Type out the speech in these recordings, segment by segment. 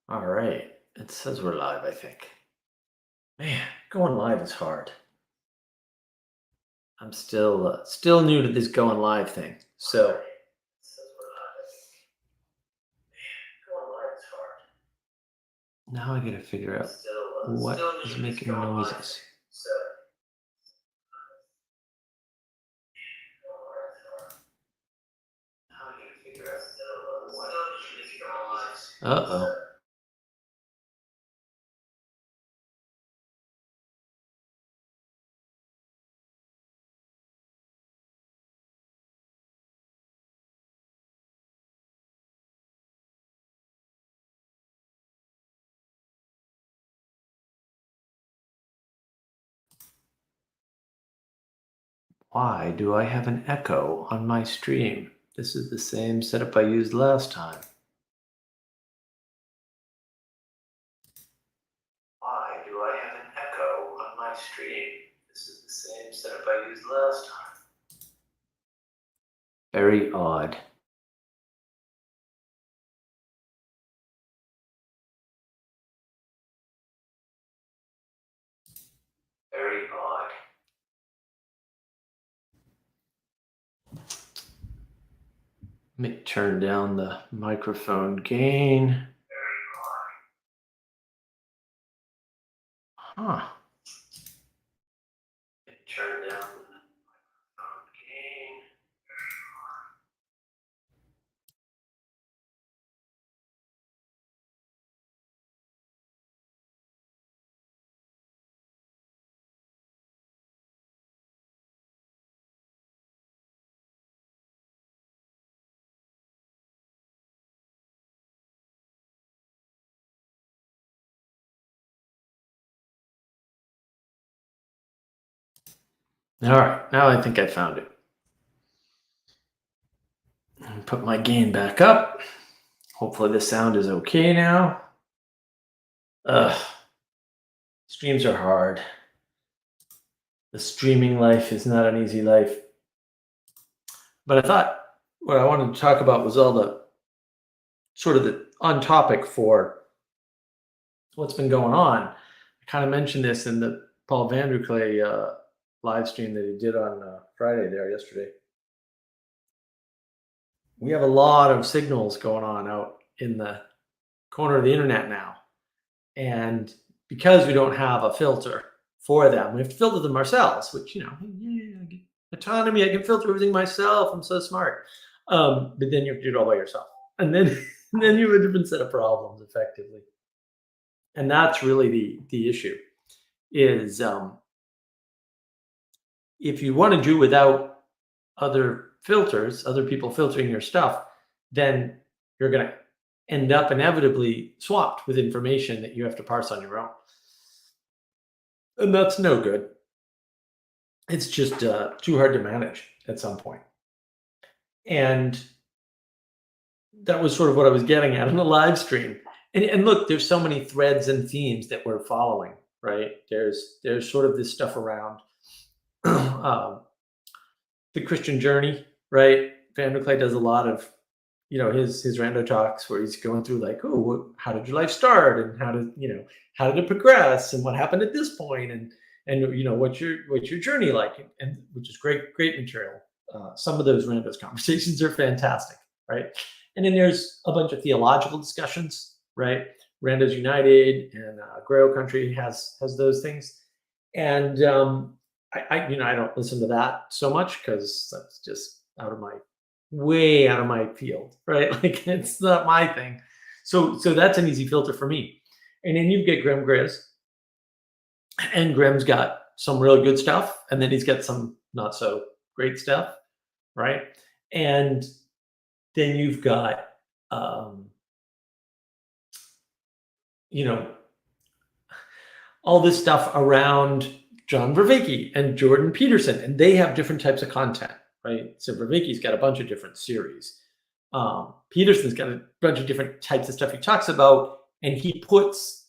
All right. It says we're live, I think. Man, going live is hard. I'm still new to this going live thing. So it says we're live, I think. Going live is hard. Now I gotta figure out what Still is new to this making going live noises. thing. So Going live is hard. Now I gotta figure out what still new to is this making going live noises. thing. Uh-oh. Why do I have an echo on my stream? This is the same setup I used last time. Why do I have an echo on my stream? This is the same setup I used last time. Very odd. Very odd. Let me turn down the microphone gain. Very odd. Huh. Turn down the microphone gain. All right, now I think I found it. Put my gain back up. Hopefully the sound is okay now. Ugh, streams are hard. The streaming life is not an easy life. But I thought what I wanted to talk about was all the sort of the on topic for what's been going on. I kind of mentioned this in the Paul Vanderklay live stream that he did on Friday there yesterday. We have a lot of signals going on out in the corner of the internet now. And because we don't have a filter for them, we have to filter them ourselves, which, yeah, I get autonomy. I can filter everything myself. I'm so smart. But then you have to do it all by yourself. And then, and then you have a different set of problems effectively. And that's really the issue is if you want to do without other filters, other people filtering your stuff, then you're going to end up inevitably swamped with information that you have to parse on your own. And that's no good. It's just too hard to manage at some point. And that was sort of what I was getting at in the live stream. And look, there's so many threads and themes that we're following, right? There's sort of this stuff around um, the Christian journey, right? Vanderklay does a lot of, his rando talks where he's going through like, oh, how did your life start, and how did it progress, and what happened at this point, and what's your journey like, and which is great material. Some of those randos conversations are fantastic, right? And then there's a bunch of theological discussions, right? Randos United and Grail Country has those things, and I don't listen to that so much because that's just way out of my field, right? Like it's not my thing. So that's an easy filter for me. And then you get Grim Grizz, and Grim's got some real good stuff, and then he's got some not so great stuff, right? And then you've got um, you know, all this stuff around John Vervaeke and Jordan Peterson, and they have different types of content, right? So Vervaeke's got a bunch of different series. Peterson's got a bunch of different types of stuff he talks about, and he puts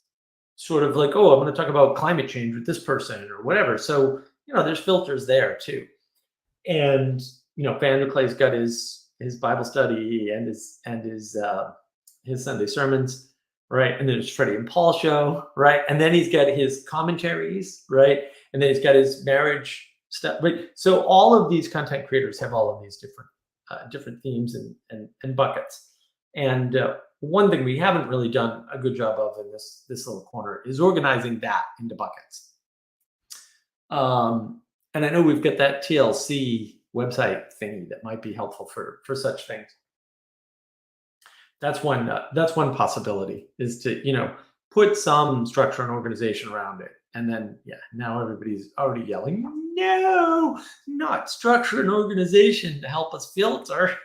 sort of like, oh, I'm going to talk about climate change with this person or whatever. So there's filters there too, and Vanderklay's got his Bible study and his Sunday sermons. right? And then there's Freddie and Paul show, right? And then he's got his commentaries, right? And then he's got his marriage stuff. Right? So all of these content creators have all of these different themes and buckets. And one thing we haven't really done a good job of in this little corner is organizing that into buckets. And I know we've got that TLC website thingy that might be helpful for such things. That's one possibility, is to put some structure and organization around it. And then now everybody's already yelling, no, not structure and organization to help us filter.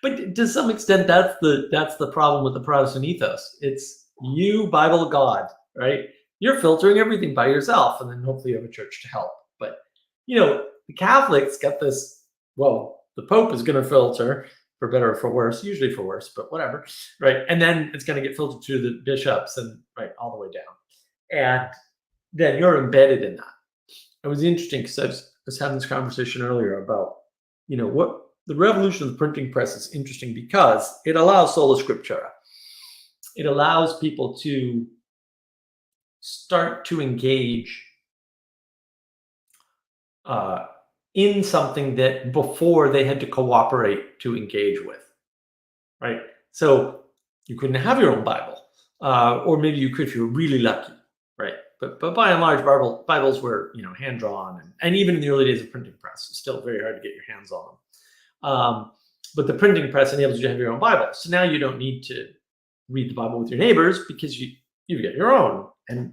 But to some extent, that's the problem with the Protestant ethos. It's you, Bible, God, right? You're filtering everything by yourself, and then hopefully you have a church to help. But the Catholics got this. Well, the Pope is going to filter, for better or for worse, usually for worse, but whatever, right? And then it's going to get filtered to the bishops and right all the way down, and then you're embedded in that. It was interesting because I was having this conversation earlier about what the revolution of the printing press is interesting because it allows sola scriptura. It allows people to start to engage in something that before they had to cooperate to engage with, right? So you couldn't have your own Bible, or maybe you could if you were really lucky, right? But by and large, Bibles were hand drawn, and even in the early days of printing press, it's still very hard to get your hands on them. But the printing press enables you to have your own Bible. So now you don't need to read the Bible with your neighbors because you've got your own, and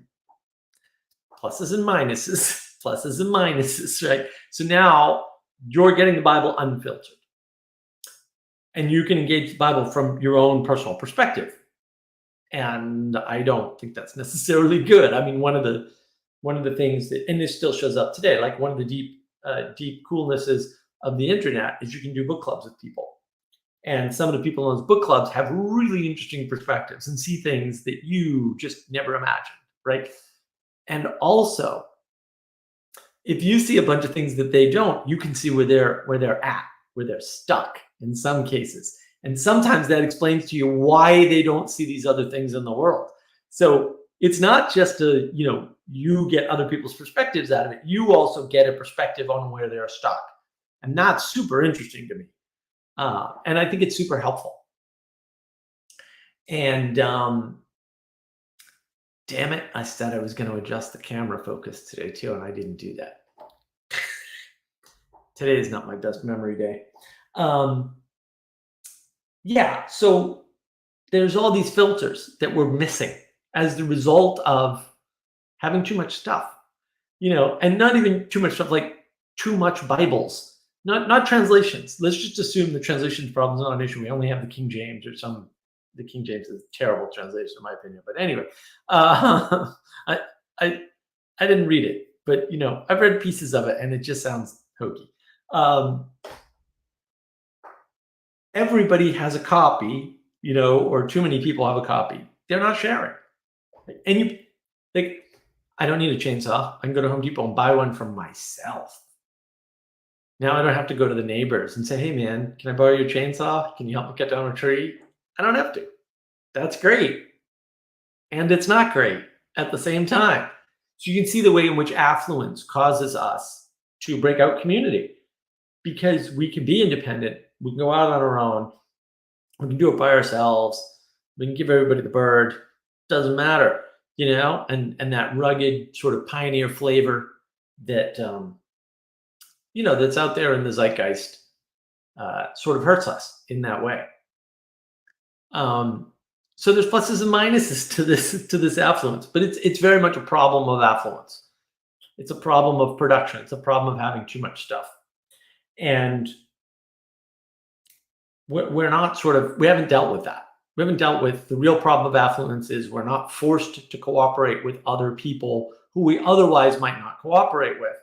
pluses and minuses, right? So now you're getting the Bible unfiltered, and you can engage the Bible from your own personal perspective. And I don't think that's necessarily good. I mean, one of the things that, and this still shows up today, like one of the deep coolnesses of the internet is you can do book clubs with people. And some of the people in those book clubs have really interesting perspectives and see things that you just never imagined, right? And also, if you see a bunch of things that they don't, you can see where they're at, where they're stuck in some cases. And sometimes that explains to you why they don't see these other things in the world. So it's not just you get other people's perspectives out of it. You also get a perspective on where they're stuck. And that's super interesting to me. And I think it's super helpful. And damn it, I said I was going to adjust the camera focus today too, and I didn't do that. Today is not my best memory day. So there's all these filters that we're missing as the result of having too much stuff, and not even too much stuff, like too much Bibles, not translations. Let's just assume the translations problem is not an issue. We only have the King James or some. The King James is a terrible translation, in my opinion. But anyway, I didn't read it, but I've read pieces of it, and it just sounds hokey. Everybody has a copy, or too many people have a copy. They're not sharing, and I don't need a chainsaw. I can go to Home Depot and buy one for myself. Now I don't have to go to the neighbors and say, "Hey, man, can I borrow your chainsaw? Can you help me cut down a tree?" I don't have to. That's great. And it's not great at the same time. So you can see the way in which affluence causes us to break out community, because we can be independent. We can go out on our own. We can do it by ourselves. We can give everybody the bird. Doesn't matter, and that rugged sort of pioneer flavor that, that's out there in the zeitgeist sort of hurts us in that way. So there's pluses and minuses to this affluence, but it's very much a problem of affluence. It's a problem of production. It's a problem of having too much stuff, and we haven't dealt with that. We haven't dealt with the real problem of affluence is we're not forced to cooperate with other people who we otherwise might not cooperate with,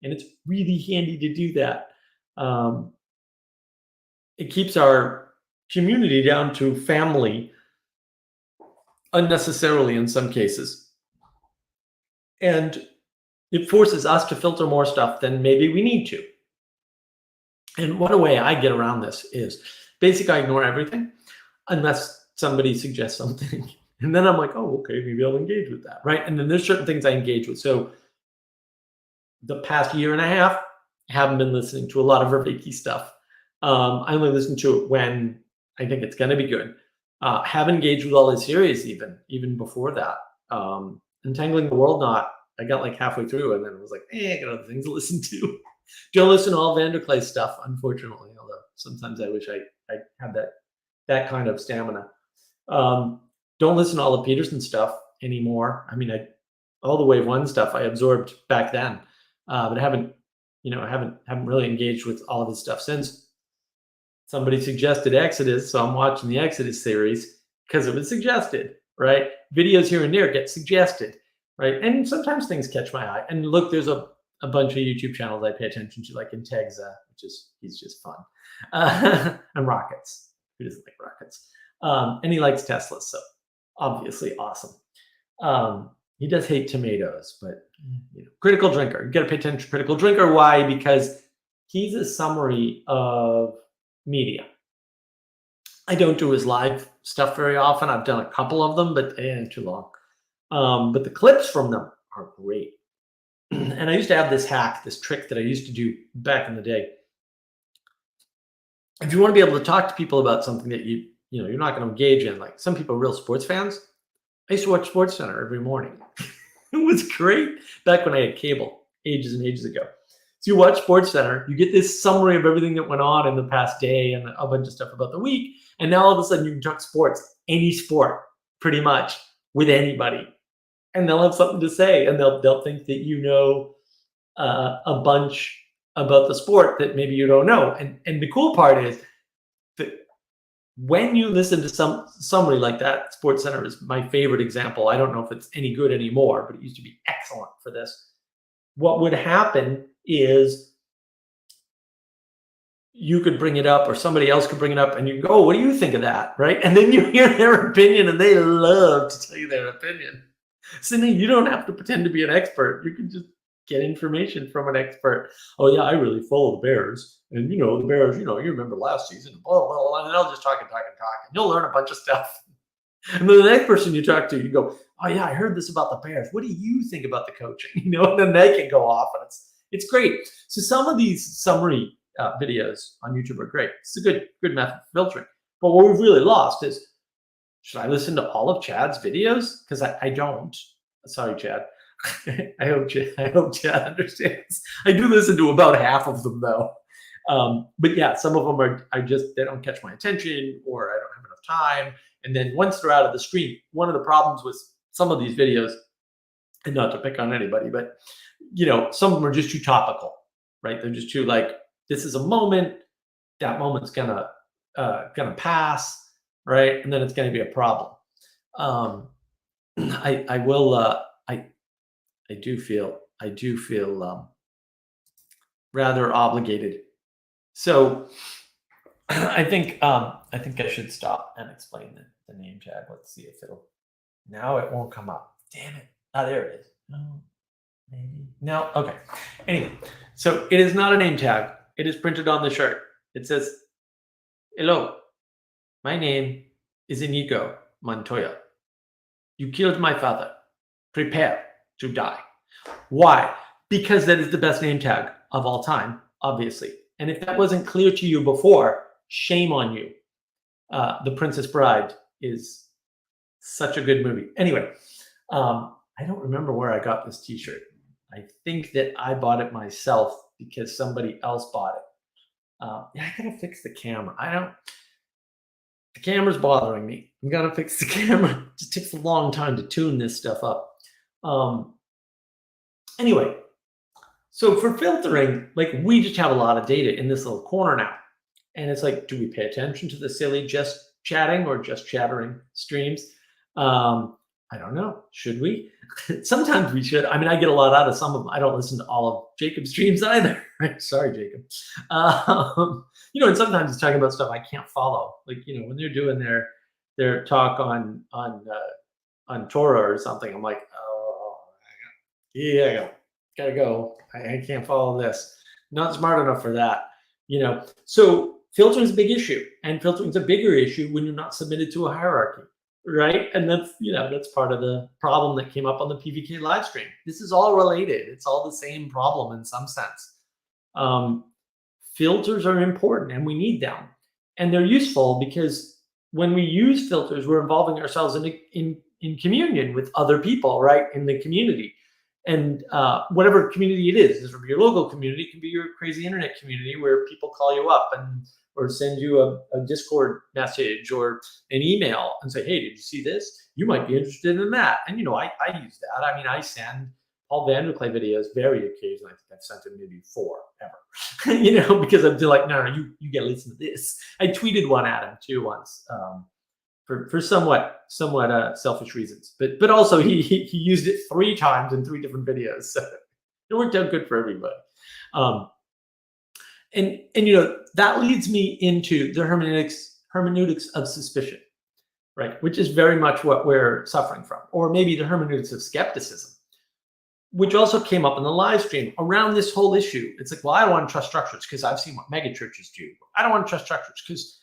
and it's really handy to do that. It keeps our community down to family unnecessarily in some cases. And it forces us to filter more stuff than maybe we need to. And one way I get around this is basically I ignore everything unless somebody suggests something, and then I'm like, oh, okay, maybe I'll engage with that, right? And then there's certain things I engage with. So the past year and a half, I haven't been listening to a lot of Vervaeke stuff. I only listen to it when I think it's going to be good. Have engaged with all his series even before that. Entangling the World Knot, I got like halfway through and then I was like, I got other things to listen to. Don't listen to all Vanderclay's stuff, unfortunately. Although sometimes I wish I had that kind of stamina. Don't listen to all of Peterson's stuff anymore. I mean, all the Wave One stuff I absorbed back then, but I haven't really engaged with all of his stuff since. Somebody suggested Exodus, so I'm watching the Exodus series because it was suggested, right? Videos here and there get suggested, right? And sometimes things catch my eye. And look, there's a bunch of YouTube channels I pay attention to, like Integza, he's just fun, and Rockets. Who doesn't like Rockets? And he likes Teslas, so obviously awesome. He does hate tomatoes, but Critical Drinker. You got to pay attention to Critical Drinker. Why? Because he's a summary of media. I don't do his live stuff very often. I've done a couple of them, but too long. But the clips from them are great. And I used to have this hack, this trick that I used to do back in the day. If you want to be able to talk to people about something that you're not going to engage in, like some people are real sports fans. I used to watch SportsCenter every morning. It was great back when I had cable ages and ages ago. So you watch SportsCenter, you get this summary of everything that went on in the past day and a bunch of stuff about the week. And now all of a sudden you can talk sports, any sport, pretty much, with anybody. And they'll have something to say, and they'll think that you know a bunch about the sport that maybe you don't know. And the cool part is that when you listen to somebody like that, SportsCenter is my favorite example. I don't know if it's any good anymore, but it used to be excellent for this. What would happen is you could bring it up or somebody else could bring it up and you go, oh, what do you think of that? Right? And then you hear their opinion and they love to tell you their opinion. So then you don't have to pretend to be an expert. You can just get information from an expert. Oh yeah, I really follow the Bears. And the Bears, you remember last season, blah, blah, blah, and they'll just talk. And you'll learn a bunch of stuff. And then the next person you talk to, you go, oh yeah, I heard this about the Bears. What do you think about the coaching? And then they can go off and it's great. So some of these summary videos on YouTube are great. It's a good method for filtering. But what we've really lost is, should I listen to all of Chad's videos? Because I don't. Sorry, Chad. I hope Chad understands. I do listen to about half of them though. But yeah, some of them are just, they don't catch my attention or I don't have enough time. And then once they're out of the stream, one of the problems with some of these videos, and not to pick on anybody, but some of them are just too topical, right? They're just too like, this is a moment, that moment's gonna pass, right? And then it's gonna be a problem. I do feel rather obligated. So I think I should stop and explain the name tag. Let's see if now it won't come up. Damn it. There it is. No, maybe. No, okay. Anyway, so it is not a name tag. It is printed on the shirt. It says, hello, my name is Inigo Montoya. You killed my father. Prepare to die. Why? Because that is the best name tag of all time, obviously. And if that wasn't clear to you before, shame on you. The Princess Bride is such a good movie. Anyway, I don't remember where I got this t-shirt. I think that I bought it myself because somebody else bought it. Yeah, I gotta fix the camera. The camera's bothering me. I'm gonna fix the camera. It just takes a long time to tune this stuff up. Anyway, so for filtering, like we just have a lot of data in this little corner now. And it's like, do we pay attention to the silly just chatting or just chattering streams? I don't know. Should we? Sometimes we should. I mean, I get a lot out of some of them. I don't listen to all of Jacob's streams either. Right? Sorry, Jacob. And sometimes it's talking about stuff I can't follow. Like, when they're doing their talk on Torah or something, I'm like, oh, yeah, gotta go. I can't follow this. Not smart enough for that. So filtering is a big issue, and filtering is a bigger issue when you're not submitted to a hierarchy, right? And that's part of the problem that came up on the PVK live stream. This is all related. It's all the same problem in some sense. Um, Filters are important, and we need them, and they're useful because when we use filters, we're involving ourselves in communion with other people, right, in the community. And whatever community it is, this could be your local community, it can be your crazy internet community where people call you up and or send you a Discord message or an email and say, "Hey, did you see this? You might be interested in that." And I use that. I mean, I send Paul Vanderklay videos very occasionally. I think I've sent him maybe 4 ever, because I'm like, no, you got to listen to this. I tweeted one at him too once. For somewhat selfish reasons, but also he used it 3 times in 3 different videos, so it worked out good for everybody. And that leads me into the hermeneutics of suspicion, right? Which is very much what we're suffering from, or maybe the hermeneutics of skepticism, which also came up in the live stream around this whole issue. It's like, well, I don't want to trust structures because I've seen what mega churches do. I don't want to trust structures because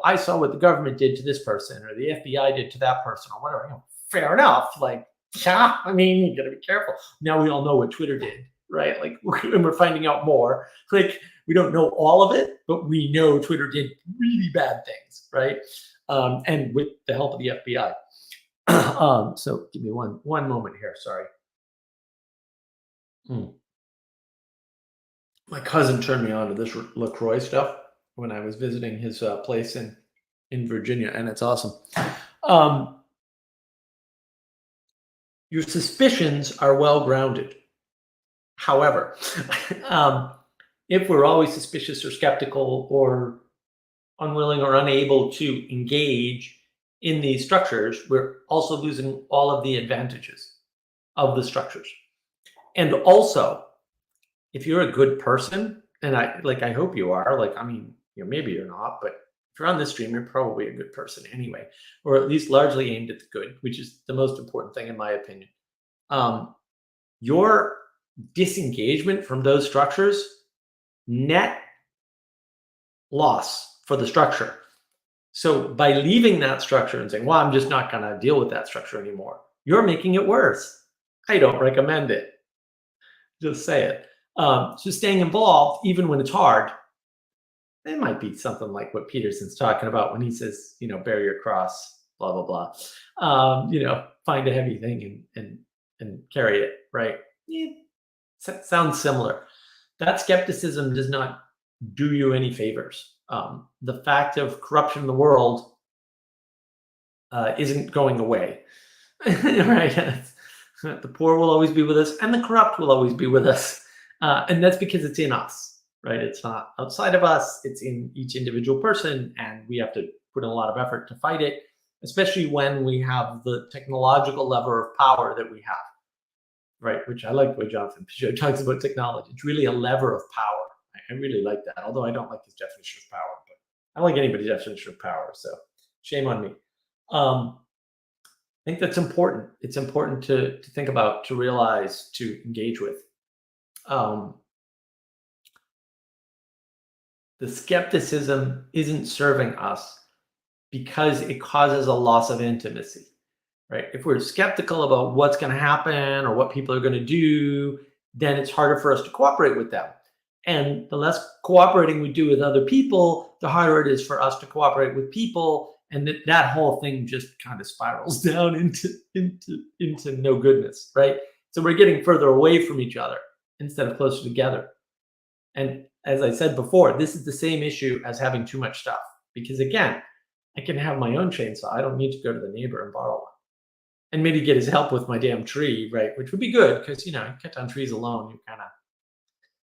I saw what the government did to this person or the FBI did to that person or whatever. Fair enough. Like, yeah, I mean, you got to be careful. Now we all know what Twitter did, right? Like, and we're finding out more. Like, we don't know all of it, but we know Twitter did really bad things, right? And with the help of the FBI. So give me one moment here. Sorry. My cousin turned me on to this LaCroix stuff when I was visiting his place in Virginia, and it's awesome. Your suspicions are well grounded. However, if we're always suspicious or skeptical or unwilling or unable to engage in these structures, we're also losing all of the advantages of the structures. And also, if you're a good person, and I hope you are, like, I mean, maybe you're not, but if you're on this stream, you're probably a good person anyway, or at least largely aimed at the good, which is the most important thing in my opinion. Your disengagement from those structures, net loss for the structure. So by leaving that structure and saying, well, I'm just not going to deal with that structure anymore, you're making it worse. I don't recommend it. Just say it. So staying involved, even when it's hard, it might be something like what Peterson's talking about when he says, bear your cross, blah, blah, blah. Find a heavy thing and carry it, right? Yeah, sounds similar. That skepticism does not do you any favors. The fact of corruption in the world isn't going away, right? The poor will always be with us, and the corrupt will always be with us. And that's because it's in us, right? It's not outside of us. It's in each individual person, and we have to put in a lot of effort to fight it, especially when we have the technological lever of power that we have, right? Which I like the way Jonathan Pichot talks about technology. It's really a lever of power. I really like that, although I don't like his definition of power, but I don't like anybody's definition of power, so shame on me. I think that's important. It's important to think about, to realize, to engage with. The skepticism isn't serving us because it causes a loss of intimacy, right? If we're skeptical about what's going to happen or what people are going to do, then it's harder for us to cooperate with them. And the less cooperating we do with other people, the harder it is for us to cooperate with people. And that whole thing just kind of spirals down into no goodness, right? So we're getting further away from each other instead of closer together. And as I said before, this is the same issue as having too much stuff. Because again, I can have my own chainsaw. I don't need to go to the neighbor and borrow one. And maybe get his help with my damn tree, right? Which would be good because, you cut down trees alone. You kind of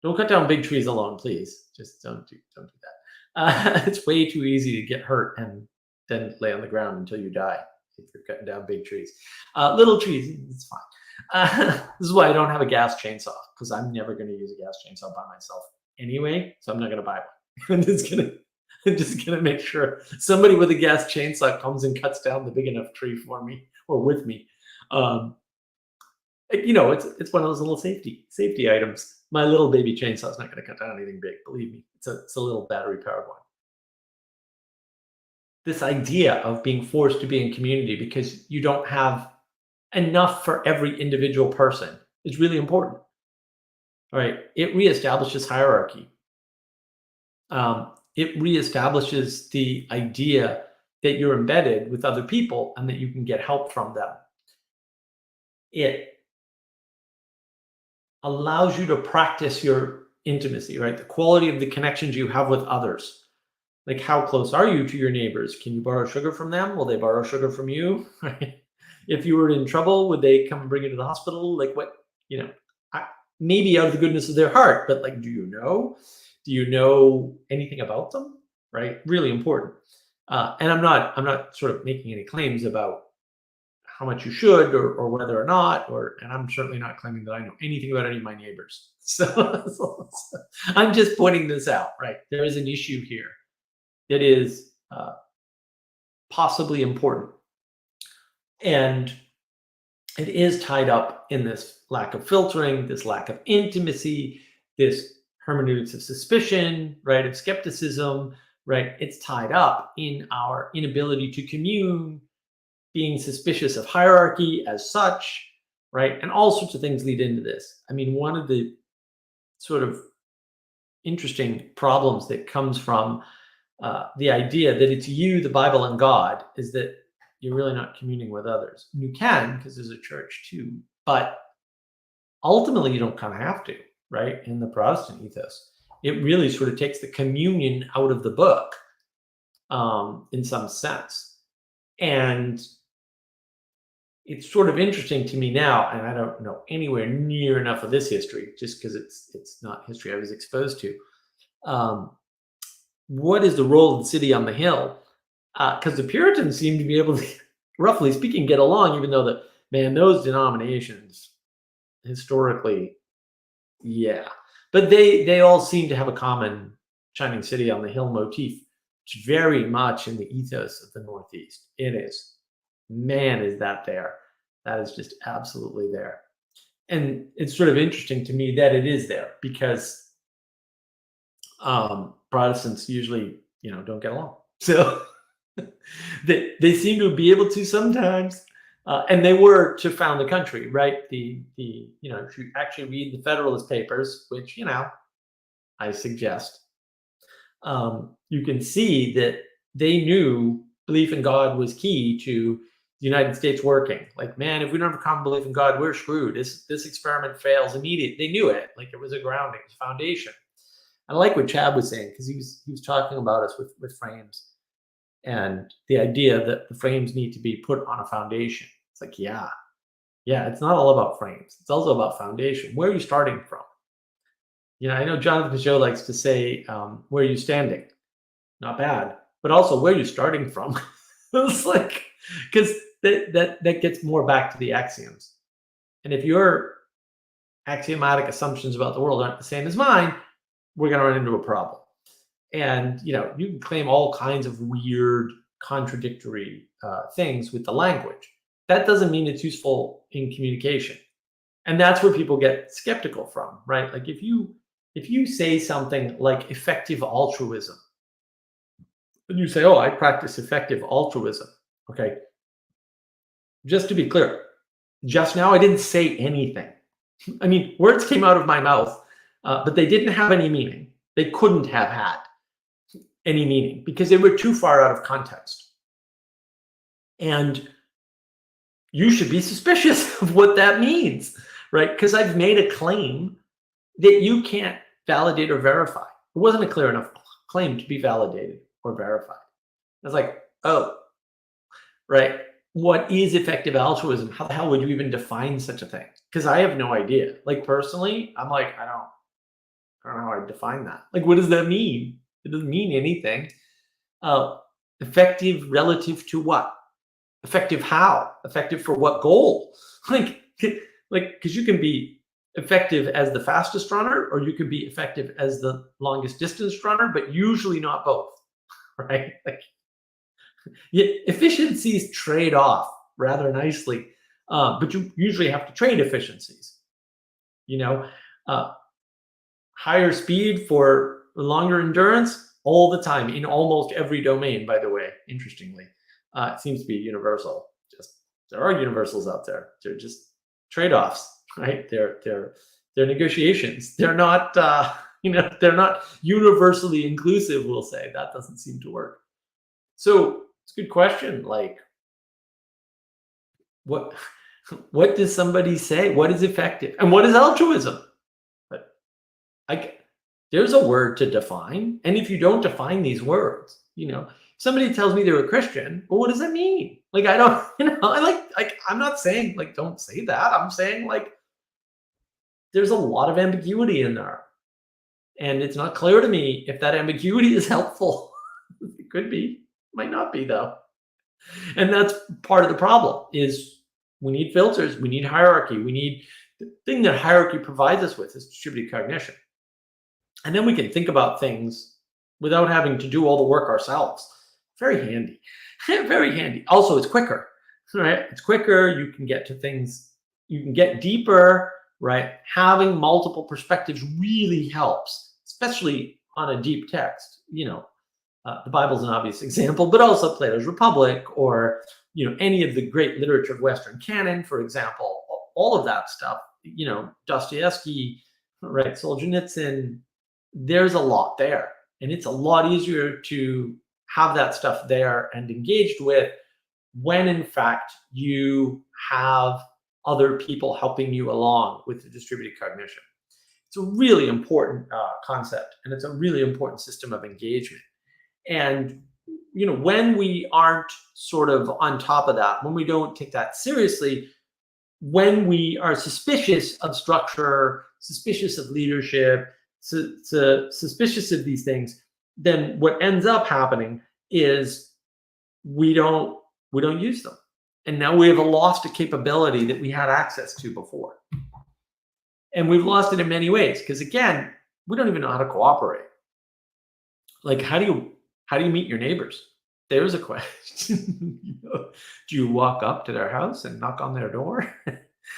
don't cut down big trees alone, please. Just don't do that. It's way too easy to get hurt and then lay on the ground until you die if you're cutting down big trees. Little trees, it's fine. This is why I don't have a gas chainsaw, because I'm never going to use a gas chainsaw by myself anyway, so I'm not going to buy one. I'm just gonna make sure somebody with a gas chainsaw comes and cuts down the big enough tree for me or with me. It's one of those little safety items. My little baby chainsaw is not going to cut down anything big. Believe me, it's a little battery powered one. this idea of being forced to be in community because you don't have enough for every individual person is really important. All right. It reestablishes hierarchy. It reestablishes the idea that you're embedded with other people and that you can get help from them. It allows you to practice your intimacy, right? The quality of the connections you have with others. Like, how close are you to your neighbors? Can you borrow sugar from them? Will they borrow sugar from you? Right? If you were in trouble, would they come and bring you to the hospital? Like, what, you know, I, maybe out of the goodness of their heart, but like, do you know? Do you know anything about them? Right? Really important. And I'm not sort of making any claims about how much you should or whether or not, and I'm certainly not claiming that I know anything about any of my neighbors. So I'm just pointing this out, right? There is an issue here that is possibly important. And it is tied up in this lack of filtering, this lack of intimacy, this hermeneutics of suspicion, right? Of skepticism, right? It's tied up in our inability to commune, being suspicious of hierarchy as such, right? And all sorts of things lead into this. I mean, one of the sort of interesting problems that comes from the idea that it's you, the Bible, and God is that you're really not communing with others. You can, because there's a church too, but ultimately you don't kind of have to, right? In the Protestant ethos, it really sort of takes the communion out of the book in some sense. And it's sort of interesting to me now, and I don't know anywhere near enough of this history, just because it's not history I was exposed to. What is the role of the city on the hill? Because the Puritans seem to be able to, roughly speaking, get along, even though those denominations historically, yeah, but they all seem to have a common shining city on the hill motif, which is very much in the ethos of the Northeast. It is. Man, is that there. That is just absolutely there. And it's sort of interesting to me that it is there because Protestants usually, don't get along. So they seem to be able to sometimes. And they were to found the country, right? If you actually read the Federalist Papers, which, I suggest, you can see that they knew belief in God was key to the United States working. Like, man, if we don't have a common belief in God, we're screwed. This experiment fails immediately. They knew it. Like, it was a grounding, it was a foundation. I like what Chad was saying because he was talking about us with frames and the idea that the frames need to be put on a foundation. It's like, yeah, it's not all about frames. It's also about foundation. Where are you starting from? I know Jonathan Peugeot likes to say, where are you standing? Not bad. But also, where are you starting from? It's like, because that gets more back to the axioms. And if your axiomatic assumptions about the world aren't the same as mine, we're going to run into a problem. And, you can claim all kinds of weird, contradictory things with the language. That doesn't mean it's useful in communication. And that's where people get skeptical from, right? Like, if you say something like effective altruism, and you say, oh, I practice effective altruism. Okay. Just to be clear, just now I didn't say anything. I mean, words came out of my mouth, but they didn't have any meaning. They couldn't have had any meaning because they were too far out of context. And you should be suspicious of what that means, right? Because I've made a claim that you can't validate or verify. It wasn't a clear enough claim to be validated or verified. It's like, oh, right. What is effective altruism? How the hell would you even define such a thing? Because I have no idea. Like, personally, I'm like, I don't know how I define that. Like, what does that mean? It doesn't mean anything. Effective relative to what? Effective how? Effective for what goal? Like, because you can be effective as the fastest runner, or you can be effective as the longest distance runner, but usually not both, right? Like, efficiencies trade off rather nicely, but you usually have to trade efficiencies. Higher speed for longer endurance. all the time in almost every domain, by the way, interestingly. It seems to be universal. Just there are universals out there. They're just trade-offs, right? They're negotiations. They're not they're not universally inclusive, we'll say. That doesn't seem to work. So it's a good question. Like, what what does somebody say? What is effective? And what is altruism? But I there's a word to define. And if you don't define these words, somebody tells me they're a Christian, well, what does that mean? Like, I don't, I'm not saying like, don't say that. I'm saying like, there's a lot of ambiguity in there. And it's not clear to me if that ambiguity is helpful. It could be, might not be though. And that's part of the problem is we need filters, we need hierarchy, we need the thing that hierarchy provides us with is distributed cognition. And then we can think about things without having to do all the work ourselves. Very handy, very handy. Also, it's quicker, right? It's quicker. You can get to things, you can get deeper, right? Having multiple perspectives really helps, especially on a deep text. The Bible's an obvious example, but also Plato's Republic or, any of the great literature of Western canon, for example, all of that stuff, Dostoevsky, right? Solzhenitsyn, there's a lot there. And it's a lot easier to have that stuff there and engaged with when, in fact, you have other people helping you along with the distributed cognition. It's a really important concept, and it's a really important system of engagement. And, when we aren't sort of on top of that, when we don't take that seriously, when we are suspicious of structure, suspicious of leadership, suspicious of these things, then what ends up happening is we don't use them. And now we have lost a capability that we had access to before. And we've lost it in many ways because, again, we don't even know how to cooperate. Like, how do you meet your neighbors? There's a question. Do you walk up to their house and knock on their door?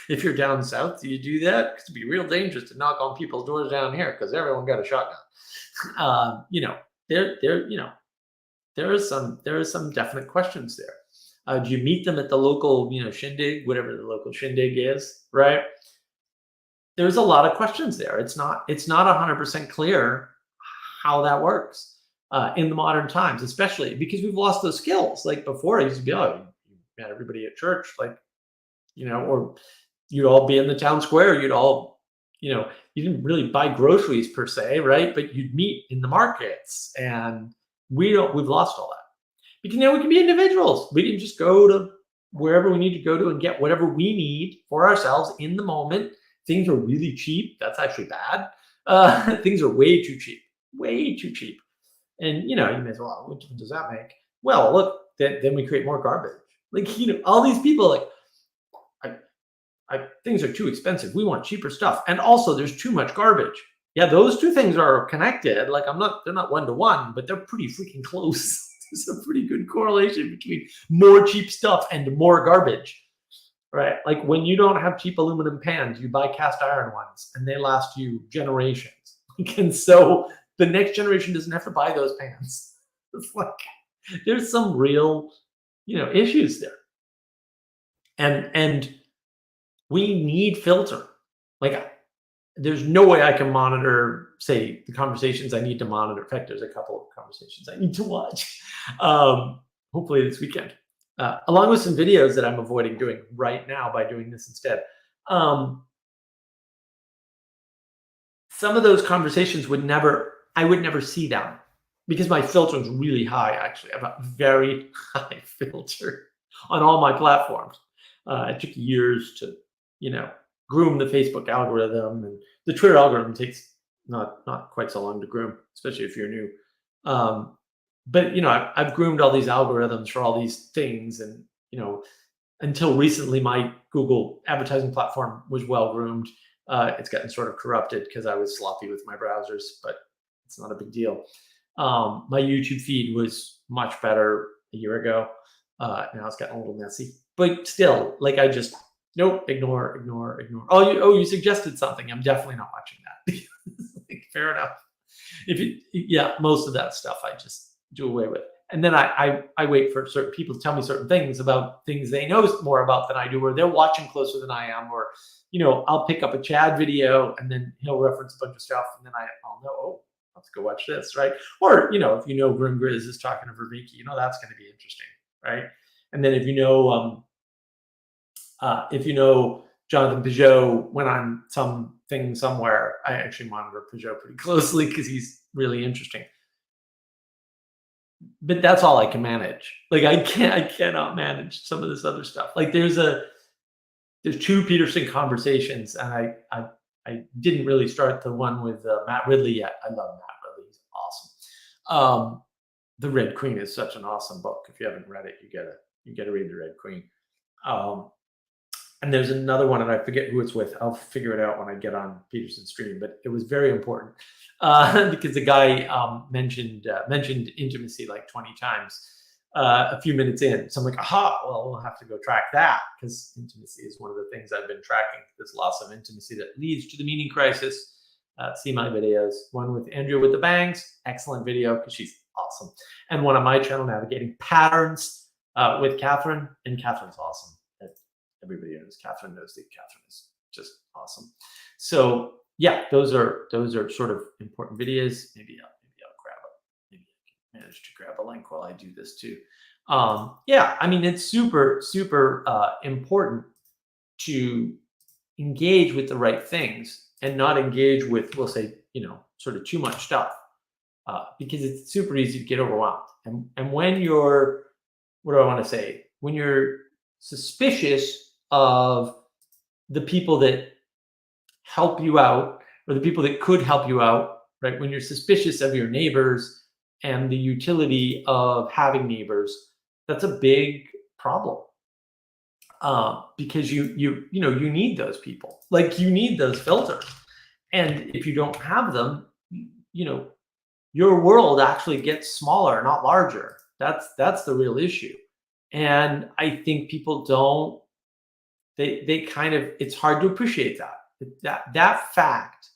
If you're down south, do you do that? Because it'd be real dangerous to knock on people's doors down here because everyone got a shotgun. There are some definite questions there. Do you meet them at the local, shindig, whatever the local shindig is, right? There's a lot of questions there. It's not 100% clear how that works in the modern times, especially because we've lost those skills. Like before, it used to be, you met everybody at church, like, or you'd all be in the town square. You'd all, you didn't really buy groceries per se, right? But you'd meet in the markets, and we've lost all that. Because now we can be individuals. We can just go to wherever we need to go to and get whatever we need for ourselves in the moment. Things are really cheap. That's actually bad. Things are way too cheap. And, you may as well, what difference does that make? Well, look, then we create more garbage. Like, all these people, like, things are too expensive. We want cheaper stuff. And also there's too much garbage. Yeah, those two things are connected. Like, they're not one-to-one, but they're pretty freaking close. There's a pretty good correlation between more cheap stuff and more garbage, right? Like, when you don't have cheap aluminum pans, you buy cast iron ones and they last you generations. And so the next generation doesn't have to buy those pans. It's like, there's some real, issues there. And we need filter. Like, there's no way I can monitor, say, the conversations I need to monitor. In fact, there's a couple of conversations I need to watch, hopefully this weekend, along with some videos that I'm avoiding doing right now by doing this instead. Some of those conversations I would never see them because my filter is really high, actually. I have a very high filter on all my platforms. It took years to, groom the Facebook algorithm, and the Twitter algorithm takes not quite so long to groom, especially if you're new. But I've groomed all these algorithms for all these things, and until recently, my Google advertising platform was well groomed. It's gotten sort of corrupted because I was sloppy with my browsers, but it's not a big deal. My YouTube feed was much better a year ago. Now it's gotten a little messy, but still, like, I just ignore. Oh, you suggested something. I'm definitely not watching that. Like, fair enough. Yeah, most of that stuff I just do away with. And then I wait for certain people to tell me certain things about things they know more about than I do, or they're watching closer than I am, or I'll pick up a Chad video and then he'll reference a bunch of stuff, and then I'll know, oh, let's go watch this, right? Or if Grim Grizz is talking to Verbiki, that's going to be interesting, right? And then if Jonathan Peugeot, when I'm something somewhere, I actually monitor Peugeot pretty closely because he's really interesting. But that's all I can manage. Like I cannot manage some of this other stuff. Like there's two Peterson conversations, and I didn't really start the one with Matt Ridley yet. I love Matt Ridley; he's awesome. The Red Queen is such an awesome book. If you haven't read it, you gotta read the Red Queen. And there's another one, and I forget who it's with. I'll figure it out when I get on Peterson's stream. But it was very important because the guy mentioned intimacy like 20 times a few minutes in. So I'm like, aha! Well, we'll have to go track that, because intimacy is one of the things I've been tracking. This loss of intimacy that leads to the meaning crisis. See my videos. One with Andrea with the bangs, excellent video because she's awesome, and one on my channel, Navigating Patterns with Catherine, and Catherine's awesome. Everybody knows Catherine knows that Catherine is just awesome. So yeah, those are sort of important videos. Maybe I'll grab maybe I can manage to grab a link while I do this too. Yeah, I mean, it's super important to engage with the right things and not engage with, we'll say, sort of too much stuff, because it's super easy to get overwhelmed. And when you're, what do I want to say? When you're suspicious of the people that help you out, or the people that could help you out, right? When you're suspicious of your neighbors and the utility of having neighbors, that's a big problem. Because you need those people, like you need those filters, and if you don't have them, your world actually gets smaller, not larger. That's the real issue. And I think people don't. They kind of, it's hard to appreciate that fact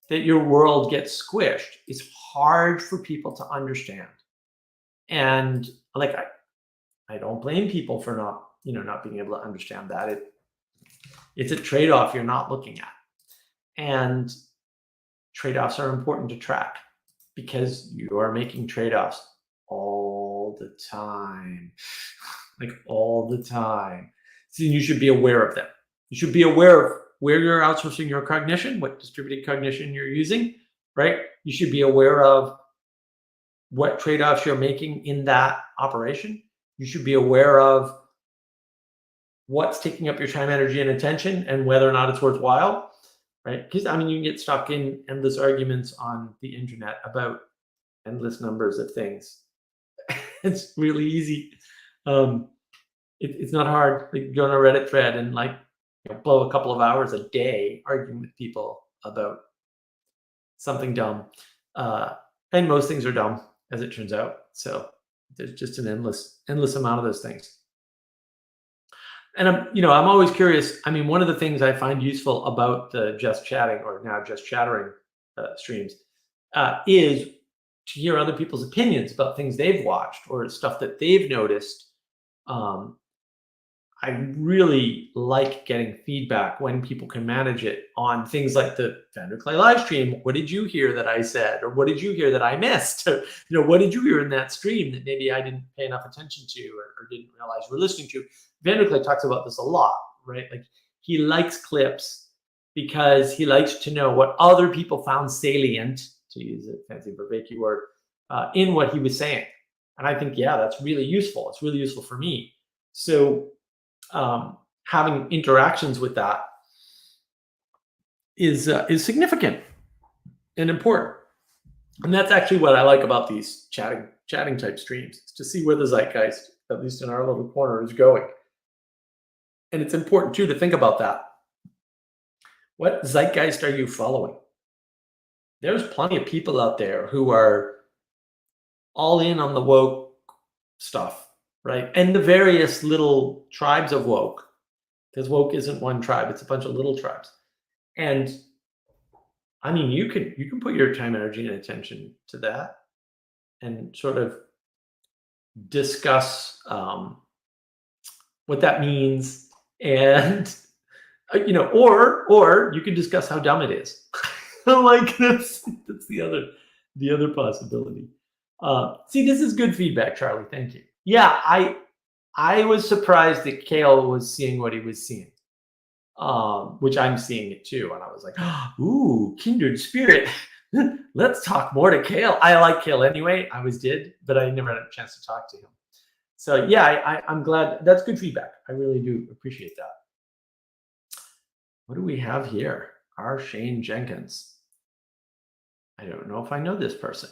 that your world gets squished is hard for people to understand. And like I don't blame people for not being able to understand that. It's a trade-off you're not looking at. And trade-offs are important to track because you are making trade-offs all the time. Like all the time. So you should be aware of them. You should be aware of where you're outsourcing your cognition, what distributed cognition you're using, right? You should be aware of what trade-offs you're making in that operation. You should be aware of what's taking up your time, energy, and attention, and whether or not it's worthwhile, right? Because I mean, you can get stuck in endless arguments on the internet about endless numbers of things. It's really easy. It's not hard. Like, go on a Reddit thread and blow a couple of hours a day arguing with people about something dumb. And most things are dumb, as it turns out. So there's just an endless amount of those things. And I'm always curious. I mean, one of the things I find useful about the Just Chatting, or now Just Chattering streams, is to hear other people's opinions about things they've watched or stuff that they've noticed. I really like getting feedback when people can manage it on things like the Vanderclay live stream. What did you hear that I said? Or what did you hear that I missed? Or, what did you hear in that stream that maybe I didn't pay enough attention to, or didn't realize we're listening to? Vanderclay talks about this a lot, right? Like, he likes clips because he likes to know what other people found salient, to use a fancy Verbeki word, in what he was saying. And I think, yeah, that's really useful. It's really useful for me. So having interactions with that is significant and important. And that's actually what I like about these chatting type streams, is to see where the zeitgeist, at least in our little corner, is going. And it's important too to think about that. What zeitgeist are you following? There's plenty of people out there who are all in on the woke stuff, right? And the various little tribes of woke, because woke isn't one tribe, it's a bunch of little tribes. And I mean, you can put your time, energy, and attention to that, and sort of discuss what that means, and or you can discuss how dumb it is. Like that's the other possibility. See, this is good feedback, Charlie. Thank you. Yeah, I was surprised that Kale was seeing what he was seeing, which I'm seeing it too, and I was like, "Ooh, kindred spirit." Let's talk more to Kale. I like Kale anyway. I always did, but I never had a chance to talk to him. So yeah, I'm glad. That's good feedback. I really do appreciate that. What do we have here? R. Shane Jenkins. I don't know if I know this person.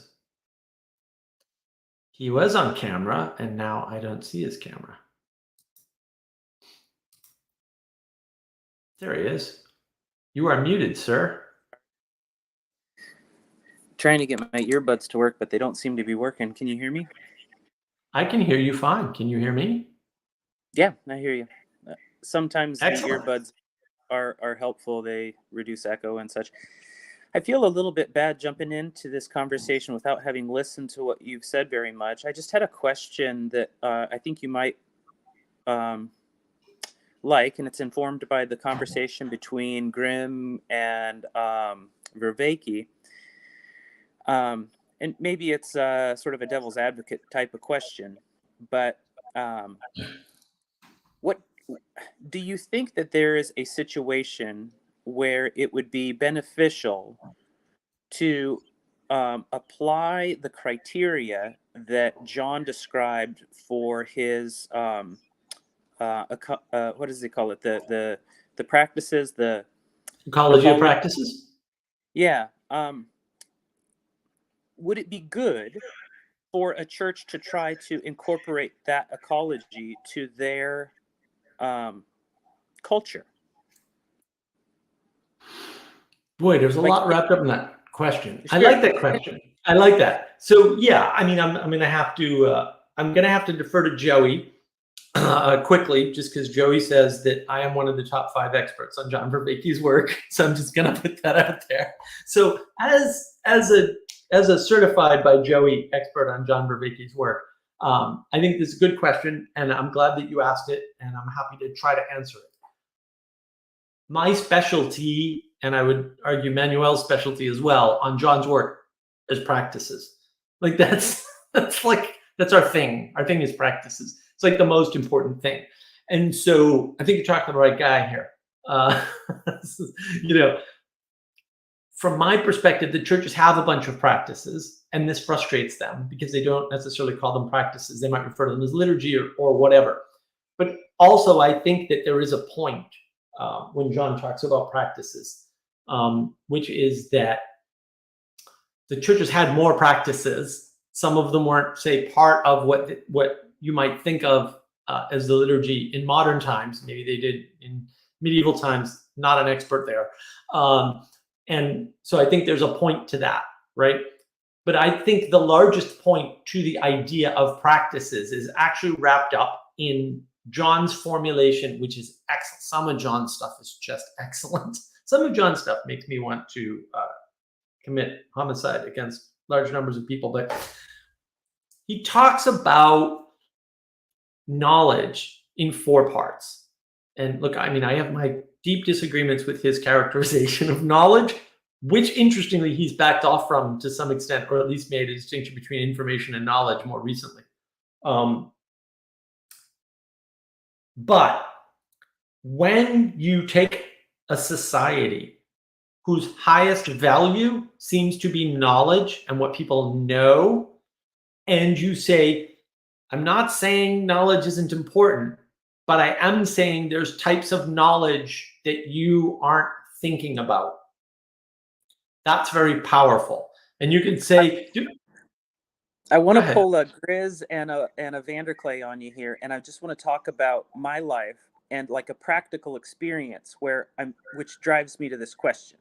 He was on camera, and now I don't see his camera. There he is. You are muted, sir. Trying to get my earbuds to work, but they don't seem to be working. Can you hear me? I can hear you fine. Can you hear me? Yeah, I hear you. Sometimes Excellent. the earbuds are helpful. They reduce echo and such. I feel a little bit bad jumping into this conversation without having listened to what you've said very much. I just had a question that I think you might like, and it's informed by the conversation between Grimm and Vervaeke. And maybe it's sort of a devil's advocate type of question, but what do you think that there is a situation where it would be beneficial to apply the criteria that John described for his what does he call it, the practices, the Ecology of practices? Yeah. Would it be good for a church to try to incorporate that ecology to their culture? Boy, there's a Like, lot wrapped up in that question. I sure. like that question. I like that. So yeah, I mean, I'm gonna have to defer to Joey quickly, just because Joey says that I am one of the top 5 experts on John Vervaeke's work. So I'm just gonna put that out there. So as a certified by Joey expert on John Vervaeke's work, I think this is a good question, and I'm glad that you asked it, and I'm happy to try to answer it. My specialty, and I would argue Manuel's specialty as well, on John's work is practices. Like that's our thing. Our thing is practices. It's like the most important thing. And so I think you're talking to the right guy here. From my perspective, the churches have a bunch of practices, and this frustrates them because they don't necessarily call them practices. They might refer to them as liturgy or whatever. But also, I think that there is a point when John talks about practices, which is that the churches had more practices. Some of them weren't, say, part of what you might think of as the liturgy in modern times. Maybe they did in medieval times. Not an expert there. And so I think there's a point to that, right? But I think the largest point to the idea of practices is actually wrapped up in John's formulation, which is excellent. Some of John's stuff is just excellent. Some of John's stuff makes me want to commit homicide against large numbers of people. But he talks about knowledge in 4 parts. And look, I mean, I have my deep disagreements with his characterization of knowledge, which interestingly he's backed off from to some extent, or at least made a distinction between information and knowledge more recently. But when you take a society whose highest value seems to be knowledge and what people know, and you say, I'm not saying knowledge isn't important, but I am saying there's types of knowledge that you aren't thinking about. That's very powerful. And you can say, I want to pull a Grizz and a Vanderclay on you here, and I just want to talk about my life and like a practical experience which drives me to this question.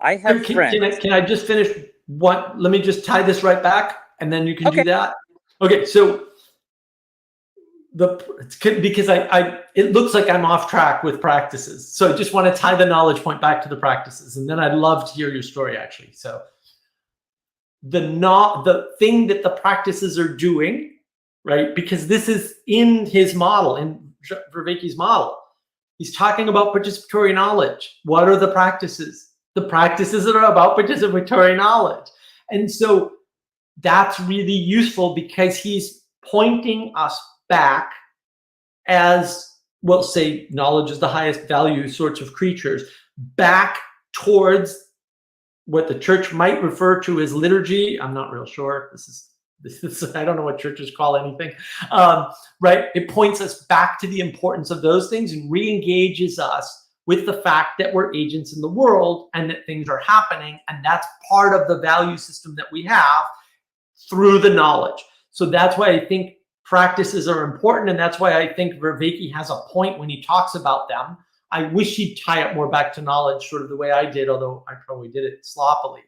I have friends. Can I just finish let me just tie this right back, and then you can do that. Okay, so because I it looks like I'm off track with practices. So I just want to tie the knowledge point back to the practices, and then I'd love to hear your story actually. So the thing that the practices are doing, right? Because this is in his model, in Vervaeke's model. He's talking about participatory knowledge. What are the practices? The practices are about participatory knowledge. And so that's really useful because he's pointing us back as, we'll say, knowledge is the highest value sorts of creatures, back towards what the church might refer to as liturgy. I'm not real sure. This is I don't know what churches call anything. Right? It points us back to the importance of those things and re-engages us with the fact that we're agents in the world and that things are happening. And that's part of the value system that we have through the knowledge. So that's why I think practices are important. And that's why I think Vervaeke has a point when he talks about them. I wish he'd tie it more back to knowledge, sort of the way I did, although I probably did it sloppily.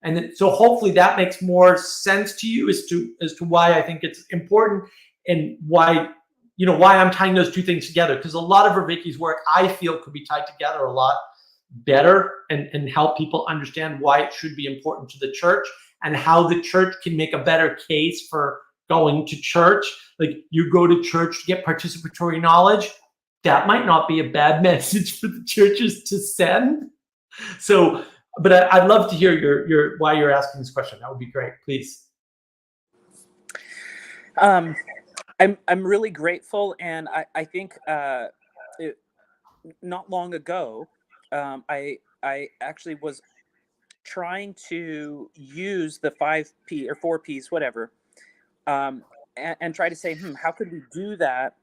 And then, so hopefully that makes more sense to you as to why I think it's important and why I'm tying those two things together. Because a lot of Vervaeke's work I feel could be tied together a lot better and help people understand why it should be important to the church and how the church can make a better case for going to church. Like, you go to church to get participatory knowledge. That might not be a bad message for the churches to send. So, but I'd love to hear your why you're asking this question. That would be great, please. I'm really grateful, and I think not long ago, I actually was trying to use the 5P or 4Ps, whatever, and try to say, how could we do that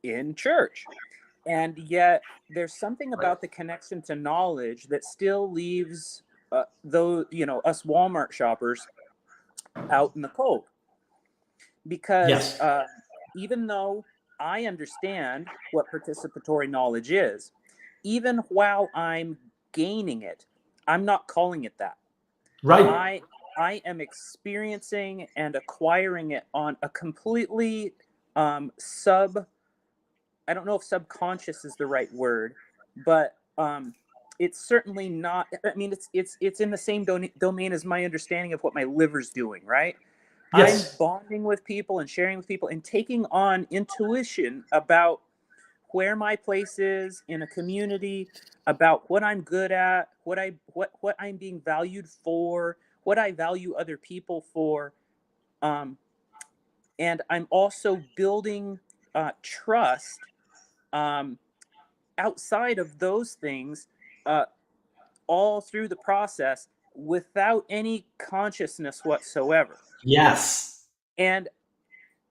in church? And yet there's something about the connection to knowledge that still leaves us Walmart shoppers out in the cold. Because Yes. Even though I understand what participatory knowledge is, even while I'm gaining it, I'm not calling it that. Right. I am experiencing and acquiring it on a completely I don't know if subconscious is the right word, but it's certainly not. I mean, it's in the same domain as my understanding of what my liver's doing, right? Yes. I'm bonding with people and sharing with people and taking on intuition about where my place is in a community, about what I'm good at, what I'm being valued for, what I value other people for, and I'm also building trust outside of those things, all through the process without any consciousness whatsoever. Yes. And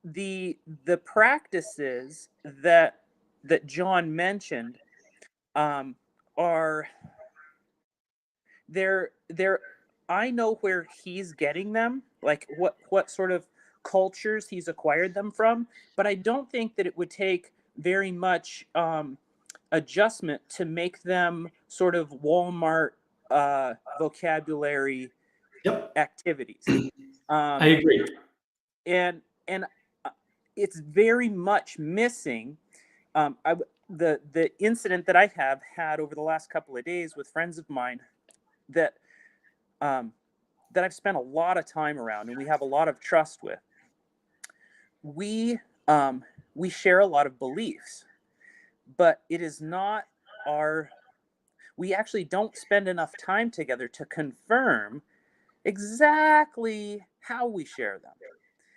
the practices that John mentioned are they're I know where he's getting them, like what sort of cultures he's acquired them from, but I don't think that it would take very much adjustment to make them sort of Walmart vocabulary Yep. activities. I agree. And it's very much missing. The incident that I have had over the last couple of days with friends of mine that that I've spent a lot of time around and we have a lot of trust with. We share a lot of beliefs, but it is not we actually don't spend enough time together to confirm exactly how we share them.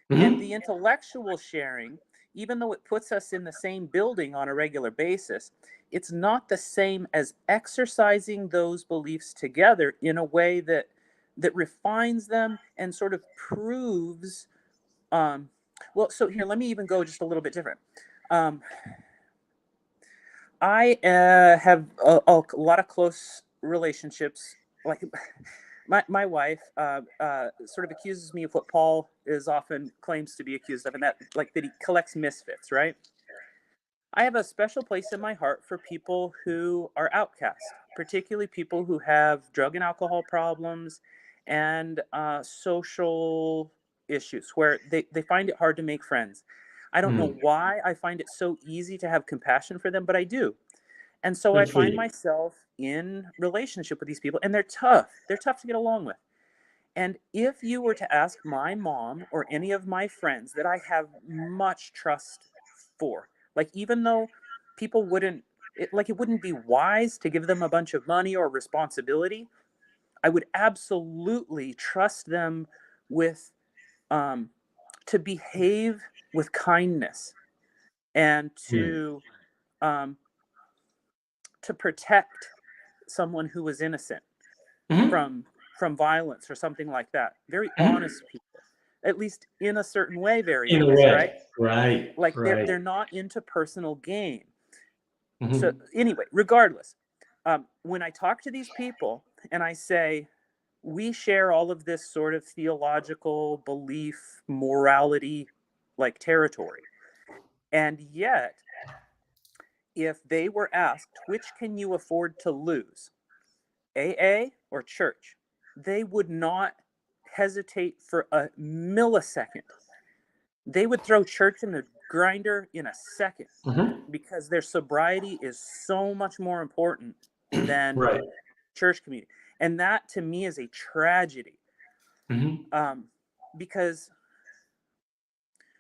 Mm-hmm. And the intellectual sharing, even though it puts us in the same building on a regular basis, it's not the same as exercising those beliefs together in a way that refines them and sort of proves. So here, let me even go just a little bit different. I have a lot of close relationships. Like my wife sort of accuses me of what Paul is often claims to be accused of, and that he collects misfits, right? I have a special place in my heart for people who are outcast, particularly people who have drug and alcohol problems and social issues where they find it hard to make friends. I don't know Mm. why I find it so easy to have compassion for them, but I do. And so I Good for find you. myself in relationship with these people, and they're tough. They're tough to get along with. And if you were to ask my mom or any of my friends that I have much trust for, like even though people wouldn't, it wouldn't be wise to give them a bunch of money or responsibility, I would absolutely trust them with um, to behave with kindness and Mm. um, to protect someone who was innocent Mhm. from violence or something like that. Very Mhm. honest people, at least in a certain way, very In a honest, right? way. Right. Like Right. they're not into personal gain. So Mhm. anyway, regardless, when I talk to these people and I say we share all of this sort of theological belief, morality, like territory, and yet if they were asked which can you afford to lose, AA or church, they would not hesitate for a millisecond. They would throw church in the grinder in a second Mhm. because their sobriety is so much more important than Right. church community. And that to me is a tragedy, Mhm. because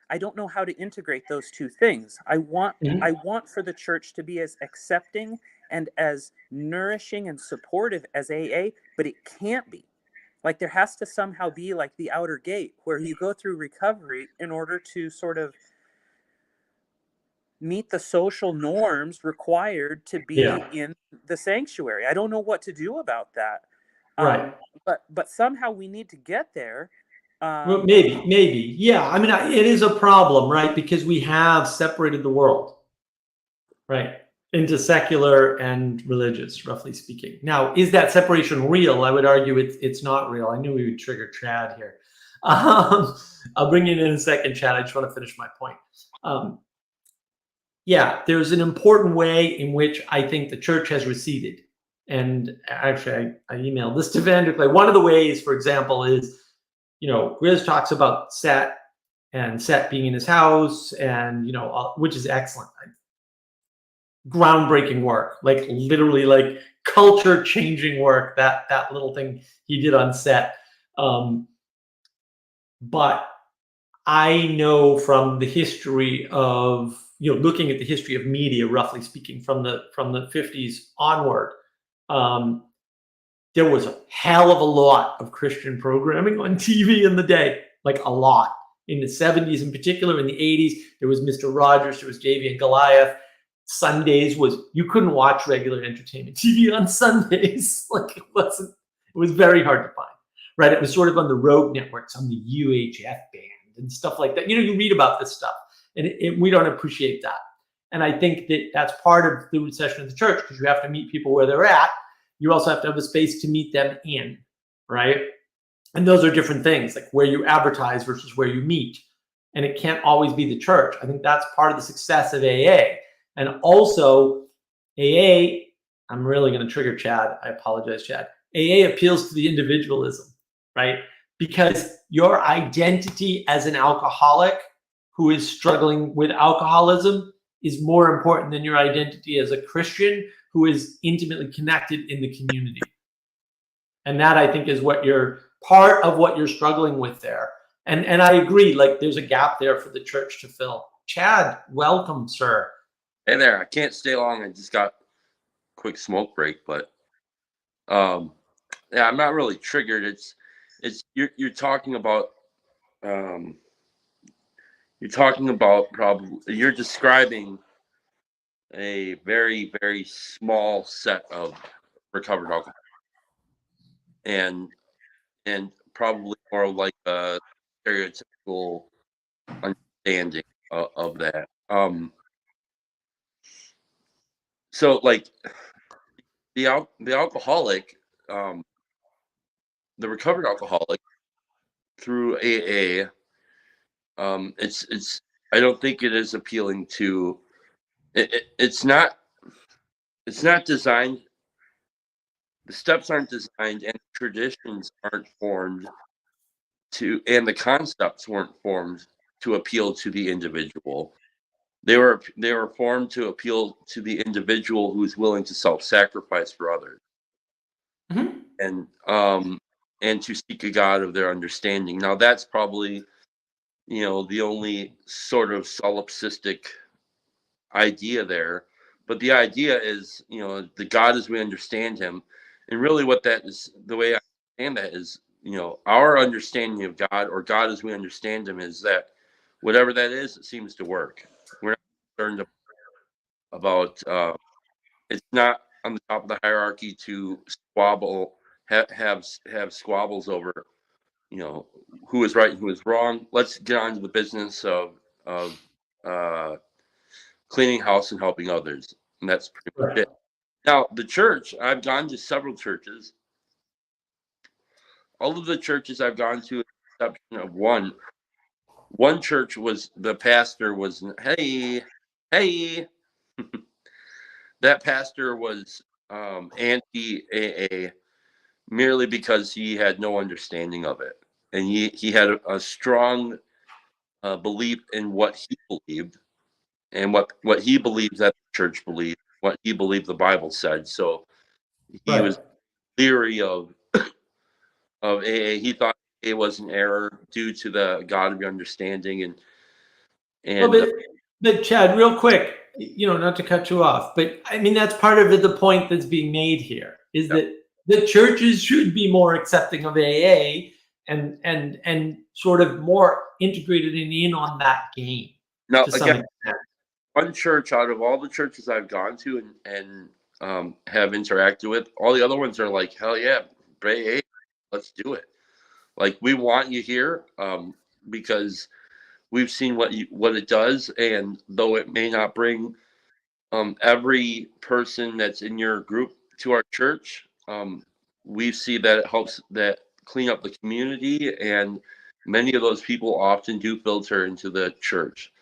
I don't know how to integrate those two things. I Mhm. want for the church to be as accepting and as nourishing and supportive as AA, but it can't be. Like there has to somehow be like the outer gate where you go through recovery in order to sort of meet the social norms required to be Yeah. in the sanctuary. I don't know what to do about that. Right. But somehow we need to get there. Well, Um, maybe. Yeah. I mean, it is a problem, right? Because we have separated the world, right, into secular and religious, roughly speaking. Now, is that separation real? I would argue it's not real. I knew we would trigger Chad here. Um, I'll bring you in a second, Chad. I just want to finish my point. Um, yeah, there's an important way in which I think the church has receded. And actually, I emailed this to Vanderclay. One of the ways, for example, is, Grizz talks about Set and Set being in his house, and which is excellent, groundbreaking work, like literally like culture changing work. That little thing he did on Set, um, but I know from the history of looking at the history of media, roughly speaking, from the 50s onward, um, there was a hell of a lot of Christian programming on TV in the day, like a lot. In the 70s, in particular, in the 80s, there was Mr. Rogers, there was JV and Goliath. Sundays you couldn't watch regular entertainment TV on Sundays. Like it was very hard to find, right? It was sort of on the rogue networks, on the UHF band and stuff like that. You read about this stuff, and we don't appreciate that. And I think that that's part of the recession of the church, because you have to meet people where they're at. You also have to have a space to meet them in, right? And those are different things, like where you advertise versus where you meet. And it can't always be the church. I think that's part of the success of AA. And also, AA, I'm really going to trigger Chad. I apologize, Chad. AA appeals to the individualism, right? Because your identity as an alcoholic who is struggling with alcoholism is more important than your identity as a Christian who is intimately connected in the community. And that, I think, is part of what you're struggling with there. And I agree, like there's a gap there for the church to fill. Chad, welcome, sir. Hey there, I can't stay long. I just got a quick smoke break, but yeah, I'm not really triggered. You're talking about um you're describing a very, very small set of recovered alcohol, and probably more like a stereotypical understanding of that. So like the alcoholic, um the recovered alcoholic through AA, it's I don't think it is appealing to it's not designed, the steps aren't designed, and traditions aren't formed to, and the concepts weren't formed to appeal to the individual. They were formed to appeal to the individual who's willing to self-sacrifice for others, Mhm. and to seek a God of their understanding. Now that's probably, the only sort of solipsistic idea there, but the idea is, the God as we understand him. And really what that is, the way I understand that is, our understanding of God, or God as we understand him, is that whatever that is, it seems to work. We're not concerned about it's not on the top of the hierarchy to squabble, have squabbles over, who is right and who is wrong. Let's get on to the business of uh, cleaning house and helping others, and that's pretty much Right. it. Now, the church, I've gone to several churches. All of the churches I've gone to, exception of one church, was the pastor was, hey, that pastor was anti AA, merely because he had no understanding of it, and he had a strong belief in what he believed, and what he believed that the church believed, what he believed the Bible said. So he Right. was leery of AA. He thought it was an error due to the God of your understanding, and Well, and but Chad, real quick, not to cut you off, but I mean that's part of the point that's being made here is yeah. that the churches should be more accepting of AA and sort of more integrated and in on that game Now to some again, extent. one church out of all the churches I've gone to and have interacted with, all the other ones are like, hell yeah, AA, let's do it. Like, we want you here, because we've seen what it does, and though it may not bring every person that's in your group to our church, we see that it helps that clean up the community, and many of those people often do filter into the church.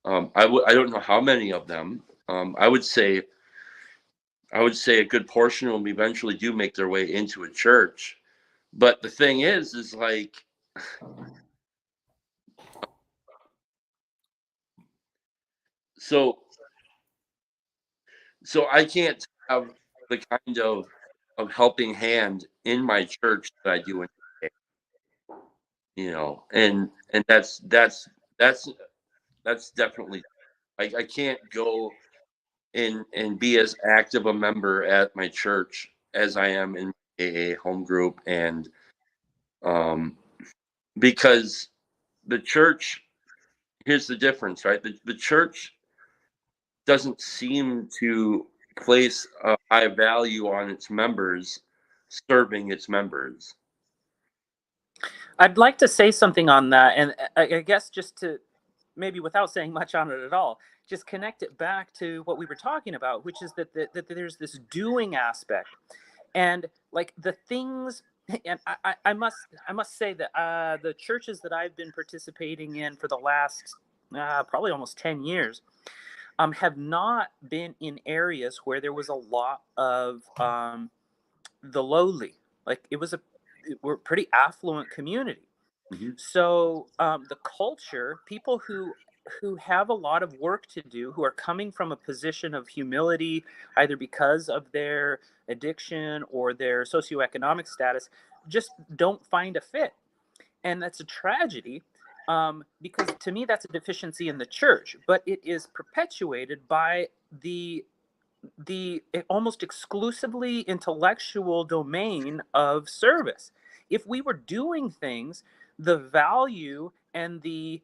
I don't know how many of them. I would say a good portion of them eventually do make their way into a church. But the thing is like, so I can't have the kind of helping hand in my church that I do in AA, and that's definitely, I can't go and be as active a member at my church as I am in AA home group, and um because the church, here's the difference, right? The church doesn't seem to place a high value on its members serving its members. I'd like to say something on that, and I guess just to maybe without saying much on it at all, just connect it back to what we were talking about, which is that there's this doing aspect, and like the things. And I must say that the churches that I've been participating in for the last probably almost 10 years have not been in areas where there was a lot of the lowly. Like we're a pretty affluent community. Mhm. So the culture, people who have a lot of work to do, who are coming from a position of humility, either because of their addiction or their socioeconomic status, just don't find a fit, and that's a tragedy. Because to me, that's a deficiency in the church, but it is perpetuated by the almost exclusively intellectual domain of service. If we were doing things, the value and the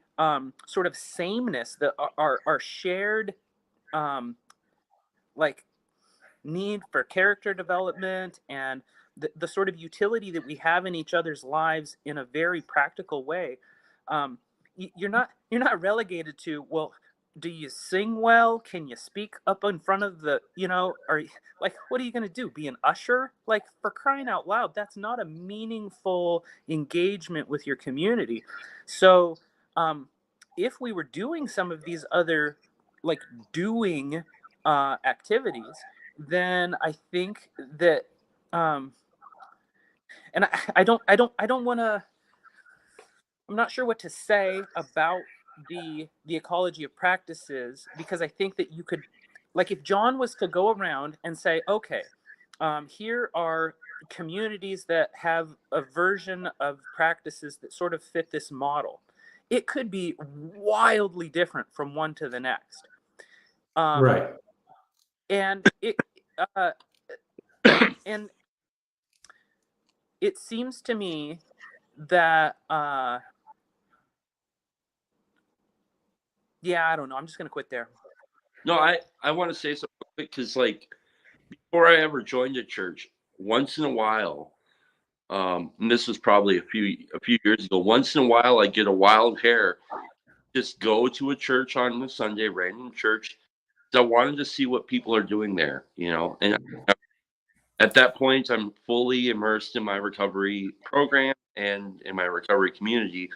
sort of sameness that our shared um, like need for character development and the sort of utility that we have in each other's lives in a very practical way, um, you're not relegated to, well, do you sing well, can you speak up in front of the, are like, what are you going to do, be an usher? Like, for crying out loud, that's not a meaningful engagement with your community. So if we were doing some of these other like doing activities, then I think that, um, and I don't want to. I'm not sure what to say about the ecology of practices, because I think that you could, like, if John was to go around and say, okay, here are communities that have a version of practices that sort of fit this model, it could be wildly different from one to the next. Right. And uh, and it seems to me that yeah, I don't know. I'm just gonna quit there. No, I want to say something quick because, like, before I ever joined a church, once in a while, and this was probably a few years ago. Once in a while, I get a wild hair. Just go to a church on a Sunday, random church. So I wanted to see what people are doing there, you know. And at that point, I'm fully immersed in my recovery program and in my recovery community.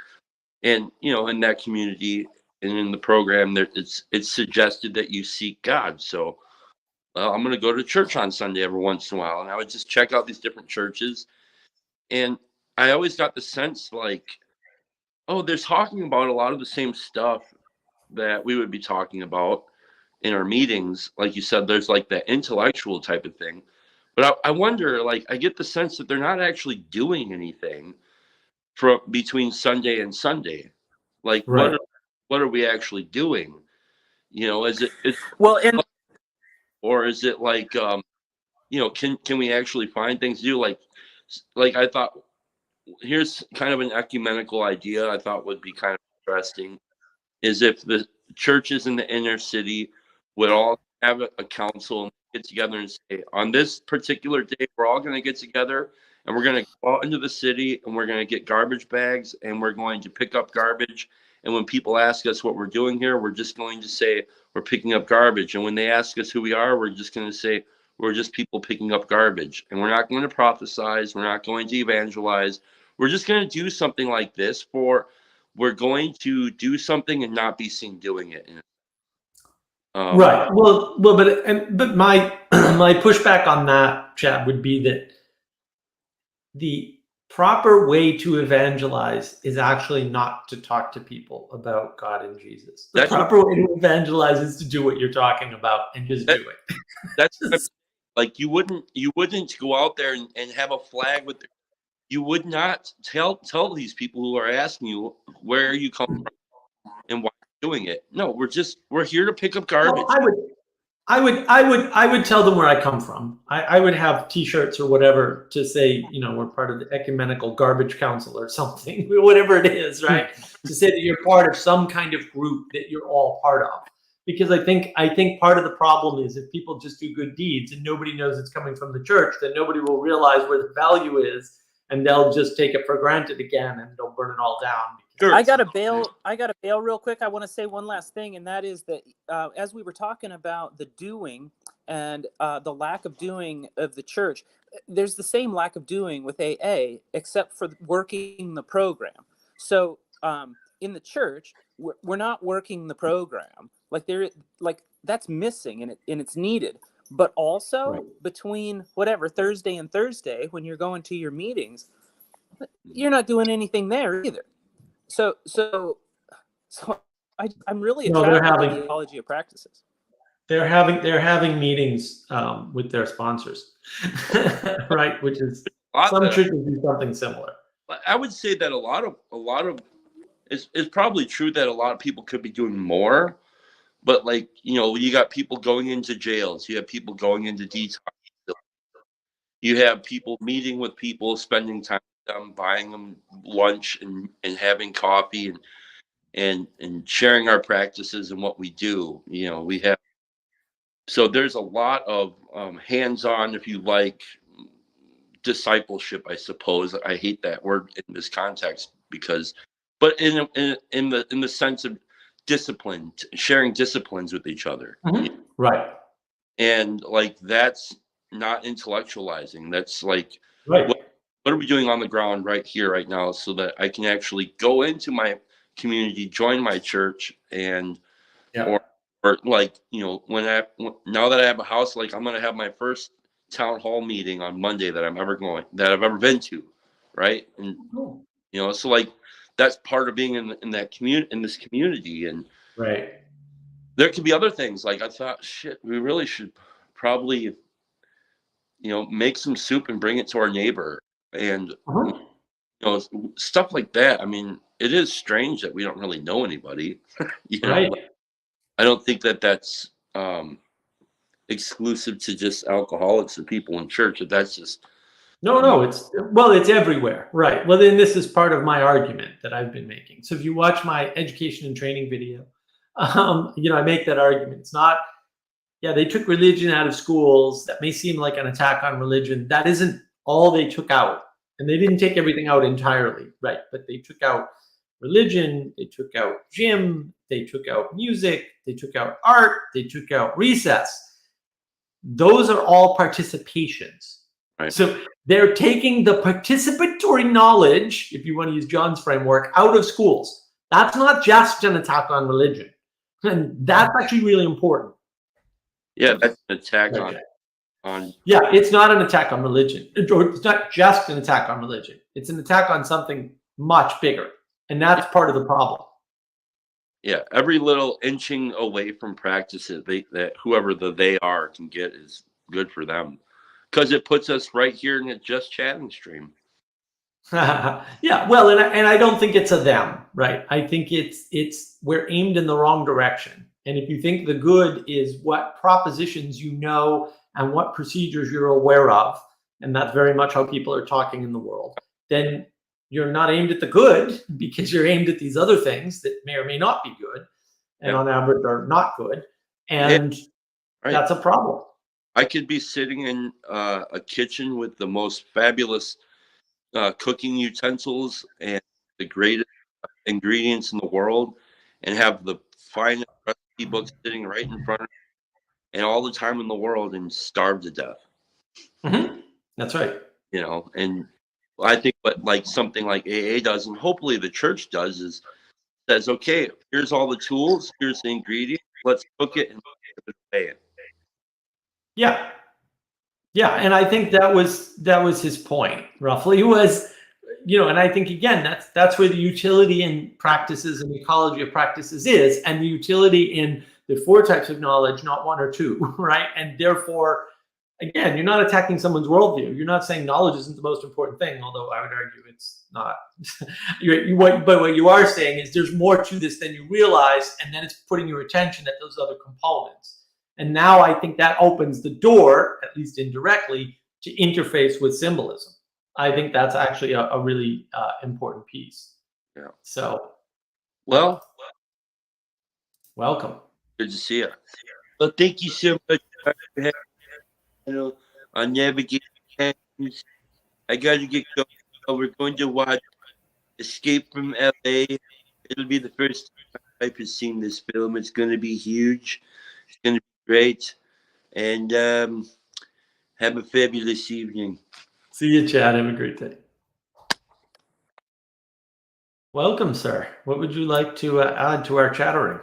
And you know, in that community and in the program, there it's suggested that you seek God. So well, I'm going to go to church on Sunday every once in a while, and I would just check out these different churches. And I always got the sense like, oh, they're talking about a lot of the same stuff that we would be talking about in our meetings. Like you said, there's like that intellectual type of thing. But I wonder, like, I get the sense that they're not actually doing anything from between Sunday and Sunday. Like, Right. what are we actually doing? You know, Well, and or is it like, you know, can we actually find things to do? Like I thought, here's kind of an ecumenical idea I thought would be kind of interesting, is if the churches in the inner city would all have a council and get together and say, on this particular day, we're all going to get together and we're going to go out into the city and we're going to get garbage bags and we're going to pick up garbage. And when people ask us what we're doing here, we're just going to say we're picking up garbage. And when they ask us who we are, we're just going to say we're just people picking up garbage. And we're not going to prophesize. We're not going to evangelize. We're just going to do something like this we're going to do something and not be seen doing it. Right. Well, but my my pushback on that, Chad, would be that the proper way to evangelize is actually not to talk to people about God and Jesus. The That's proper way to evangelize is to do what you're talking about and just that, do it. that's like you wouldn't go out there and have a flag with you would not tell these people who are asking you where you come from and why you're doing it. No, we're here to pick up garbage. Well, I would tell them where I come from. I would have T-shirts or whatever to say, you know, we're part of the Ecumenical Garbage Council or something, whatever it is, right? To say that you're part of some kind of group that you're all part of. Because I think part of the problem is if people just do good deeds and nobody knows it's coming from the church, then nobody will realize where the value is, and they'll just take it for granted again, and they'll burn it all down. Sure. I got to bail real quick. I want to say one last thing, and that is that as we were talking about the doing and the lack of doing of the church, there's the same lack of doing with AA, except for working the program. So in the church, we're not working the program. Like that's missing, and it's needed. But also Right. between whatever Thursday and Thursday, when you're going to your meetings, you're not doing anything there either. So I'm really attracted to the ecology of practices. They're having meetings with their sponsors, right? Which is some churches do something similar. I would say that a lot of it's probably true that a lot of people could be doing more, but like, you know, you got people going into jails, you have people going into detox, you have people meeting with people, spending time with them, buying them lunch and having coffee and sharing our practices and what we do. You know, we have, so there's a lot of hands-on, if you like, discipleship, I suppose. I hate that word in this context but in the sense of discipline, sharing disciplines with each other. Mm-hmm. Right. And like, that's not intellectualizing. That's like, right. What are we doing on the ground right here, right now, so that I can actually go into my community, join my church, and or like, you know, now that I have a house, like I'm going to have my first town hall meeting on Monday that I've ever been to. Right. And, you know, so like, that's part of being in that this community. And Right. there could be other things. Like I thought, shit, we really should probably, make some soup and bring it to our neighbor, and Mhm. stuff like that. I mean, it is strange that we don't really know anybody. Right. I don't think that that's exclusive to just alcoholics and people in church. That's just No, it's everywhere. Right. Well, then this is part of my argument that I've been making. So if you watch my education and training video, I make that argument. It's not, yeah, they took religion out of schools. That may seem like an attack on religion. That isn't all they took out. And they didn't take everything out entirely, right? But they took out religion, they took out gym, they took out music, they took out art, they took out recess. Those are all participations. right. So they're taking the participatory knowledge, if you want to use John's framework, out of schools. That's not just an attack on religion. And that's actually really important. Yeah, that's an attack Okay. on. Yeah, it's not an attack on religion. It's not just an attack on religion. It's an attack on something much bigger. And that's part of the problem. Yeah, every little inching away from practices that whoever they are can get is good for them, because it puts us right here in the just chatting stream. Yeah, well, and I don't think it's a them, right? I think it's we're aimed in the wrong direction. And if you think the good is what propositions you know and what procedures you're aware of, and that's very much how people are talking in the world, then you're not aimed at the good, because you're aimed at these other things that may or may not be good, and on average are not good. And right. That's a problem. I could be sitting in a kitchen with the most fabulous cooking utensils and the greatest ingredients in the world, and have the finest recipe books sitting right in front of me, and all the time in the world, and starve to death. Mm-hmm. That's right. And I think what like something like AA does, and hopefully the church does, is says, okay, here's all the tools, here's the ingredients, let's cook it and pay it. Yeah. Yeah, and I think that was his point, roughly, was, and I think again that's where the utility in practices and the ecology of practices is, and the utility in the 4 types of knowledge, not 1 or 2, right? And therefore, again, you're not attacking someone's worldview. You're not saying knowledge isn't the most important thing, although I would argue it's not. But what you are saying is there's more to this than you realize, and then it's putting your attention at those other components. And now I think that opens the door, at least indirectly, to interface with symbolism. I think that's actually a really important piece. Yeah. So, well, welcome. Good to see you. Well, thank you so much. I never get hands. I got to get going. We're going to watch Escape from LA. It'll be the first time my wife has seen this film. It's going to be huge. It's going to be great. And have a fabulous evening. See you, Chad. Have a great day. Welcome, sir. What would you like to add to our chattering?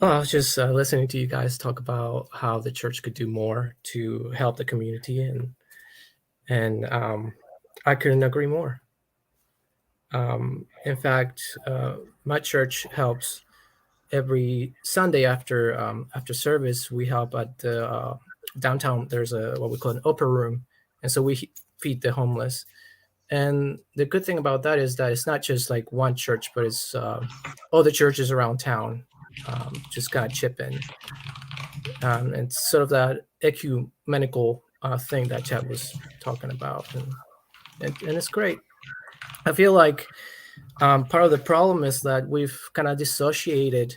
Oh, I was just listening to you guys talk about how the church could do more to help the community, and I couldn't agree more. In fact, my church helps every Sunday after service. We help at the downtown. There's what we call an upper room, and so we feed the homeless. And the good thing about that is that it's not just like one church, but it's all the churches around town just kind of chip in. And sort of that ecumenical thing that Chad was talking about. And it's great. I feel like part of the problem is that we've kind of dissociated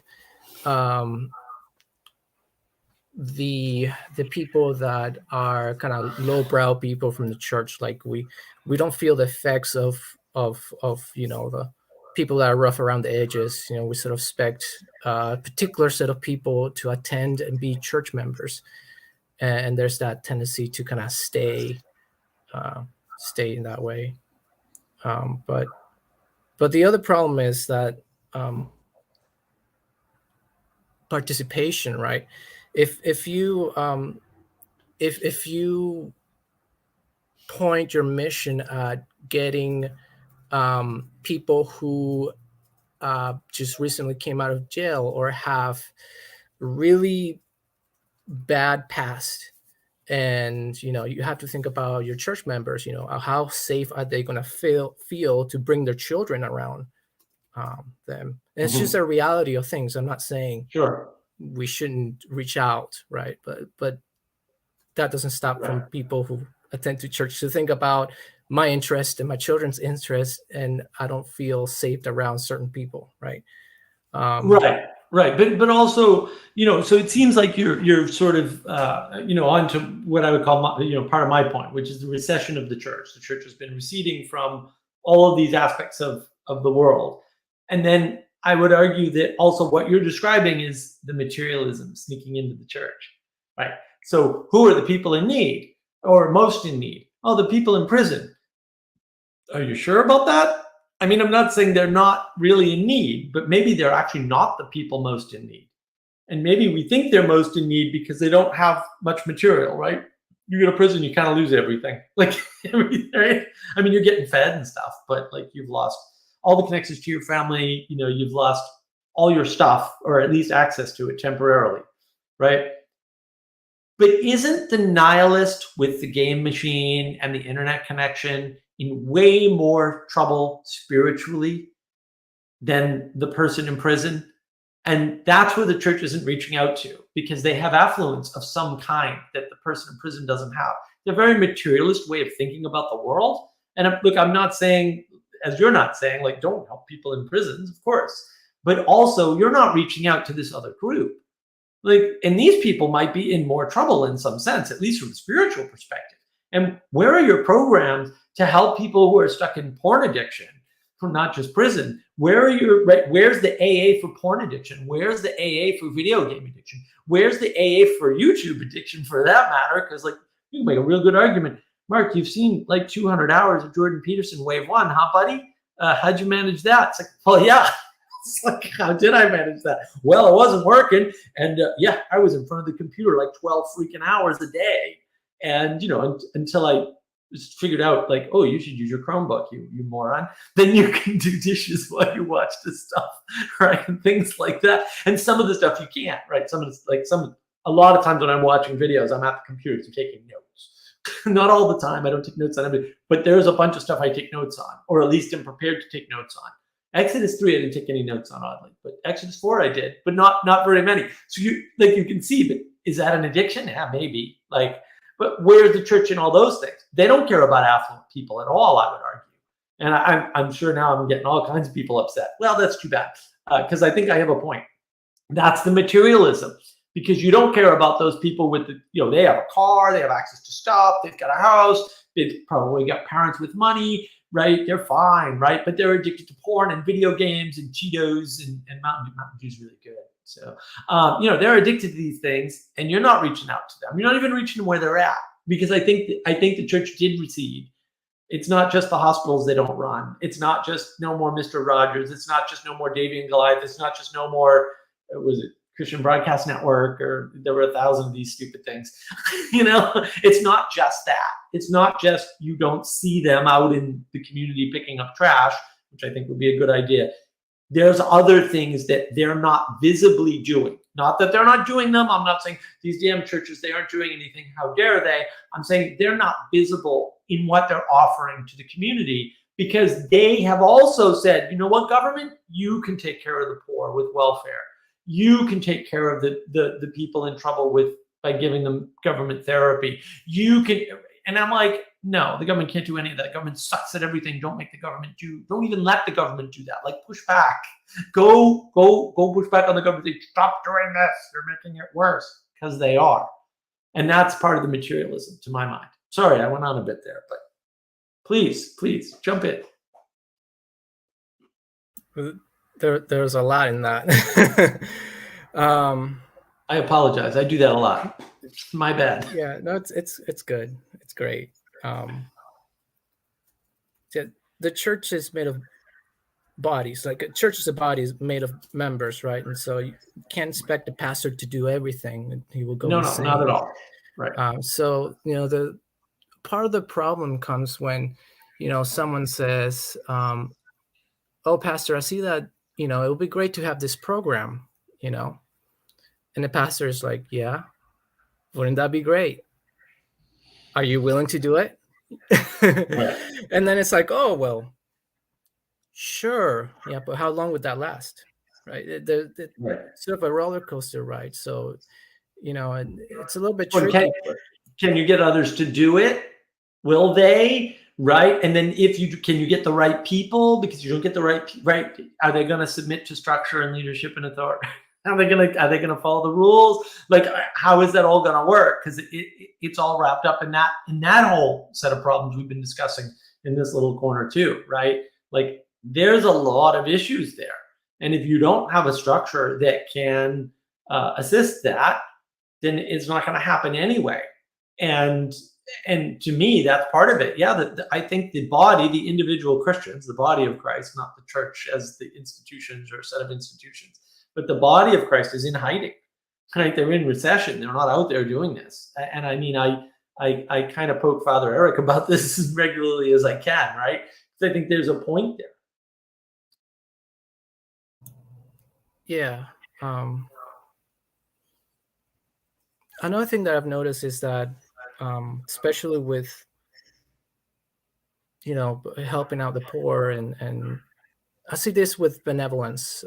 the people that are kind of lowbrow people from the church. Like we don't feel the effects of the people that are rough around the edges. We sort of expect a particular set of people to attend and be church members, and there's that tendency to kind of stay in that way. But the other problem is that participation, right? If you point your mission at getting people who just recently came out of jail or have really bad past. And you have to think about your church members. How safe are they going to feel to bring their children around them? And it's just a reality of things. I'm not saying Sure. we shouldn't reach out, right? But that doesn't stop from people who attend to church to think about my interest and my children's interest, and I don't feel safe around certain people, right? Right. But also, so it seems like you're sort of, onto what I would call, part of my point, which is the recession of the church. The church has been receding from all of these aspects of the world. And then I would argue that also what you're describing is the materialism sneaking into the church, right? So who are the people in need or most in need? Oh, the people in prison. Are you sure about that? I mean, I'm not saying they're not really in need, but maybe they're actually not the people most in need. And maybe we think they're most in need because they don't have much material, right? You go to prison, you kind of lose everything. Like, right? I mean, you're getting fed and stuff, but like you've lost all the connections to your family. You've lost all your stuff, or at least access to it temporarily, right? But isn't the nihilist with the game machine and the internet connection in way more trouble spiritually than the person in prison? And that's where the church isn't reaching out to, because they have affluence of some kind that the person in prison doesn't have. They're a very materialist way of thinking about the world. And look, I'm not saying, as you're not saying, like, don't help people in prisons, of course. But also, you're not reaching out to this other group. And these people might be in more trouble in some sense, at least from a spiritual perspective. And where are your programs to help people who are stuck in porn addiction, from not just prison? Where's the AA for porn addiction? Where's the AA for video game addiction? Where's the AA for YouTube addiction, for that matter? Because you can make a real good argument. Mark, you've seen 200 hours of Jordan Peterson wave one, huh, buddy? How'd you manage that? It's like, well, yeah. It's like, how did I manage that? Well, it wasn't working. And yeah, I was in front of the computer 12 freaking hours a day. And, until I just figured out oh, you should use your Chromebook, you moron. Then you can do dishes while you watch this stuff, right? And things like that. And some of the stuff you can't, right? A lot of times when I'm watching videos, I'm at the computer, so taking notes. Not all the time. I don't take notes on everything, but there's a bunch of stuff I take notes on, or at least am prepared to take notes on. Exodus 3, I didn't take any notes on, oddly, but Exodus 4 I did, but not very many. So you can see, but is that an addiction? Yeah, maybe. But where's the church in all those things? They don't care about affluent people at all, I would argue. And I'm sure now I'm getting all kinds of people upset. Well, that's too bad, because I think I have a point. That's the materialism, because you don't care about those people with they have a car, they have access to stuff, they've got a house, they've probably got parents with money, right? They're fine, right? But they're addicted to porn and video games and Cheetos and Mountain Dew is really good. So, they're addicted to these things, and you're not reaching out to them. You're not even reaching where they're at, because I think the church did recede. It's not just the hospitals they don't run. It's not just no more Mr. Rogers. It's not just no more Davy and Goliath. It's not just no more, was it Christian Broadcast Network, or there were 1,000 of these stupid things. It's not just that. It's not just you don't see them out in the community picking up trash, which I think would be a good idea. There's other things that they're not visibly doing. Not that they're not doing them. I'm not saying these damn churches, they aren't doing anything. How dare they? I'm saying they're not visible in what they're offering to the community, because they have also said, you know what, government, you can take care of the poor with welfare. You can take care of the people in trouble by giving them government therapy. You can, and I'm like, no, the government can't do any of that. The government sucks at everything. Don't make the government don't even let the government do that. Push back. Go push back on the government. Say, stop doing this. You're making it worse, because they are. And that's part of the materialism, to my mind. Sorry, I went on a bit there, but please jump in. There's a lot in that. I apologize. I do that a lot. My bad. Yeah, no, it's good. It's great. The church is made of bodies. A church is a body is made of members, right? And so you can't expect the pastor to do everything. He will go. No, not at all. Right. So the part of the problem comes when someone says, "Oh, Pastor, I see that it would be great to have this program," and the pastor is like, "Yeah, wouldn't that be great? Are you willing to do it?" Right. And then it's like, "Oh, well, sure, yeah, but how long would that last?" Right? Right. Sort of a roller coaster ride. So, and it's a little bit Well, tricky. can you get others to do it? Will they? Right. And then if you can you get the right people? Because you don't get the right, are they going to submit to structure and leadership and authority? Are they gonna follow the rules? Like, how is that all gonna work? Because it's all wrapped up in that whole set of problems we've been discussing in this little corner too, right? Like, there's a lot of issues there, and if you don't have a structure that can assist that, then it's not going to happen anyway. And to me, that's part of it. Yeah, I think the body, the individual Christians, the body of Christ, not the church as the institutions or set of institutions, but the body of Christ is in hiding. Right? They're in recession. They're not out there doing this. And I mean, I kind of poke Father Eric about this as regularly as I can, right? Because I think there's a point there. Yeah. Another thing that I've noticed is that, especially with, helping out the poor, and I see this with benevolence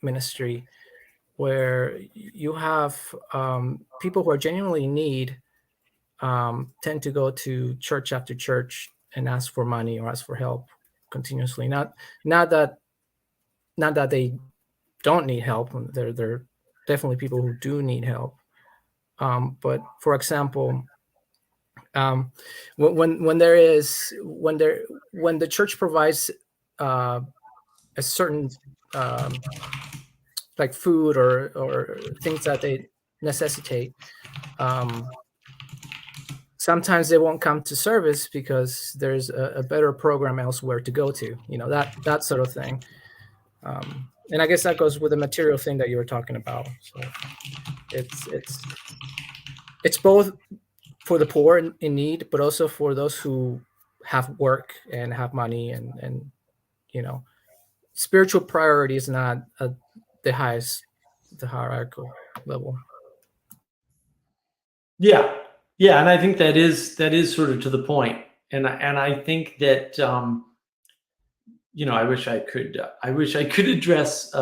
ministry, where you have people who are genuinely in need tend to go to church after church and ask for money or ask for help continuously. Not that they don't need help. They're definitely people who do need help. But for example, when the church provides a certain like food or things that they necessitate, sometimes they won't come to service because there's a better program elsewhere to go to, that sort of thing. And I guess that goes with the material thing that you were talking about. So it's both for the poor in need, but also for those who have work and have money, and spiritual priority is not the hierarchical level. Yeah, and I think that is sort of to the point, and I think that I wish I could address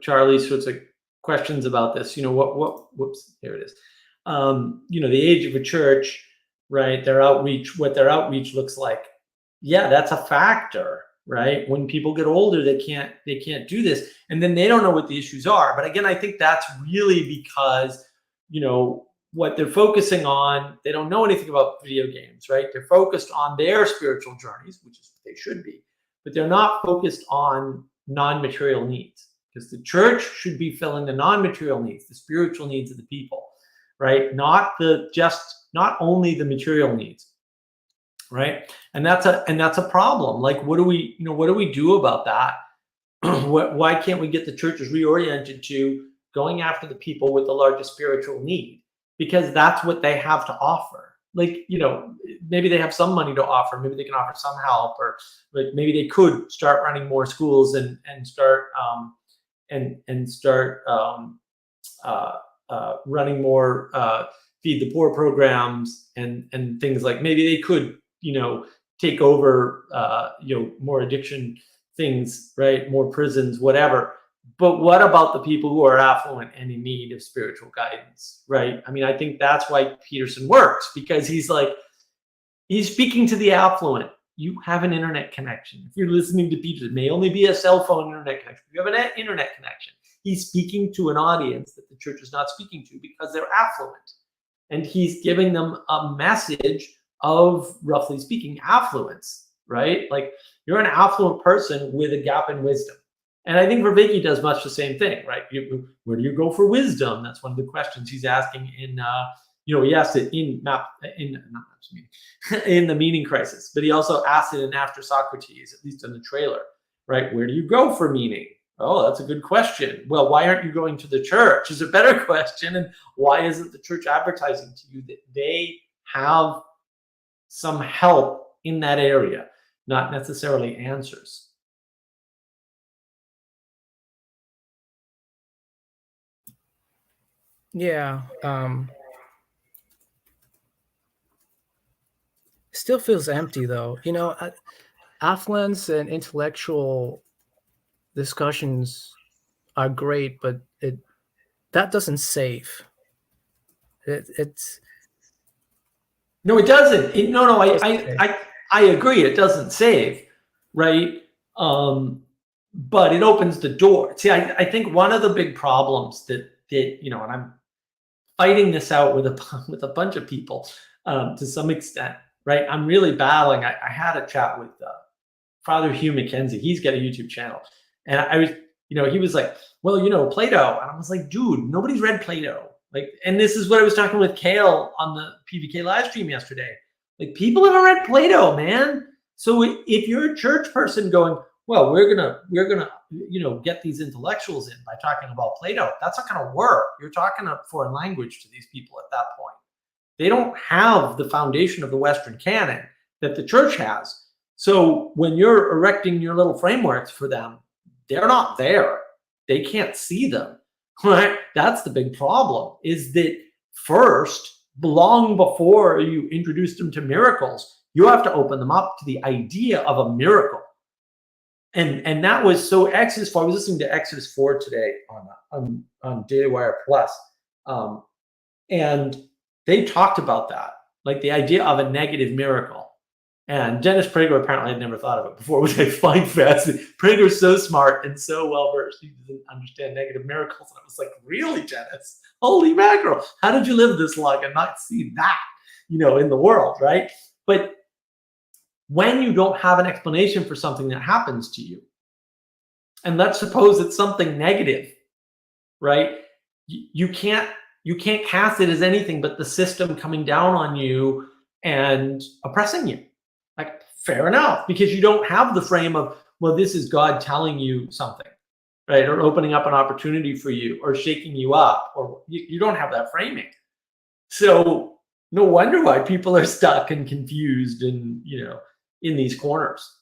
Charlie's sorts of questions about this. Whoops, there it is. The age of a church, right? What their outreach looks like. Yeah, that's a factor, right? When people get older, they can't do this, and then they don't know what the issues are. But again, I think that's really because what they're focusing on, they don't know anything about video games, right? They're focused on their spiritual journeys, which is what they should be, but they're not focused on non-material needs, because the church should be filling the non-material needs, the spiritual needs of the people, right? Not only the material needs, right? And that's a problem. Like, what do we do about that? Why can't we get the churches reoriented to going after the people with the largest spiritual need? Because that's what they have to offer. Like, maybe they have some money to offer. Maybe they can offer some help, or like maybe they could start running more schools and start running more feed the poor programs and things like. Maybe they could take over more addiction things, right? More prisons, whatever. But what about the people who are affluent and in need of spiritual guidance, right? I mean, I think that's why Peterson works, because he's speaking to the affluent. You have an internet connection. If you're listening to Peterson, it may only be a cell phone internet connection. You have an internet connection. He's speaking to an audience that the church is not speaking to because they're affluent. And he's giving them a message of, roughly speaking, affluence, right? Like, you're an affluent person with a gap in wisdom. And I think Vervaeke does much the same thing, right? Where do you go for wisdom? That's one of the questions he's asking in, he asked it in the Meaning Crisis, but he also asked it in After Socrates, at least in the trailer, right? Where do you go for meaning? Oh, that's a good question. Well, why aren't you going to the church is a better question. And why isn't the church advertising to you that they have some help in that area, not necessarily answers. Yeah. Still feels empty though. Affluence and intellectual discussions are great, but that doesn't save. It's No, it doesn't. No. doesn't save. I agree. It doesn't save, right? But it opens the door. See, I think one of the big problems that and I'm fighting this out with a bunch of people to some extent, right? I'm really battling. I had a chat with Father Hugh McKenzie. He's got a YouTube channel, and I was, he was like, well, Plato, and I was like, dude, nobody's read Plato. Like, and this is what I was talking with Kale on the PVK live stream yesterday. Like, people haven't read Plato, man. So if you're a church person going, well, we're gonna get these intellectuals in by talking about Plato, that's not gonna work. You're talking a foreign language to these people at that point. They don't have the foundation of the Western canon that the church has. So when you're erecting your little frameworks for them, they're not there. They can't see them, right? That's the big problem, is that first, long before you introduce them to miracles, you have to open them up to the idea of a miracle. And that was so Exodus 4. I was listening to Exodus 4 today on Daily Wire Plus. And they talked about that, like the idea of a negative miracle. And Dennis Prager apparently had never thought of it before, which I find fascinating. Prager's so smart and so well-versed. He doesn't understand negative miracles. And I was like, really, Dennis? Holy mackerel. How did you live this long and not see that, in the world, right? But when you don't have an explanation for something that happens to you, and let's suppose it's something negative, right? You can't cast it as anything but the system coming down on you and oppressing you. Like, fair enough, because you don't have the frame of, well, this is God telling you something, right? Or opening up an opportunity for you, or shaking you up, or you don't have that framing. So no wonder why people are stuck and confused and, in these corners.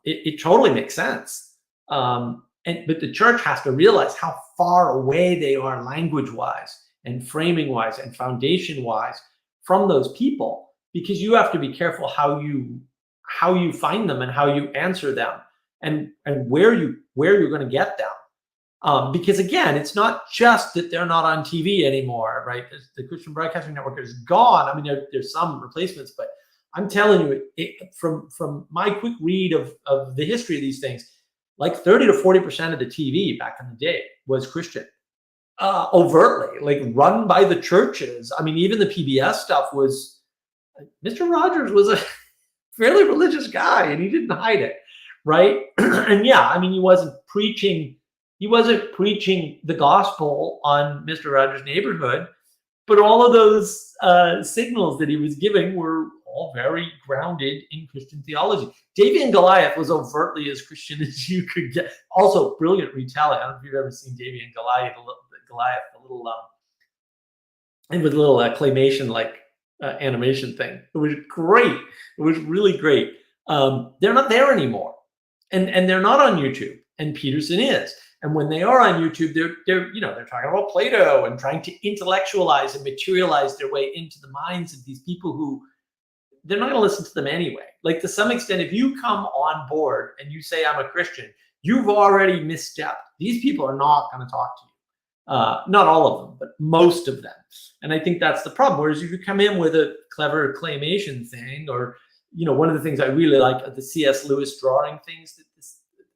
It totally makes sense. But the church has to realize how far away they are language-wise and framing-wise and foundation-wise from those people, because you have to be careful how you find them and how you answer them, and where you're going to get them. Because again, it's not just that they're not on TV anymore, right? The Christian Broadcasting Network is gone. I mean, there's some replacements, but I'm telling you, from my quick read of the history of these things, like 30 to 40% of the TV back in the day was Christian, overtly, like run by the churches. I mean, even the PBS stuff was. Mr. Rogers was a fairly religious guy, and he didn't hide it, right? And yeah, I mean, he wasn't preaching the gospel on Mr. Rogers' Neighborhood, but all of those signals that he was giving were all very grounded in Christian theology. David and Goliath was overtly as Christian as you could get. Also, brilliant retelling. I don't know if you've ever seen David and Goliath, and with a little claymation like animation thing. It was great. It was really great. They're not there anymore, and they're not on YouTube. And Peterson is. And when they are on YouTube, they're talking about Plato and trying to intellectualize and materialize their way into the minds of these people who they're not going to listen to them anyway. Like, to some extent, if you come on board and you say I'm a Christian, you've already misstepped. These people are not going to talk to you. Not all of them, but most of them. And I think that's the problem. Whereas if you come in with a clever claymation thing, or, one of the things I really like are the C.S. Lewis drawing things.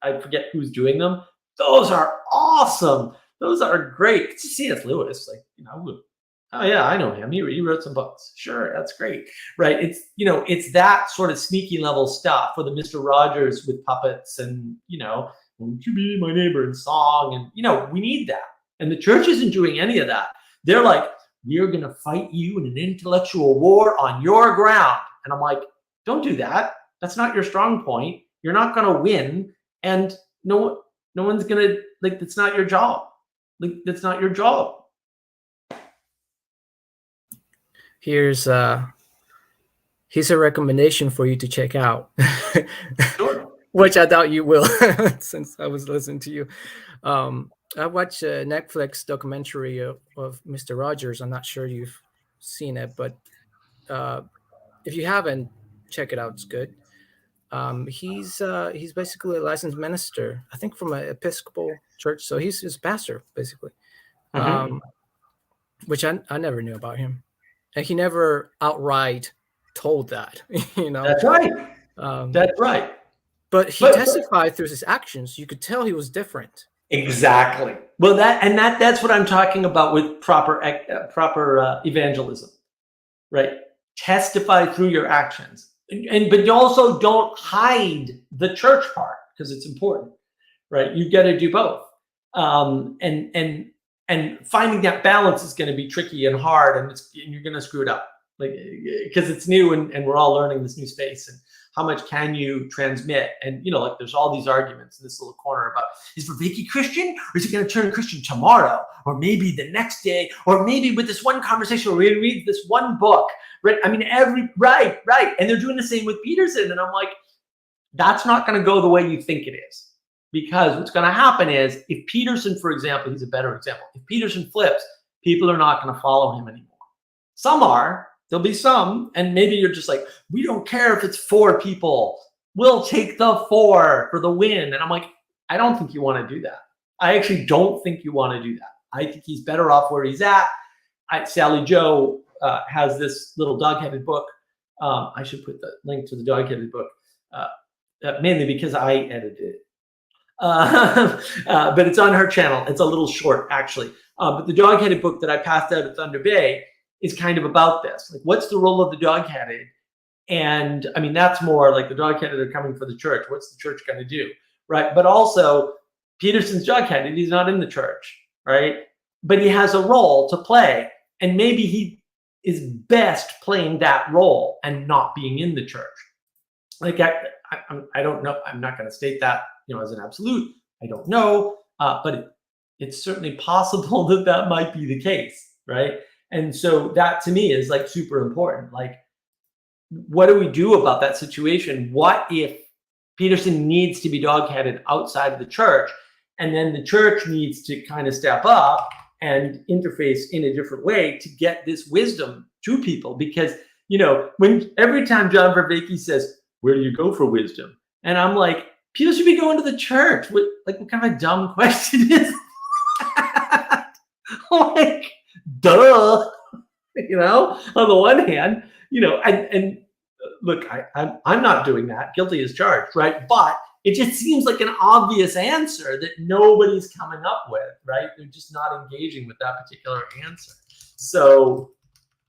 I forget who's doing them. Those are awesome. Those are great. It's C.S. Lewis, oh yeah, I know him. He wrote some books. Sure, that's great, right? It's that sort of sneaky level stuff for the Mr. Rogers with puppets and won't you be my neighbor in song, and we need that. And the church isn't doing any of that. They're like, we're going to fight you in an intellectual war on your ground. And I'm like, don't do that. That's not your strong point. You're not going to win. And no one's going to, that's not your job. That's not your job. Here's he's a recommendation for you to check out. Sure. Which I doubt you will, since I was listening to you. I watched a Netflix documentary of Mr. Rogers. I'm not sure you've seen it, but if you haven't, check it out. It's good. He's basically a licensed minister, I think, from an Episcopal church. So he's his pastor, basically, which I never knew about him, and he never outright told that. That's right. That's right. But he testified through his actions. You could tell he was different. Exactly. Well, that's what I'm talking about with proper evangelism, right? Testify through your actions, but you also don't hide the church part, because it's important, right? You got to do both, and finding that balance is going to be tricky and hard, and you're going to screw it up, like, because it's new and we're all learning this new space, and how much can you transmit? And like there's all these arguments in this little corner about, is Vervaeke Christian, or is he going to turn Christian tomorrow, or maybe the next day, or maybe with this one conversation where we read this one book, right? I mean, right, and they're doing the same with Peterson, and I'm like, that's not going to go the way you think it is, because what's going to happen is, if Peterson, for example, he's a better example. If Peterson flips, people are not going to follow him anymore. Some are. There'll be some, and maybe you're just like, we don't care if it's 4 people. We'll take the 4 for the win. And I'm like, I don't think you want to do that. I actually don't think you want to do that. I think he's better off where he's at. Sally Joe has this little dog-headed book. I should put the link to the dog-headed book, mainly because I edited it. But it's on her channel. It's a little short, actually. But the dog-headed book that I passed out at Thunder Bay is kind of about this. Like, what's the role of the dog-headed? And I mean, that's more like the dog-headed are coming for the church. What's the church going to do, right? But also, Peterson's dog-headed. He's not in the church, right? But he has a role to play, and maybe he is best playing that role and not being in the church. Like, I don't know. I'm not going to state that, as an absolute. I don't know, but it's certainly possible that might be the case, right? And so that to me is like super important. Like, what do we do about that situation? What if Peterson needs to be dog-headed outside of the church, and then the church needs to kind of step up and interface in a different way to get this wisdom to people? Because, when every time John Vervaeke says, where do you go for wisdom? And I'm like, people should be going to the church. What kind of a dumb question is that? Like, duh, on the one hand, and look, I'm not doing that. Guilty as charged, right? But it just seems like an obvious answer that nobody's coming up with, right? They're just not engaging with that particular answer. So,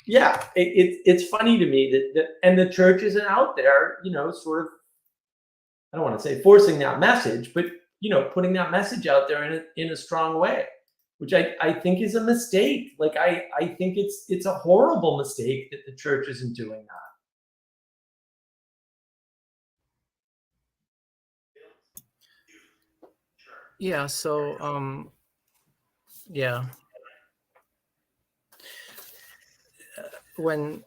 yeah, it's funny to me that and the church isn't out there, sort of, I don't want to say forcing that message, but, putting that message out there in a strong way, which I think is a mistake. Like, I think it's a horrible mistake that the church isn't doing that. Yeah. So, yeah. When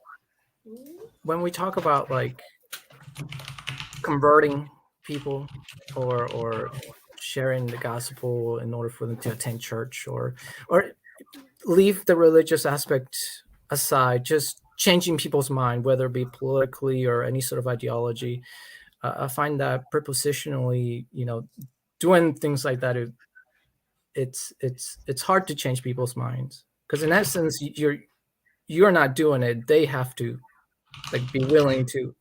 we talk about like converting people or sharing the gospel in order for them to attend church, or leave the religious aspect aside, just changing people's mind, whether it be politically or any sort of ideology, I find that prepositionally, doing things like that, it's hard to change people's minds, because in essence you're not doing it. They have to be willing to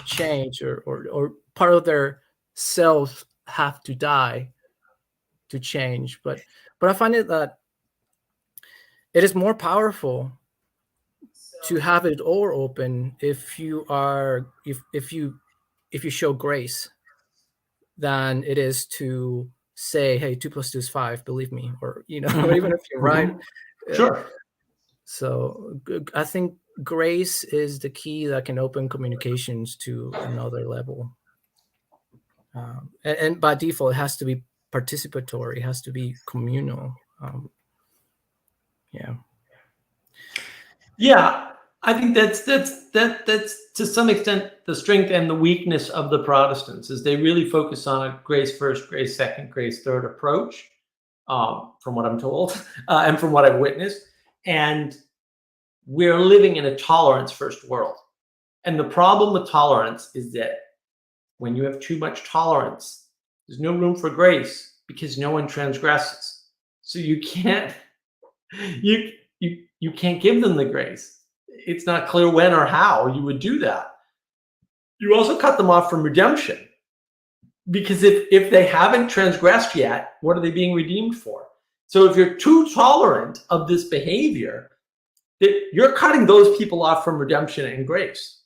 change, or part of their self have to die to change. But I find it that it is more powerful to have it all open if you show grace, than it is to say, hey, 2 + 2 is 5, believe me, or even if you're right. Sure. So I think grace is the key that can open communications to another level. And by default, it has to be participatory. It has to be communal. Yeah. Yeah. I think that's to some extent the strength and the weakness of the Protestants is they really focus on a grace first, grace second, grace third approach, from what I'm told and from what I've witnessed. And we're living in a tolerance first world. And the problem with tolerance is that when you have too much tolerance, there's no room for grace because no one transgresses. So you can't you can't give them the grace. It's not clear when or how you would do that. You also cut them off from redemption because if they haven't transgressed yet, what are they being redeemed for? So if you're too tolerant of this behavior, you're cutting those people off from redemption and grace,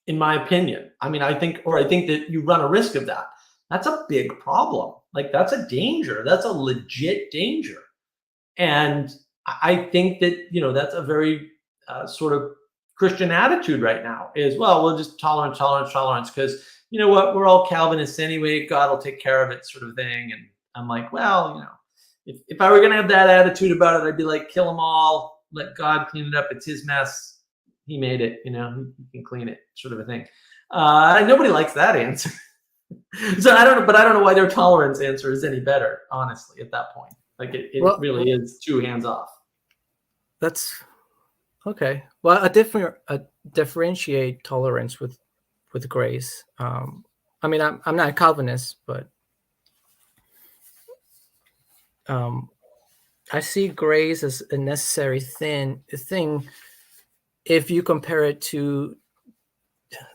in my opinion. I mean, I think that you run a risk of that. That's a big problem. Like, that's a danger. That's a legit danger. And I think that, that's a very sort of Christian attitude right now is, well, we'll just tolerance, because you know what, we're all Calvinists anyway, God will take care of it, sort of thing. And I'm like, well, if I were going to have that attitude about it, I'd be like, kill them all, let God clean it up. It's his mess. He made it, he can clean it, sort of a thing. Nobody likes that answer. So I don't know why their tolerance answer is any better, honestly, at that point. Like it really is two hands off. That's okay. Well, I differentiate tolerance with grace. I mean, I'm not a Calvinist, but I see grace as a necessary thing if you compare it to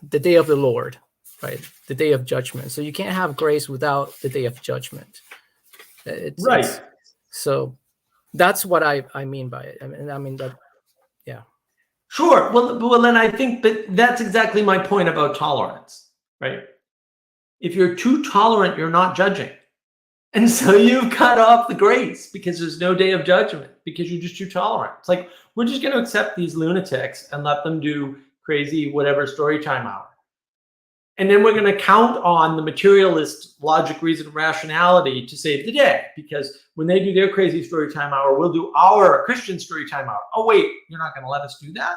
the day of the Lord, right? The day of judgment. So you can't have grace without the day of judgment. Right. So that's what I mean by it. I mean that, yeah. Sure. Well, then I think that's exactly my point about tolerance, right? If you're too tolerant, you're not judging. And so you've cut off the grace because there's no day of judgment because you're just too tolerant. It's like, we're just going to accept these lunatics and let them do crazy whatever story time hour. And then we're going to count on the materialist logic, reason, rationality to save the day. Because when they do their crazy story time hour, we'll do our Christian story time hour. Oh, wait, you're not going to let us do that?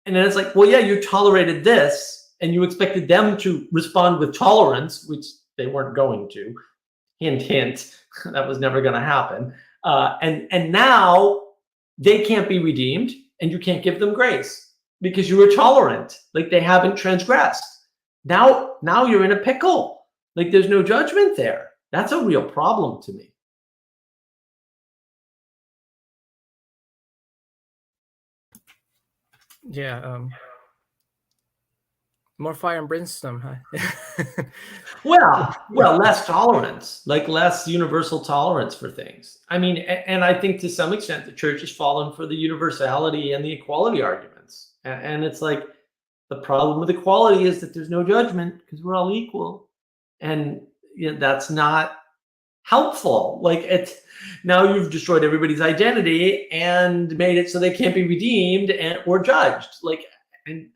And then it's like, well, yeah, you tolerated this and you expected them to respond with tolerance, which they weren't going to. Hint, hint, that was never going to happen. And now they can't be redeemed and you can't give them grace because you were tolerant, like they haven't transgressed. Now you're in a pickle, like there's no judgment there. That's a real problem to me. Yeah. More fire and brimstone, huh? well, less tolerance, like less universal tolerance for things. I mean, and I think to some extent the church has fallen for the universality and the equality arguments. And it's like, the problem with equality is that there's no judgment because we're all equal. And that's not helpful. Like, now you've destroyed everybody's identity and made it so they can't be redeemed or judged. Like, and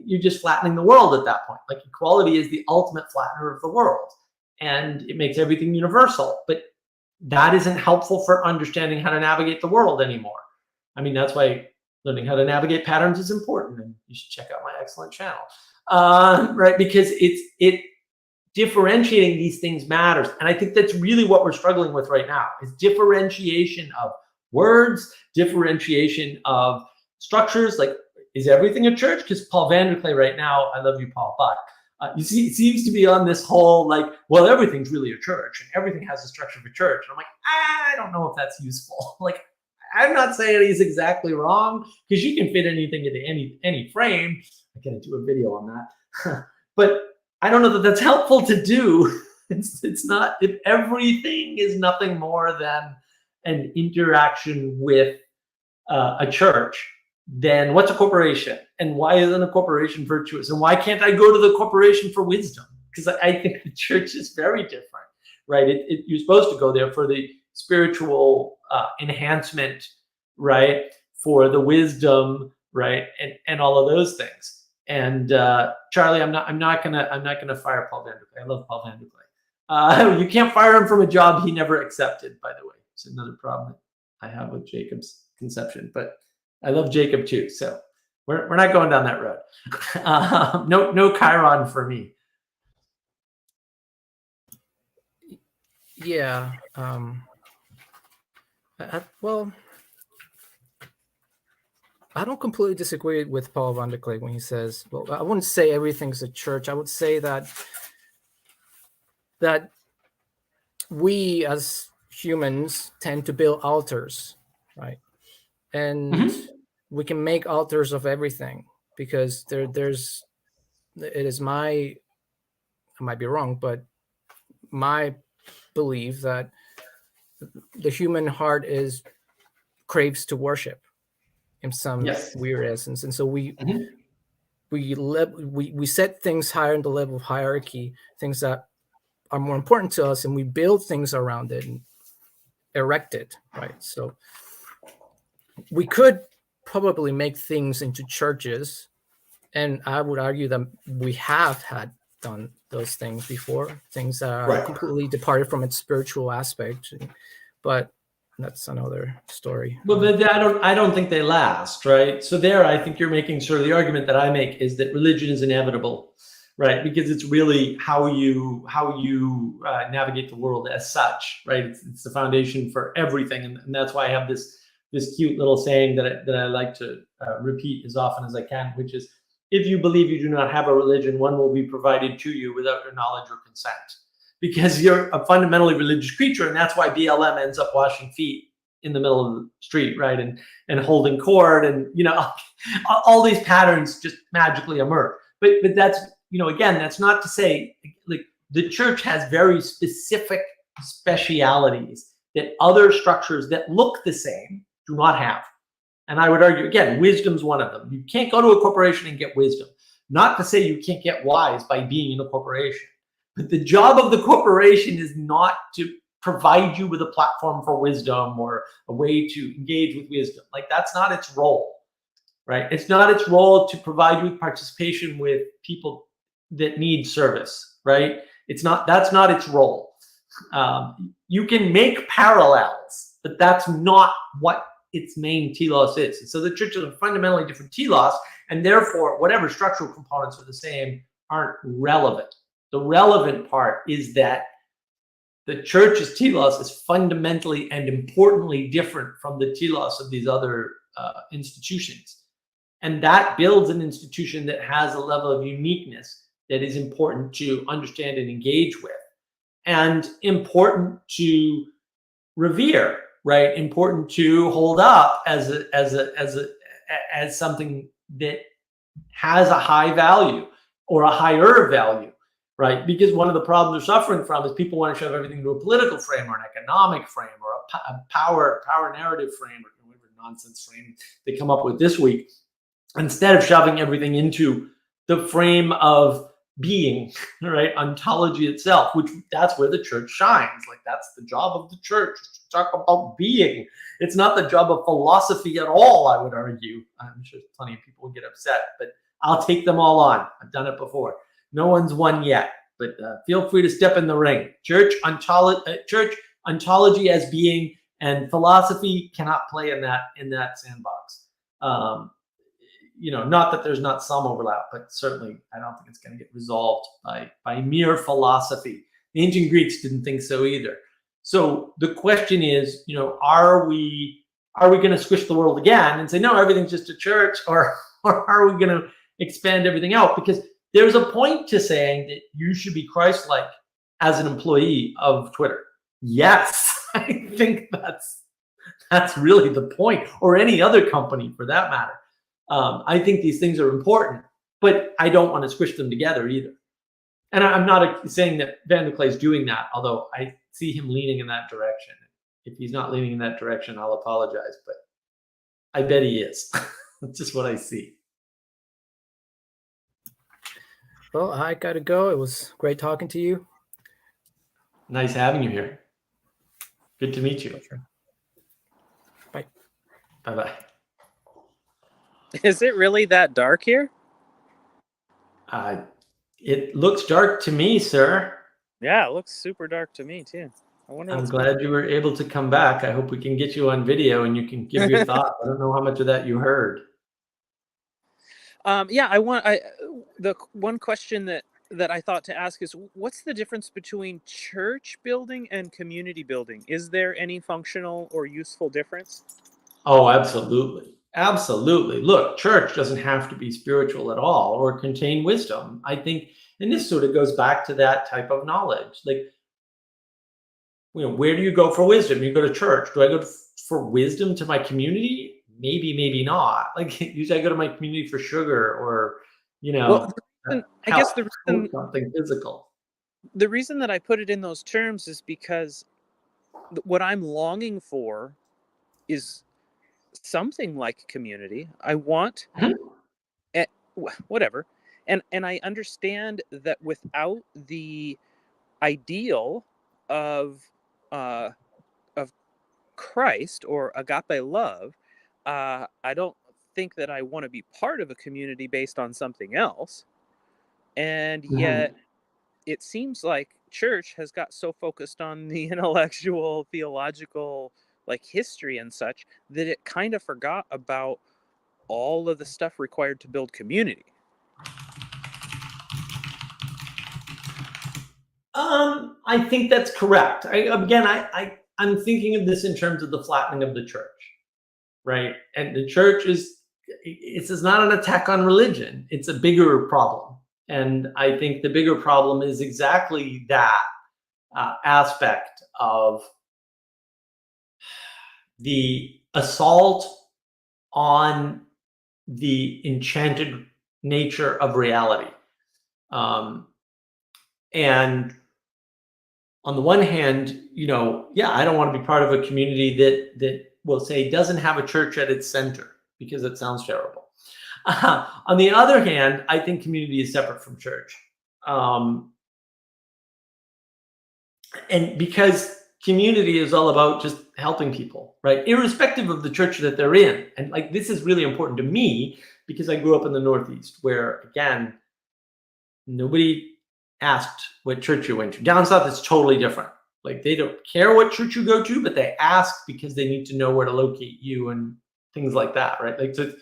you're just flattening the world at that point. Like, equality is the ultimate flattener of the world and it makes everything universal, but that isn't helpful for understanding how to navigate the world anymore. I mean, that's why learning how to navigate patterns is important, and you should check out my excellent channel, right? Because it differentiating these things matters. And I think that's really what we're struggling with right now is differentiation of words, differentiation of structures. Like, is everything a church? Because Paul Vanderklay right now, I love you, Paul, but you see, it seems to be on this whole, like, well, everything's really a church and everything has the structure of a church. And I'm like, I don't know if that's useful. Like, I'm not saying he's exactly wrong because you can fit anything into any frame. I gotta do a video on that. But I don't know that that's helpful to do. It's not, if everything is nothing more than an interaction with a church, then what's a corporation? And why isn't a corporation virtuous? And why can't I go to the corporation for wisdom? Because I think the church is very different, right? You're supposed to go there for the spiritual enhancement, right? For the wisdom, right? And all of those things. And Charlie, I'm not gonna fire Paul Vanderklay. I love Paul Vanderklay. You can't fire him from a job he never accepted, by the way. It's another problem I have with Jacob's conception. But I love Jacob too. So we're not going down that road. No Chiron for me. Yeah. Well, I don't completely disagree with Paul van der Kleef when he says, well, I wouldn't say everything's a church. I would say that we as humans tend to build altars, right? And we can make altars of everything because there's it is I might be wrong, but my belief that the human heart craves to worship in some weird essence, and so we set things higher in the level of hierarchy, things that are more important to us, and we build things around it and erect it, right? So we could probably make things into churches, and I would argue that we have done those things before, things that are completely departed from its spiritual aspect, but that's another story. Well, but I don't think they last, right? So there, I think you're making sort of the argument that I make is that religion is inevitable, right? Because it's really how you navigate the world as such, right? It's the foundation for everything, and that's why I have this cute little saying that I like to repeat as often as I can, which is, if you believe you do not have a religion, one will be provided to you without your knowledge or consent. Because you're a fundamentally religious creature, and that's why BLM ends up washing feet in the middle of the street, right? And holding court, and all these patterns just magically emerge. But that's, again, that's not to say, like, the church has very specific specialities that other structures that look the same do not have. And I would argue, again, wisdom's one of them. You can't go to a corporation and get wisdom. Not to say you can't get wise by being in a corporation. But the job of the corporation is not to provide you with a platform for wisdom or a way to engage with wisdom. Like, that's not its role, right? It's not its role to provide you with participation with people that need service, right? That's not its role. You can make parallels, but that's not what its main telos is. And so the church is a fundamentally different telos, and therefore whatever structural components are the same aren't relevant. The relevant part is that the church's telos is fundamentally and importantly different from the telos of these other institutions. And that builds an institution that has a level of uniqueness that is important to understand and engage with, and important to revere, right? Important to hold up as something that has a high value or a higher value. Right, because one of the problems they're suffering from is people want to shove everything into a political frame or an economic frame or a power narrative frame or whatever nonsense frame they come up with this week, instead of shoving everything into the frame of being, right? Ontology itself, which that's where the church shines. Like, that's the job of the church, to talk about being. It's not the job of philosophy at all, I would argue. I'm sure plenty of people would get upset, but I'll take them all on. I've done it before. No one's won yet, but feel free to step in the ring. Church ontology as being, and philosophy cannot play in that sandbox. Not that there's not some overlap, but certainly I don't think it's going to get resolved by mere philosophy. The ancient Greeks didn't think so either. So the question is, are we going to squish the world again and say, no, everything's just a church, or are we going to expand everything out? Because there's a point to saying that you should be Christ-like as an employee of Twitter. Yes, I think that's really the point, or any other company for that matter. I think these things are important, but I don't want to squish them together either. And I'm not saying that Van der Kleef is doing that, although I see him leaning in that direction. If he's not leaning in that direction, I'll apologize, but I bet he is. That's just what I see. Well, I gotta go. It was great talking to you. Nice having you here. Good to meet you. Sure. Bye. Bye-bye. Is it really that dark here? It looks dark to me, sir. Yeah, it looks super dark to me too. I wonder I'm what's glad you were able to come back. I hope we can get you on video and you can give your thoughts. I don't know how much of that you heard. Yeah, the one question that I thought to ask is, what's the difference between church building and community building? Is there any functional or useful difference? Oh, absolutely. Absolutely. Look, church doesn't have to be spiritual at all or contain wisdom. I think, and this sort of goes back to that type of knowledge. Like, where do you go for wisdom? You go to church. Do I go for wisdom to my community? Maybe, maybe not. Like, usually I go to my community for sugar or, Well, I guess health, something physical. the reason that I put it in those terms is because what I'm longing for is something like community. I want whatever, and I understand that without the ideal of uh, of Christ or agape love, I don't think that I want to be part of a community based on something else. And yet, it seems like church has got so focused on the intellectual, theological, like history and such, that it kind of forgot about all of the stuff required to build community. I think that's correct. I'm thinking of this in terms of the flattening of the church, right? And the church is not an attack on religion. It's a bigger problem. And I think the bigger problem is exactly that aspect of the assault on the enchanted nature of reality. And on the one hand, I don't want to be part of a community that will say doesn't have a church at its center because it sounds terrible. On the other hand, I think community is separate from church. And because community is all about just helping people, right? Irrespective of the church that they're in. And like, this is really important to me because I grew up in the Northeast where, again, nobody asked what church you went to. Down south, it's totally different. Like, they don't care what church you go to, but they ask because they need to know where to locate you and things like that, right? Like, so,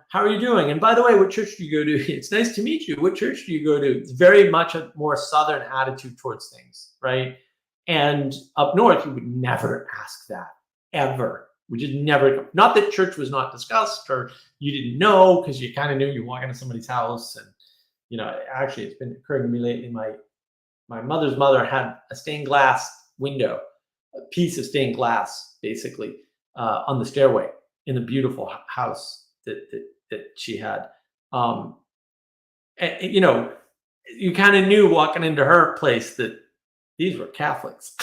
how are you doing? And by the way, what church do you go to? It's nice to meet you. What church do you go to? It's very much a more Southern attitude towards things, right? And up north, you would never ask that, ever. We just never, not that church was not discussed or you didn't know because you kind of knew you walk into somebody's house. And, actually, it's been occurring to me lately. My mother's mother had a stained glass window, a piece of stained glass, basically, on the stairway in the beautiful house that she had. And, you kind of knew walking into her place that these were Catholics.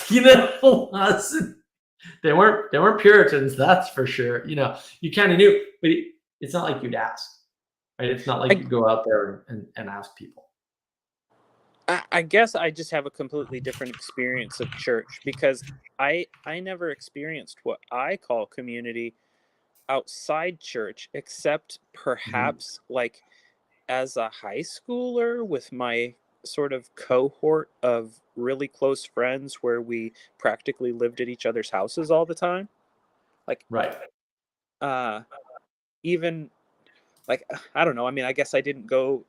They weren't Puritans, that's for sure. You kind of knew, but it's not like you'd ask, right? It's not like you go out there and ask people. I guess I just have a completely different experience of church because I never experienced what I call community outside church, except perhaps like as a high schooler with my sort of cohort of really close friends where we practically lived at each other's houses all the time. Like, right. Even like, I don't know. I mean, I guess I didn't go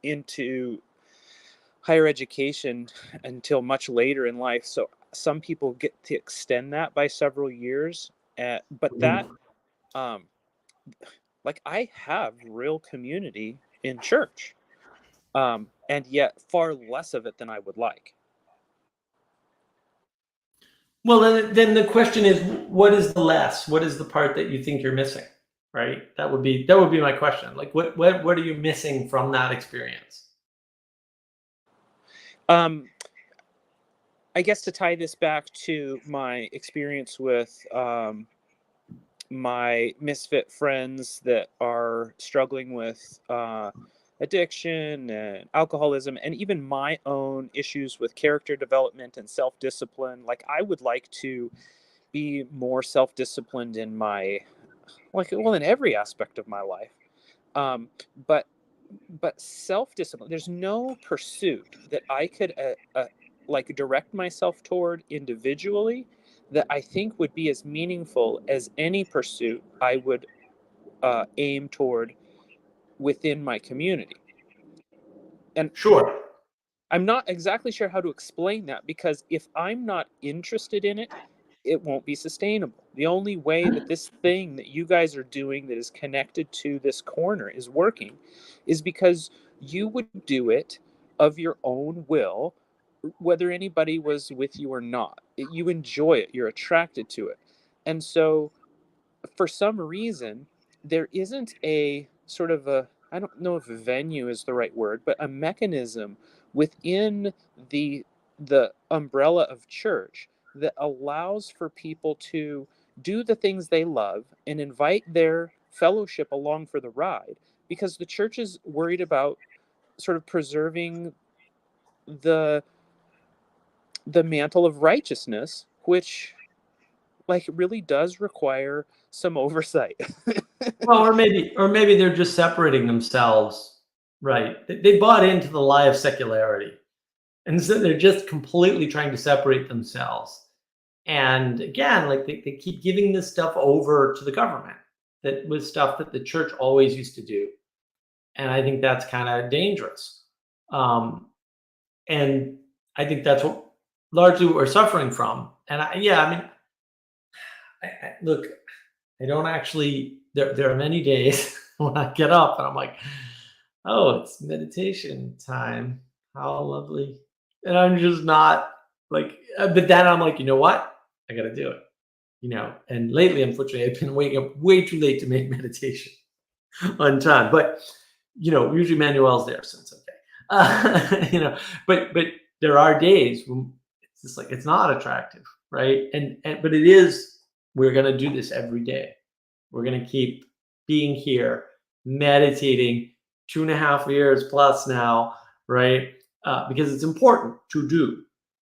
into higher education until much later in life. So some people get to extend that by several years. But that, like, I have real community in church, and yet far less of it than I would like. Well, then the question is, what is the less? What is the part that you think you're missing? Right? That would be my question. Like, what are you missing from that experience? I guess to tie this back to my experience with my misfit friends that are struggling with addiction and alcoholism, and even my own issues with character development and self-discipline. Like, I would like to be more self-disciplined in my, in every aspect of my life. But self-discipline, there's no pursuit that I could like direct myself toward individually that I think would be as meaningful as any pursuit I would aim toward within my community. And Sure. I'm not exactly sure how to explain that, because if I'm not interested in it, it won't be sustainable. The only way that this thing that you guys are doing that is connected to this corner is working is because you would do it of your own will, whether anybody was with you or not. You enjoy it, you're attracted to it. And so for some reason, there isn't a sort of a, I don't know if venue is the right word, but a mechanism within the umbrella of church that allows for people to do the things they love and invite their fellowship along for the ride, because the church is worried about sort of preserving the the mantle of righteousness, which like really does require some oversight. Well, or maybe they're just separating themselves, right? They bought into the lie of secularity, and so they're just completely trying to separate themselves. And again, like they keep giving this stuff over to the government. That was stuff that the church always used to do, and I think that's kind of dangerous. And I think that's what largely what we're suffering from. And yeah, I mean, look, I don't actually. There are many days when I get up and I'm like, oh, it's meditation time. How lovely. And I'm just not like, but then I'm like, you know what? I got to do it. And lately, unfortunately, I've been waking up way too late to make meditation on time. But usually Manuel's there, so it's okay. But there are days when it's just like it's not attractive, right? And but it is. We're gonna do this every day. We're gonna keep being here, meditating 2.5 years plus now, right? Because it's important to do,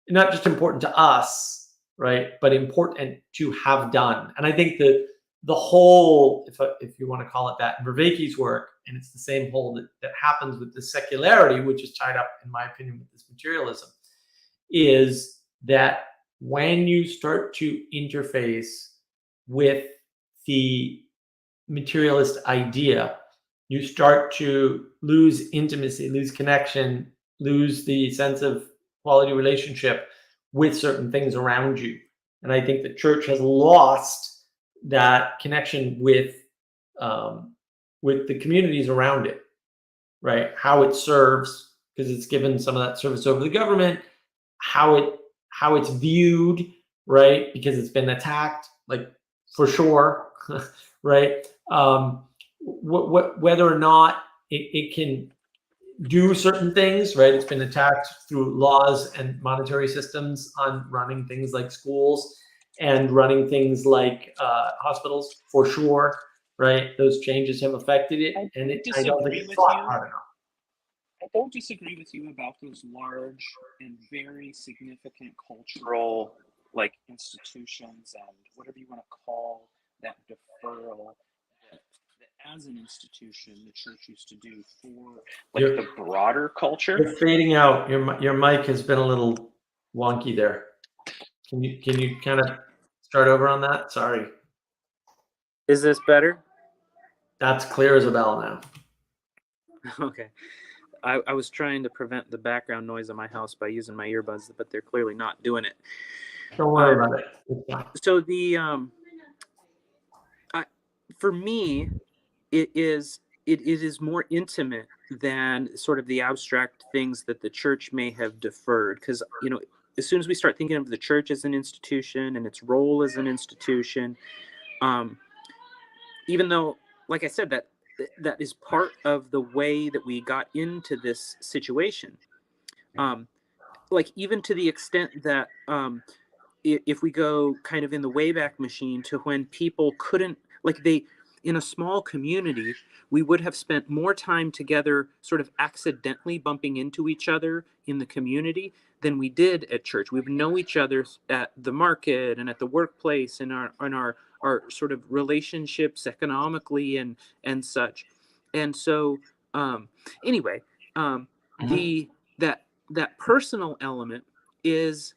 not just important to us, right? But important to have done. And I think that the whole, if you want to call it that, in Vervaeke's work, and it's the same whole that happens with the secularity, which is tied up, in my opinion, with this materialism, is that when you start to interface with the materialist idea, you start to lose intimacy, lose connection, lose the sense of quality relationship with certain things around you. And I think the church has lost that connection with the communities around it, right? How it serves, because it's given some of that service over the government, how it's viewed, right? Because it's been attacked, like for sure, right? Whether or not it can do certain things, right? It's been attacked through laws and monetary systems on running things like schools and running things like hospitals, for sure, right? Those changes have affected it, and I don't think it's thought hard enough. I don't disagree with you about those large and very significant cultural like institutions and whatever you want to call that deferral that as an institution the church used to do for like the broader culture. You're fading out. Your mic has been a little wonky there. Can you kind of start over on that? Sorry. Is this better? That's clear as a bell now. Okay. I was trying to prevent the background noise in my house by using my earbuds, but they're clearly not doing it. Don't worry about it. So the for me, it is more intimate than sort of the abstract things that the church may have deferred, because as soon as we start thinking of the church as an institution and its role as an institution, even though, like I said, that is part of the way that we got into this situation. Like even to the extent that if we go kind of in the Wayback Machine to when people couldn't, like in a small community, we would have spent more time together sort of accidentally bumping into each other in the community than we did at church. We would know each other at the market and at the workplace and our sort of relationships economically and such. And so anyway, that personal element is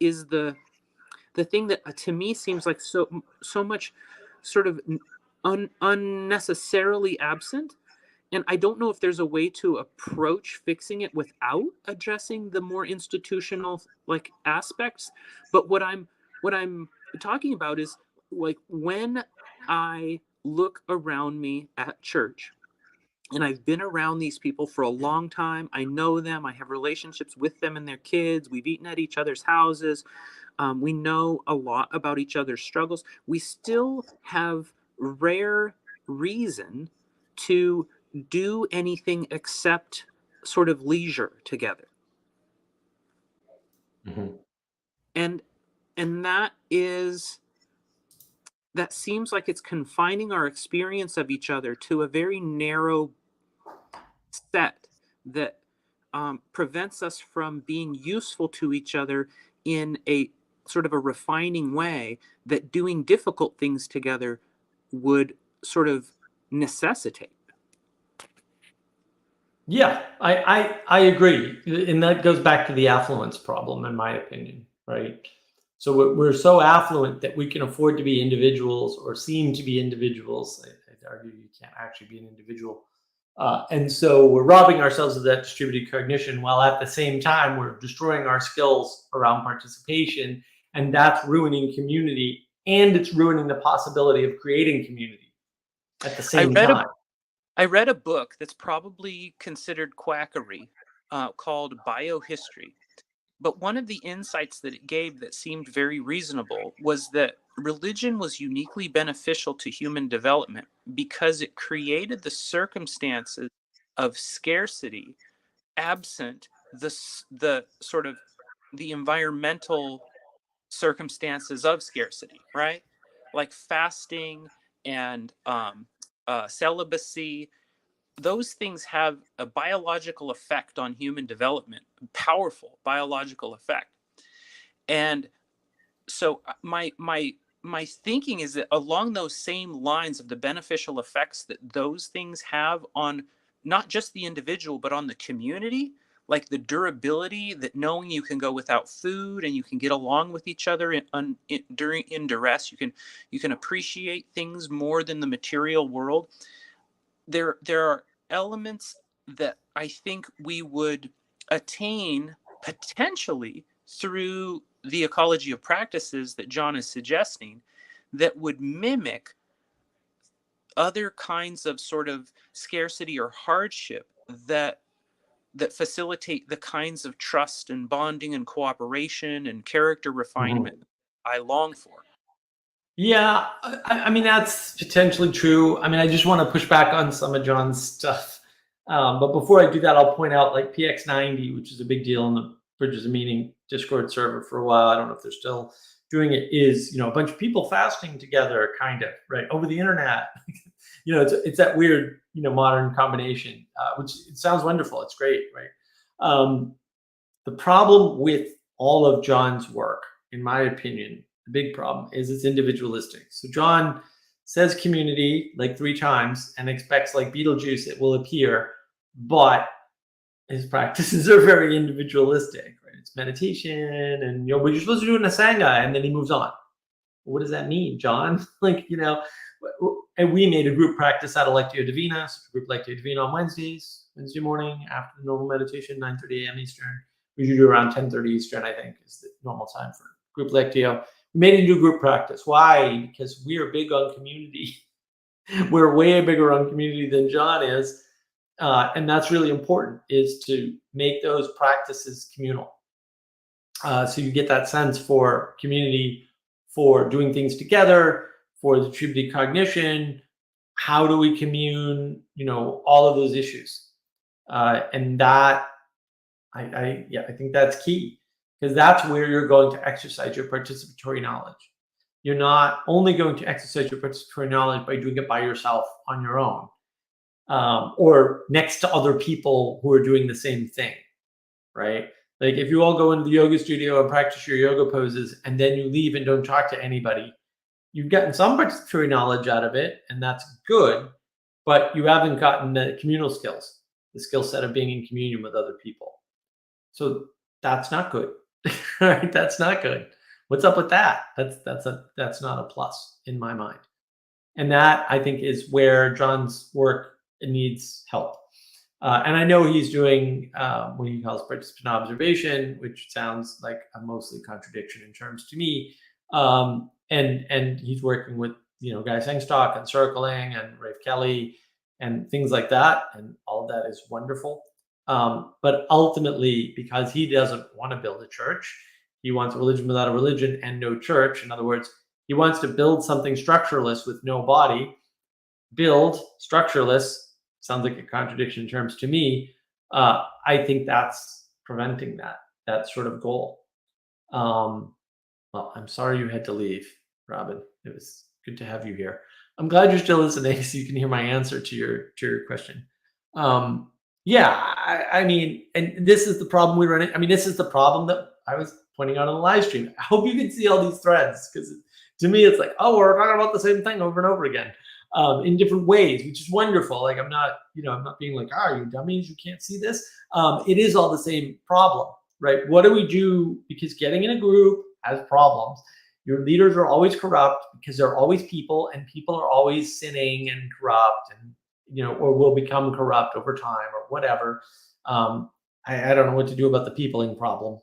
the thing that to me seems like so much sort of unnecessarily absent. And I don't know if there's a way to approach fixing it without addressing the more institutional like aspects. But what I'm talking about is like when I look around me at church, and I've been around these people for a long time. I know them. I have relationships with them and their kids. We've eaten at each other's houses. We know a lot about each other's struggles. We still have rare reason to do anything except sort of leisure together. Mhm. And that seems like it's confining our experience of each other to a very narrow set that prevents us from being useful to each other in a sort of a refining way that doing difficult things together would sort of necessitate. Yeah, I agree, and that goes back to the affluence problem, in my opinion, right? So we're so affluent that we can afford to be individuals or seem to be individuals. I'd argue you can't actually be an individual, and so we're robbing ourselves of that distributed cognition, while at the same time we're destroying our skills around participation, and that's ruining community, and it's ruining the possibility of creating community at the I same read a time. I read a book that's probably considered quackery, called Biohistory. But one of the insights that it gave that seemed very reasonable was that religion was uniquely beneficial to human development because it created the circumstances of scarcity absent the sort of the environmental circumstances of scarcity, right? Like fasting and celibacy. Those things have a biological effect on human development, powerful biological effect. And so my thinking is that along those same lines of the beneficial effects that those things have on not just the individual but on the community, like the durability that knowing you can go without food and you can get along with each other during in duress, you can appreciate things more than the material world. There are elements that I think we would attain potentially through the ecology of practices that John is suggesting that would mimic other kinds of sort of scarcity or hardship that facilitate the kinds of trust and bonding and cooperation and character refinement I long for. Yeah, I mean that's potentially true. I mean, I just want to push back on some of John's stuff. But before I do that, I'll point out like PX90, which is a big deal in the Bridges of Meaning Discord server for a while. I don't know if they're still doing it. Is a bunch of people fasting together, kind of right over the internet. It's that weird modern combination, which it sounds wonderful. It's great, right? The problem with all of John's work, in my opinion, the big problem is it's individualistic. So John says community like 3 times and expects like Beetlejuice it will appear, but his practices are very individualistic, right? It's meditation and but you're supposed to do it in a sangha, and then he moves on. What does that mean, John? And we made a group practice out of Lectio Divina, so group Lectio Divina on Wednesday morning after the normal meditation, 9:30 a.m. Eastern. We usually do around 10:30 Eastern, I think, is the normal time for group Lectio. We made it into a group practice. Why? Because we are big on community. We're way bigger on community than John is. And that's really important, is to make those practices communal. So you get that sense for community, for doing things together, for the distributed cognition. How do we commune? All of those issues. And that, I think that's key, because that's where you're going to exercise your participatory knowledge. You're not only going to exercise your participatory knowledge by doing it by yourself on your own, or next to other people who are doing the same thing, right? Like if you all go into the yoga studio and practice your yoga poses and then you leave and don't talk to anybody, you've gotten some participatory knowledge out of it, and that's good, but you haven't gotten the communal skills, the skill set of being in communion with other people. So That's not good. Right? That's not good. What's up with that? That's not a plus in my mind. And that, I think, is where John's work needs help. And I know he's doing what he calls participant observation, which sounds like a mostly contradiction in terms to me. And he's working with Guy Sengstock and circling and Rafe Kelly and things like that, and all of that is wonderful. But ultimately, because he doesn't want to build a church, he wants a religion without a religion and no church. In other words, he wants to build something structureless with no body. Build structureless sounds like a contradiction in terms to me. I think that's preventing that sort of goal. Well, I'm sorry you had to leave, Robin. It was good to have you here. I'm glad you're still listening, so you can hear my answer to your question. Yeah, I mean, and this is the problem we run into. I mean, this is the problem that I was pointing out on the live stream. I hope you can see all these threads, because to me, it's like, oh, we're talking about the same thing over and over again, in different ways, which is wonderful. Like, I'm not being like, you dummies, you can't see this. It is all the same problem, right? What do we do? Because getting in a group has problems. Your leaders are always corrupt because they're always people, and people are always sinning and corrupt, and or will become corrupt over time or whatever. I don't know what to do about the peopling problem,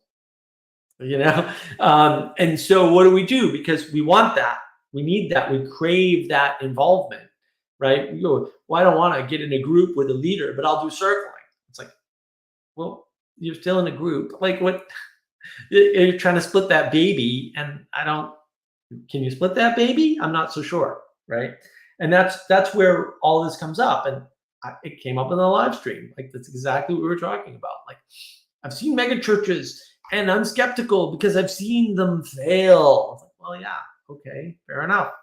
and so what do we do? Because we want that, we need that, we crave that involvement, right? We go, well, I don't want to get in a group with a leader, but I'll do circling. It's like, well, you're still in a group. Like, what? You're trying to split that baby, and can you split that baby? I'm not so sure, right? And that's where all this comes up, and it came up in the live stream. Like, that's exactly what we were talking about. Like, I've seen mega churches, and I'm skeptical because I've seen them fail. It's like, well, yeah, okay, fair enough,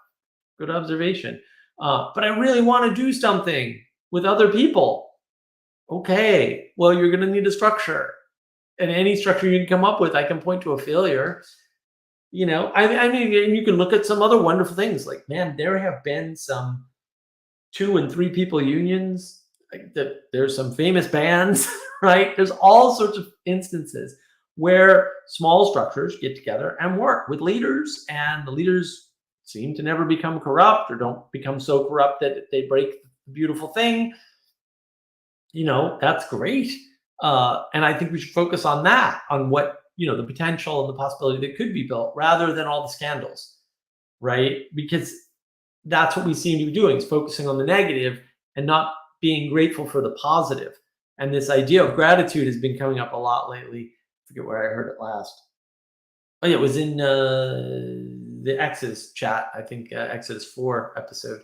good observation. But I really want to do something with other people. Okay, well, you're going to need a structure, and any structure you can come up with, I can point to a failure. I mean, and you can look at some other wonderful things. Like, man, there have been some 2 and 3 people unions. There's some famous bands, right? There's all sorts of instances where small structures get together and work with leaders, and the leaders seem to never become corrupt, or don't become so corrupt that they break the beautiful thing. That's great. And I think we should focus on that, on what, the potential and the possibility that could be built, rather than all the scandals, right? Because that's what we seem to be doing, is focusing on the negative and not being grateful for the positive. And this idea of gratitude has been coming up a lot lately. I forget where I heard it last. Oh yeah, it was in the Exodus chat, I think, Exodus 4 episode.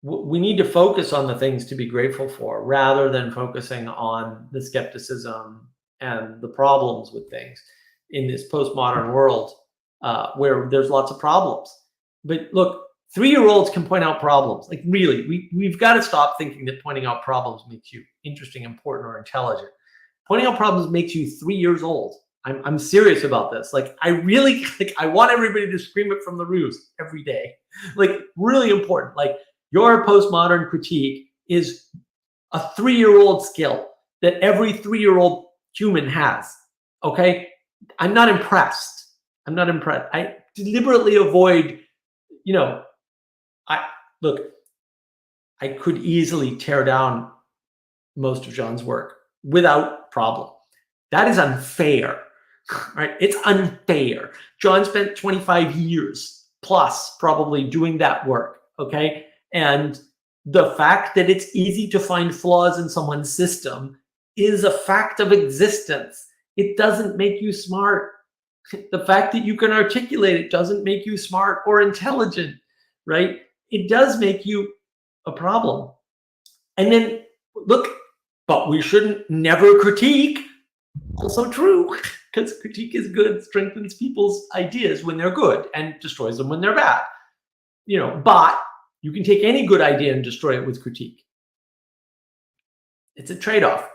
We need to focus on the things to be grateful for, rather than focusing on the skepticism and the problems with things in this postmodern world, where there's lots of problems. But look, 3-year-olds can point out problems. Like, really, we've got to stop thinking that pointing out problems makes you interesting, important, or intelligent. Pointing out problems makes you 3 years old. I'm serious about this. Like, I really, I want everybody to scream it from the roofs every day. Like, really important. Like, your postmodern critique is a 3-year-old skill that every 3-year-old human has. Okay? I'm not impressed. I deliberately avoid, I could easily tear down most of John's work without problem. That is unfair, right? It's unfair. John spent 25 years plus probably doing that work, okay? And the fact that it's easy to find flaws in someone's system is a fact of existence. It doesn't make you smart. The fact that you can articulate it doesn't make you smart or intelligent, right? It does make you a problem. And then, look, but we shouldn't never critique. Also true, because critique is good, strengthens people's ideas when they're good and destroys them when they're bad. But you can take any good idea and destroy it with critique. It's a trade-off.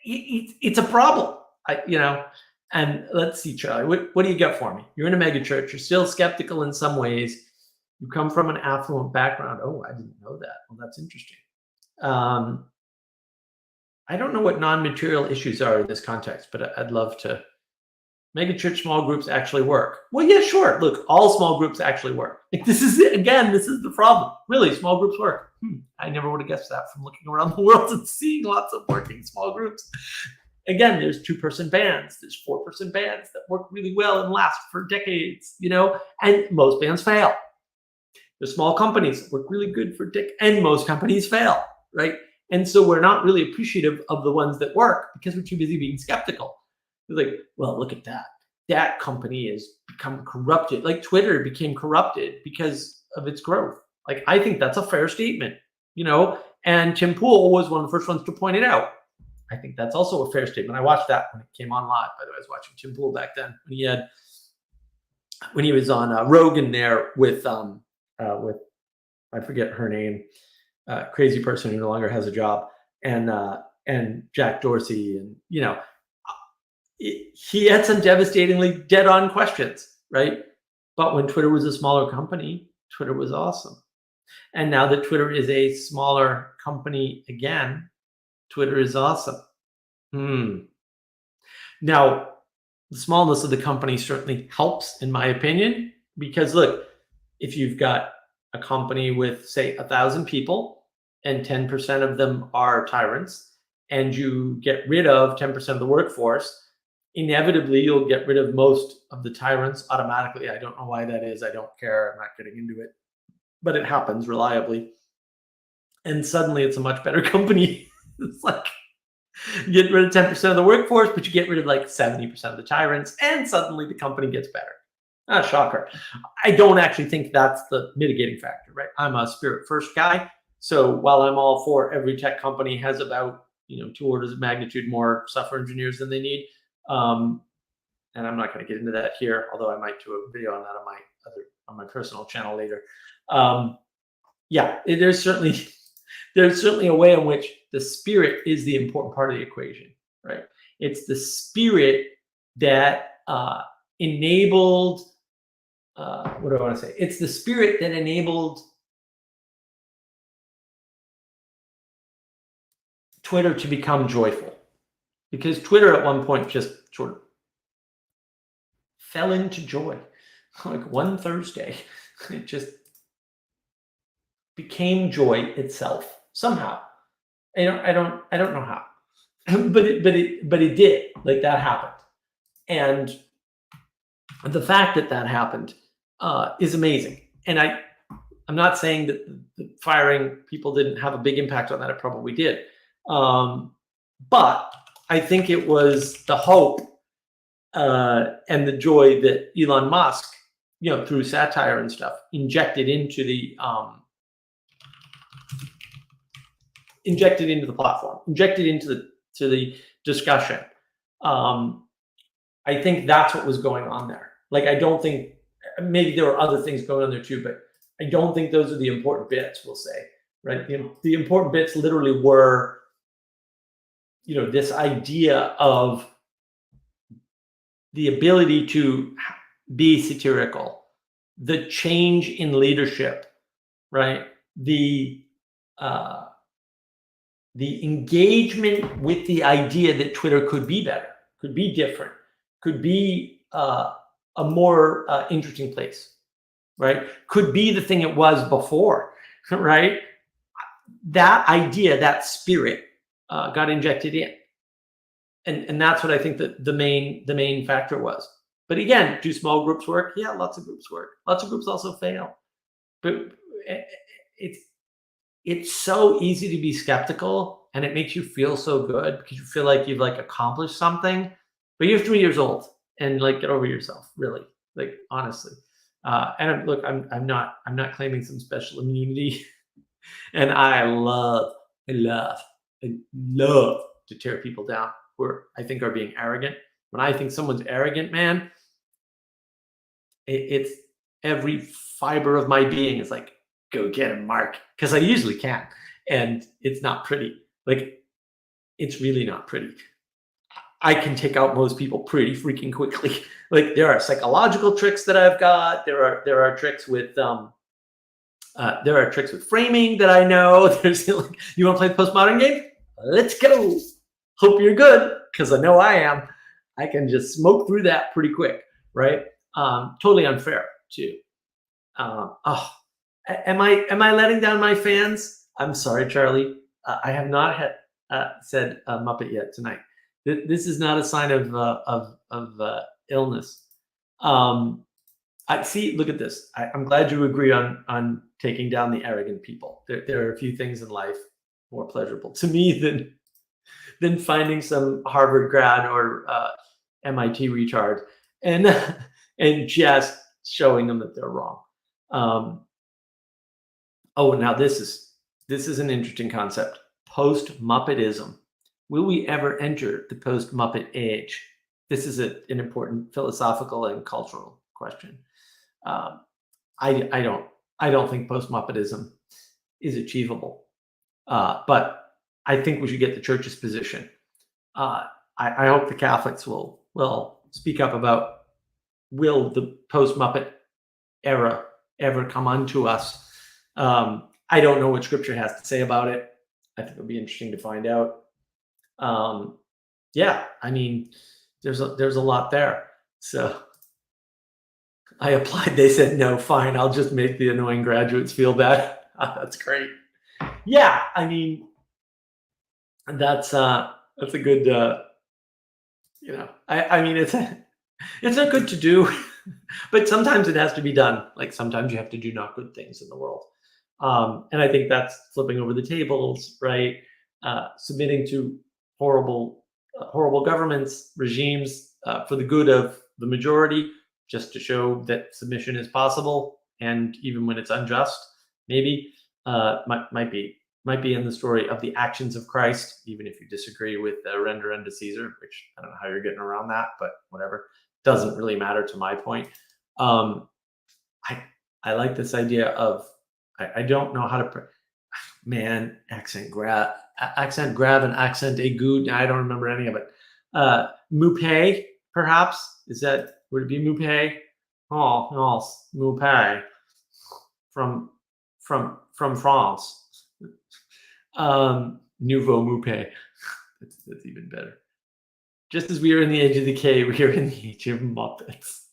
It's a problem, And let's see, Charlie, what do you got for me? You're in a mega church. You're still skeptical in some ways. You come from an affluent background. Oh, I didn't know that. Well, that's interesting. I don't know what non-material issues are in this context, but I'd love to. Megachurch small groups actually work. Well, yeah, sure. Look, all small groups actually work. Like, this is the problem. Really, small groups work. I never would have guessed that from looking around the world and seeing lots of working small groups. Again, there's 2-person bands, there's 4-person bands that work really well and last for decades, and most bands fail. There's small companies that work really good for and most companies fail, right? And so we're not really appreciative of the ones that work because we're too busy being skeptical. We're like, well, look at that. That company has become corrupted. Like Twitter became corrupted because of its growth. Like, I think that's a fair statement, and Tim Pool was one of the first ones to point it out. I think that's also a fair statement. I watched that when it came on live. By the way, I was watching Tim Pool back then when he was on Rogan there with I forget her name, crazy person who no longer has a job, and Jack Dorsey, and he had some devastatingly dead-on questions, right? But when Twitter was a smaller company, Twitter was awesome. And now that Twitter is a smaller company again, Twitter is awesome. Now, the smallness of the company certainly helps, in my opinion, because look, if you've got a company with, say, 1,000 people and 10% of them are tyrants, and you get rid of 10% of the workforce, inevitably you'll get rid of most of the tyrants automatically. I don't know why that is. I don't care. I'm not getting into it. But it happens reliably. And suddenly it's a much better company. It's like you get rid of 10% of the workforce, but you get rid of like 70% of the tyrants, and suddenly the company gets better. Shocker. I don't actually think that's the mitigating factor, right? I'm a spirit first guy. So while I'm all for every tech company has about 2 orders of magnitude more software engineers than they need, and I'm not going to get into that here, although I might do a video on that on my personal channel later. There's certainly a way in which the spirit is the important part of the equation, right? It's the spirit that enabled. What do I want to say? It's the spirit that enabled Twitter to become joyful, because Twitter at one point just sort of fell into joy. Like one Thursday, it just became joy itself somehow. I don't know how, but it did. Like, that happened, and the fact that happened is amazing. And I'm not saying that the firing people didn't have a big impact on that. It probably did. But I think it was the hope and the joy that Elon Musk, through satire and stuff, injected into the platform, injected into the discussion. I think that's what was going on there. Like, I don't think, maybe there were other things going on there too, but I don't think those are the important bits, we'll say, right? The important bits literally were, this idea of the ability to be satirical, the change in leadership, right? The engagement with the idea that Twitter could be better, could be different, could be a more interesting place, right? Could be the thing it was before, right? That idea, that spirit got injected in. And that's what I think that the main factor was. But again, do small groups work? Yeah, lots of groups work. Lots of groups also fail. But it's so easy to be skeptical, and it makes you feel so good because you feel like you've accomplished something. But you're 3 years old, and get over yourself, really. Honestly. And look, I'm not claiming some special immunity. And I love to tear people down who I think are being arrogant. When I think someone's arrogant, man, it's every fiber of my being is like, go get him, Mark, because I usually can, and it's not pretty. It's really not pretty. I can take out most people pretty freaking quickly. There are psychological tricks that I've got. There are tricks with framing that I know. There's you want to play the postmodern game? Let's go. Hope you're good, because I know I am. I can just smoke through that pretty quick, right? Totally unfair too. Oh, am I letting down my fans? I'm sorry, Charlie. I have not said Muppet yet tonight. This is not a sign of illness. I see. Look at this. I'm glad you agree on taking down the arrogant people. There are a few things in life more pleasurable to me than finding some Harvard grad or MIT retard and and just showing them that they're wrong. Oh, now this is an interesting concept. Post-Muppetism. Will we ever enter the post-Muppet age? This is an important philosophical and cultural question. I don't think post-Muppetism is achievable, but I think we should get the church's position. I hope the Catholics will speak up about, will the post-Muppet era ever come unto us? I don't know what Scripture has to say about it. I think it'll be interesting to find out. Yeah, I mean, there's a lot there. So I applied. They said no. Fine, I'll just make the annoying graduates feel bad. That's great. Yeah, I mean, that's a good. I mean, it's not good to do, but sometimes it has to be done. Like sometimes you have to do not good things in the world. And I think that's flipping over the tables, right? Submitting to horrible governments, regimes, for the good of the majority, just to show that submission is possible, and even when it's unjust, maybe might be in the story of the actions of Christ, even if you disagree with render unto Caesar, which I don't know how you're getting around that, but whatever, doesn't really matter to my point. I like this idea of, I don't know how to, man, accent grab and accent aigu. I don't remember any of it. Moupe, perhaps, would it be Moupe? Oh, no, Moupe from France. Nouveau Moupe. That's even better. Just as we are in the age of decay, we are in the age of Muppets.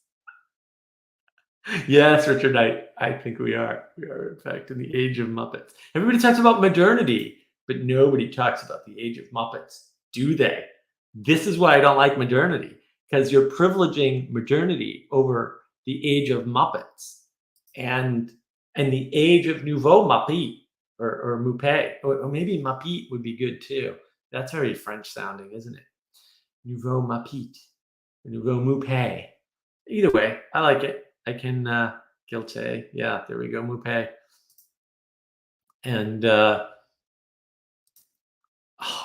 Yes, Richard, I think we are. We are, in fact, in the age of Muppets. Everybody talks about modernity, but nobody talks about the age of Muppets, do they? This is why I don't like modernity, because you're privileging modernity over the age of Muppets and the age of Nouveau Muppet or Moupe, or maybe Muppet would be good too. That's very French sounding, isn't it? Nouveau Muppet, Nouveau Moupe. Either way, I like it. I can guilty. Yeah, there we go, Moupe. And oh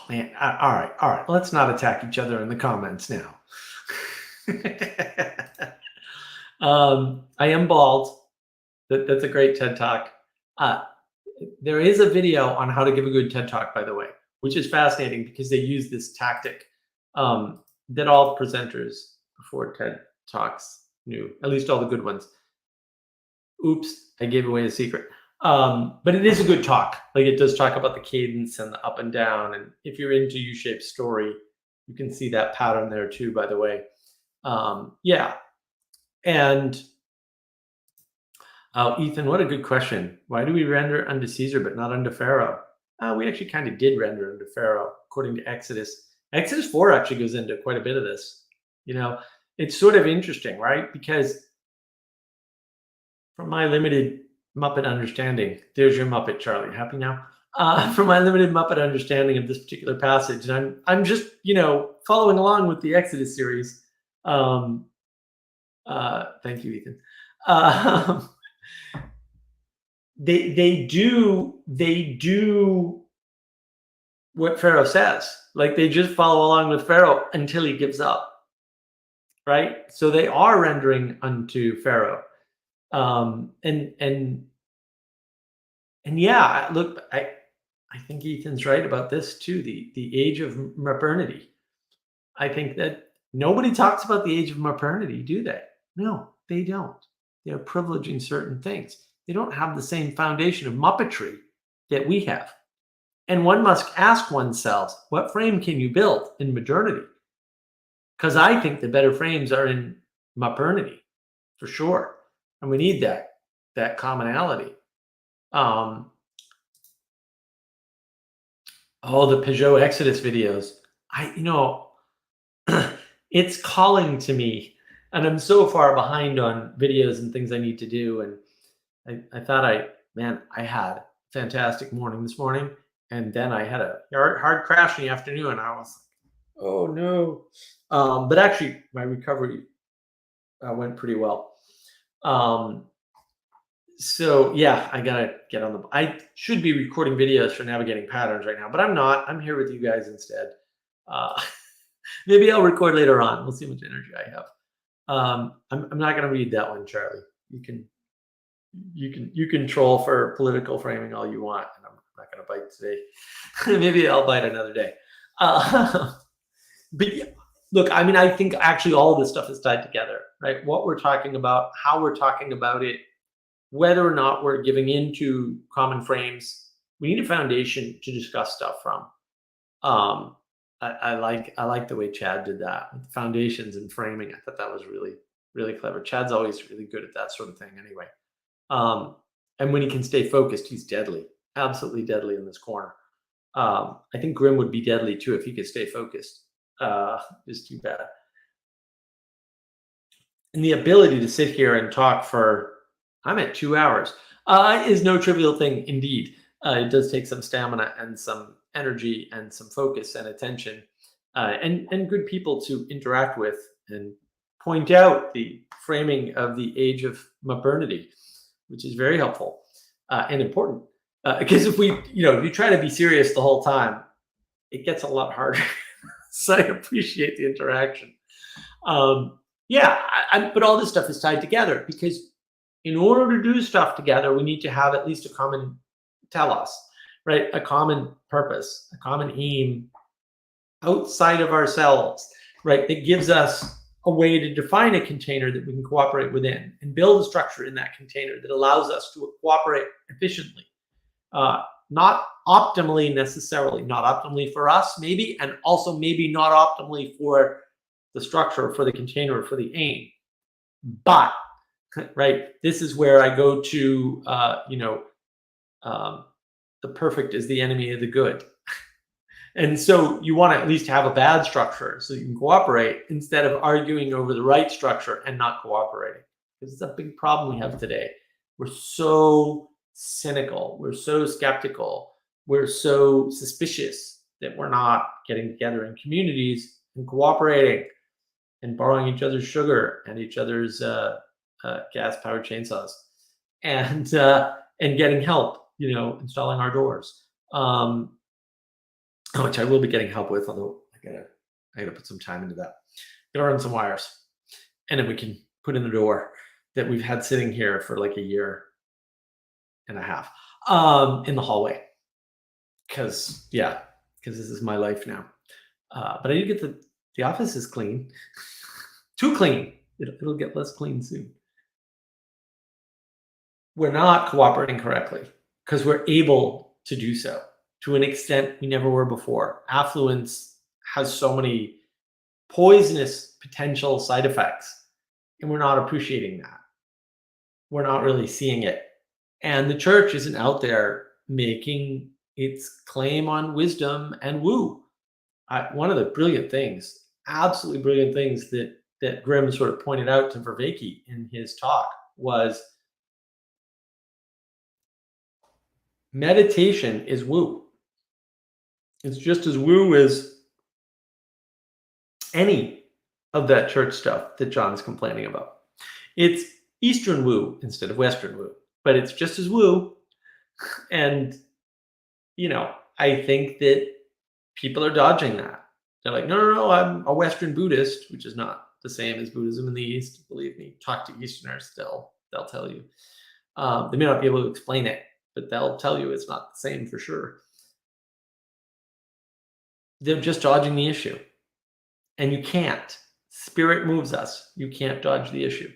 man, all right. Let's not attack each other in the comments now. I am bald. That's a great TED Talk. There is a video on how to give a good TED Talk, by the way, which is fascinating because they use this tactic that all presenters before TED Talks knew, at least all the good ones. Oops, I gave away a secret. But it is a good talk. Like, it does talk about the cadence and the up and down. And if you're into U-shaped story, you can see that pattern there too, by the way. Yeah. And Ethan, what a good question. Why do we render unto Caesar but not unto Pharaoh? We actually kind of did render unto Pharaoh, according to Exodus. Exodus 4 actually goes into quite a bit of this. It's sort of interesting, right? Because from my limited Muppet understanding, there's your Muppet, Charlie. Happy now? From my limited Muppet understanding of this particular passage, and I'm just following along with the Exodus series. Thank you, Ethan. They do what Pharaoh says. Like, they just follow along with Pharaoh until he gives up. Right? So they are rendering unto Pharaoh. And yeah, look, I think Ethan's right about this too. The age of modernity. I think that nobody talks about the age of modernity, do they? No, they don't. They're privileging certain things. They don't have the same foundation of Muppetry that we have. And one must ask oneself, what frame can you build in modernity? Because I think the better frames are in modernity, for sure. And we need that commonality. Oh, the Peugeot Exodus videos. It's calling to me, and I'm so far behind on videos and things I need to do. And I thought I had a fantastic morning this morning, and then I had a hard crash in the afternoon. And I was like, oh no. But actually, my recovery went pretty well. So yeah, I gotta get on I should be recording videos for navigating patterns right now, but I'm not. I'm here with you guys instead. Maybe I'll record later on. We'll see how much energy I have. I'm not gonna read that one, Charlie. You can troll for political framing all you want, and I'm not gonna bite today. Maybe I'll bite another day. But yeah, look, I mean, I think actually all of this stuff is tied together, right? What we're talking about, how we're talking about it, whether or not we're giving into common frames, we need a foundation to discuss stuff from. I like the way Chad did that with foundations and framing. I thought that was really, really clever. Chad's always really good at that sort of thing anyway. And when he can stay focused, he's deadly, absolutely deadly in this corner. I think Grim would be deadly too if he could stay focused. Just too bad. And the ability to sit here and talk for, I'm at 2 hours, is no trivial thing indeed. It does take some stamina and some energy and some focus and attention, and good people to interact with and point out the framing of the age of modernity, which is very helpful and important. Because if you try to be serious the whole time, it gets a lot harder. So I appreciate the interaction. But all this stuff is tied together because in order to do stuff together, we need to have at least a common telos, right? A common purpose, a common aim outside of ourselves, right? That gives us a way to define a container that we can cooperate within and build a structure in that container that allows us to cooperate efficiently. Not optimally necessarily, not optimally for us maybe, and also maybe not optimally for the structure, for the container, for the aim. But, right, this is where I go to, the perfect is the enemy of the good. And so you want to at least have a bad structure so you can cooperate instead of arguing over the right structure and not cooperating. Because it's a big problem we have today. We're so cynical, we're so skeptical, we're so suspicious that we're not getting together in communities and cooperating and borrowing each other's sugar and each other's gas-powered chainsaws and getting help, installing our doors, which I will be getting help with, although I gotta put some time into that. Gotta run some wires, and then we can put in the door that we've had sitting here for like a year and a half in the hallway, because this is my life now. But I need to get the office is clean, too clean. It'll get less clean soon. We're not cooperating correctly because we're able to do so to an extent we never were before. Affluence has so many poisonous potential side effects, and we're not appreciating that. We're not really seeing it. And the church isn't out there making its claim on wisdom and woo. One of the brilliant things, absolutely brilliant things that Grimm sort of pointed out to Vervaeke in his talk was meditation is woo. It's just as woo as any of that church stuff that John's complaining about. It's Eastern woo instead of Western woo, but it's just as woo. And, I think that people are dodging that. They're like, no, I'm a Western Buddhist, which is not the same as Buddhism in the East. Believe me, talk to Easterners, they'll tell you. They may not be able to explain it, but they'll tell you it's not the same for sure. They're just dodging the issue. And you can't. Spirit moves us. You can't dodge the issue.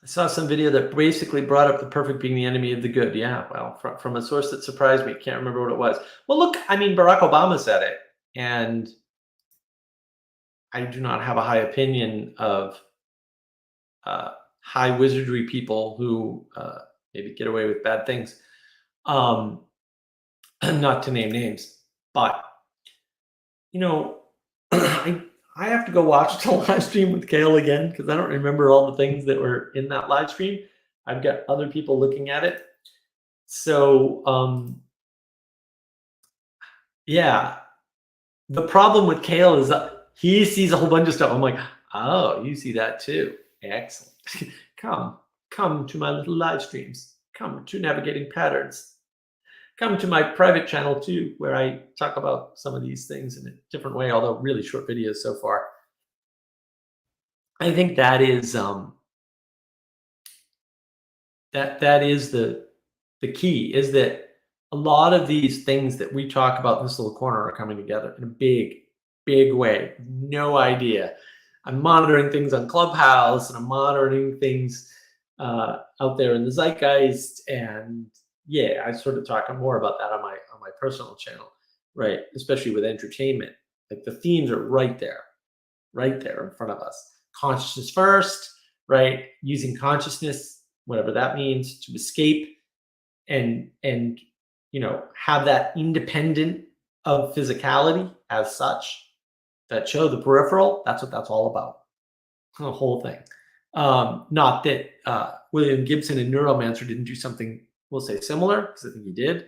I saw some video that basically brought up the perfect being the enemy of the good. Yeah, well, from a source that surprised me. Can't remember what it was. Well, look, I mean, Barack Obama said it, and I do not have a high opinion of high wizardry people who maybe get away with bad things. Not to name names, but you know, I have to go watch the live stream with Kale again because I don't remember all the things that were in that live stream. I've got other people looking at it. So yeah, the problem with Kale is that he sees a whole bunch of stuff. I'm like, oh, you see that too. Excellent. Come to my little live streams. Come to Navigating Patterns. Come to my private channel too, where I talk about some of these things in a different way, although really short videos so far. I think that is that is the key, is that a lot of these things that we talk about in this little corner are coming together in a big way. No idea. I'm monitoring things on Clubhouse, and I'm monitoring things out there in the zeitgeist, and yeah, I sort of talk more about that on my personal channel, right? Especially with entertainment, like the themes are right there in front of us. Consciousness first, right? Using consciousness, whatever that means, to escape and you know, have that independent of physicality as such. That show, the peripheral, that's what that's all about. The whole thing. Not that William Gibson and Neuromancer didn't do something, we'll say, similar, because I think he did.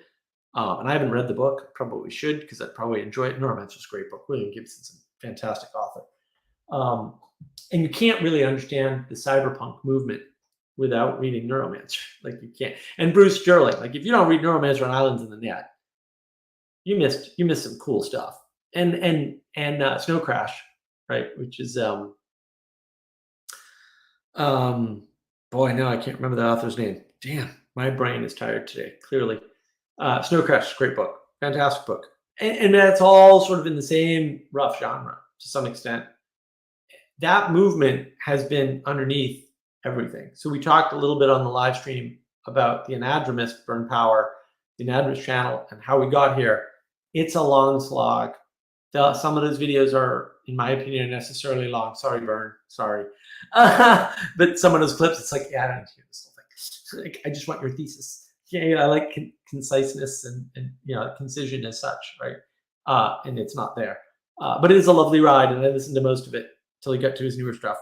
And I haven't read the book. Probably should, because I'd probably enjoy it. Neuromancer's a great book. William Gibson's a fantastic author. And you can't really understand the cyberpunk movement without reading Neuromancer. Like, you can't. And Bruce Sterling. Like, if you don't read Neuromancer on Islands in the Net, you missed some cool stuff. And Snow Crash, right? Which is boy, now I can't remember the author's name. Damn, my brain is tired today, clearly. Snow Crash, great book, fantastic book. And that's all sort of in the same rough genre to some extent. That movement has been underneath everything. So we talked a little bit on the live stream about the anadromist, Burn Power, the anadromist channel, and how we got here. It's a long slog. Some of those videos are, in my opinion, unnecessarily long. Sorry, Burn. Sorry. But some of those clips, it's like, yeah, I don't need to hear this whole thing. Like, I just want your thesis. Yeah, I like conciseness and you know, concision as such, right? And it's not there. But it is a lovely ride, and I listened to most of it till he got to his newer stuff.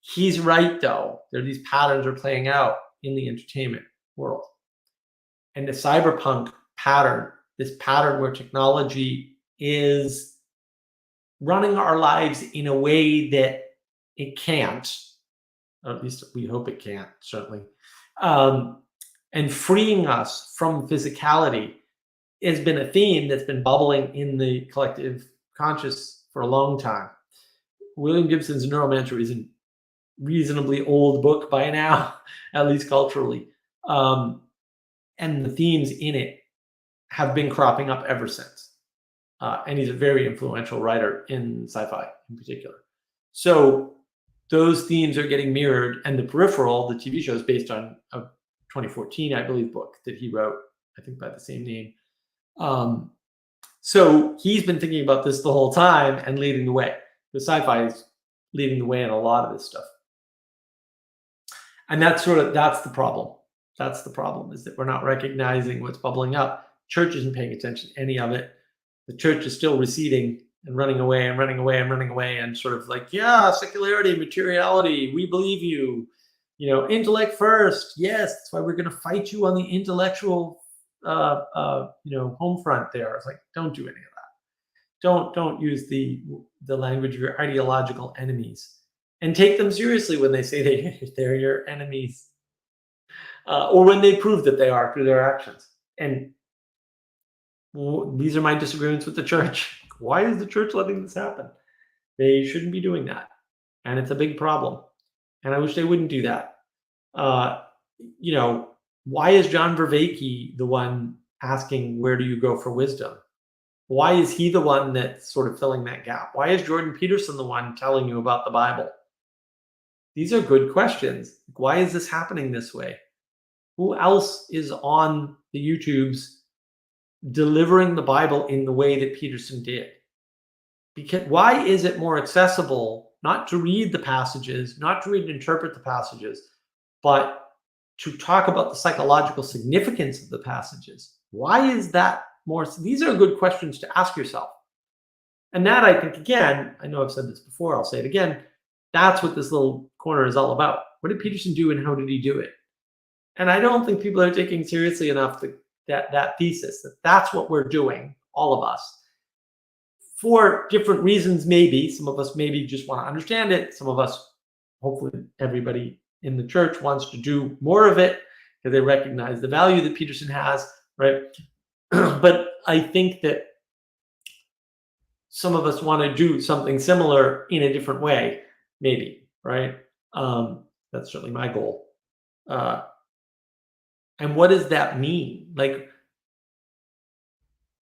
He's right, though. These patterns are playing out in the entertainment world. And the cyberpunk pattern, this pattern where technology is running our lives in a way that it can't, or at least we hope it can't, certainly, and freeing us from physicality has been a theme that's been bubbling in the collective conscious for a long time. William Gibson's Neuromancer is a reasonably old book by now, at least culturally, and the themes in it have been cropping up ever since. And he's a very influential writer in sci-fi in particular. So those themes are getting mirrored, and The Peripheral, the TV show, is based on a 2014, I believe, book that he wrote, I think by the same name. So he's been thinking about this the whole time and leading the way. The sci-fi is leading the way in a lot of this stuff. And that's the problem. That's the problem, is that we're not recognizing what's bubbling up. Church isn't paying attention to any of it. The church is still receding and running away and running away and running away, and sort of like, yeah, secularity, materiality, we believe you, you know, intellect first. Yes, that's why we're going to fight you on the intellectual, you know, home front there. It's like, don't do any of that. Don't use the language of your ideological enemies, and take them seriously when they say they're your enemies, or when they prove that they are through their actions. And these are my disagreements with the church. Why is the church letting this happen? They shouldn't be doing that. And it's a big problem. And I wish they wouldn't do that. You know, why is John Vervaeke the one asking, where do you go for wisdom? Why is he the one that's sort of filling that gap? Why is Jordan Peterson the one telling you about the Bible? These are good questions. Why is this happening this way? Who else is on the YouTubes delivering the Bible in the way that Peterson did? Because why is it more accessible not to read the passages, not to read and interpret the passages, but to talk about the psychological significance of the passages? Why is that more? These are good questions to ask yourself. And that, I think, again, I know I've said this before, I'll say it again, that's what this little corner is all about. What did Peterson do and how did he do it? And I don't think people are taking seriously enough that thesis, that that's what we're doing, all of us, for different reasons. Maybe some of us maybe just want to understand it. Some of us, hopefully everybody in the church, wants to do more of it because they recognize the value that Peterson has, right? But I think that some of us want to do something similar in a different way, maybe, right? That's certainly my goal. And what does that mean? Like,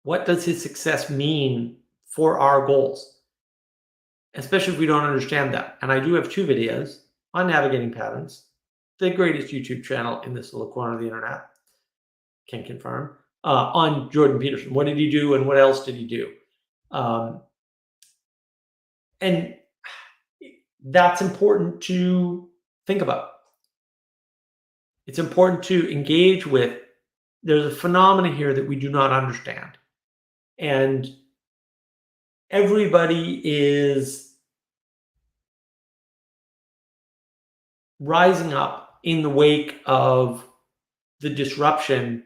what does his success mean for our goals? Especially if we don't understand that. And I do have 2 videos on navigating patterns, the greatest YouTube channel in this little corner of the internet, can confirm, on Jordan Peterson. What did he do and what else did he do? And that's important to think about. It's important to engage with. There's a phenomenon here that we do not understand. And everybody is rising up in the wake of the disruption,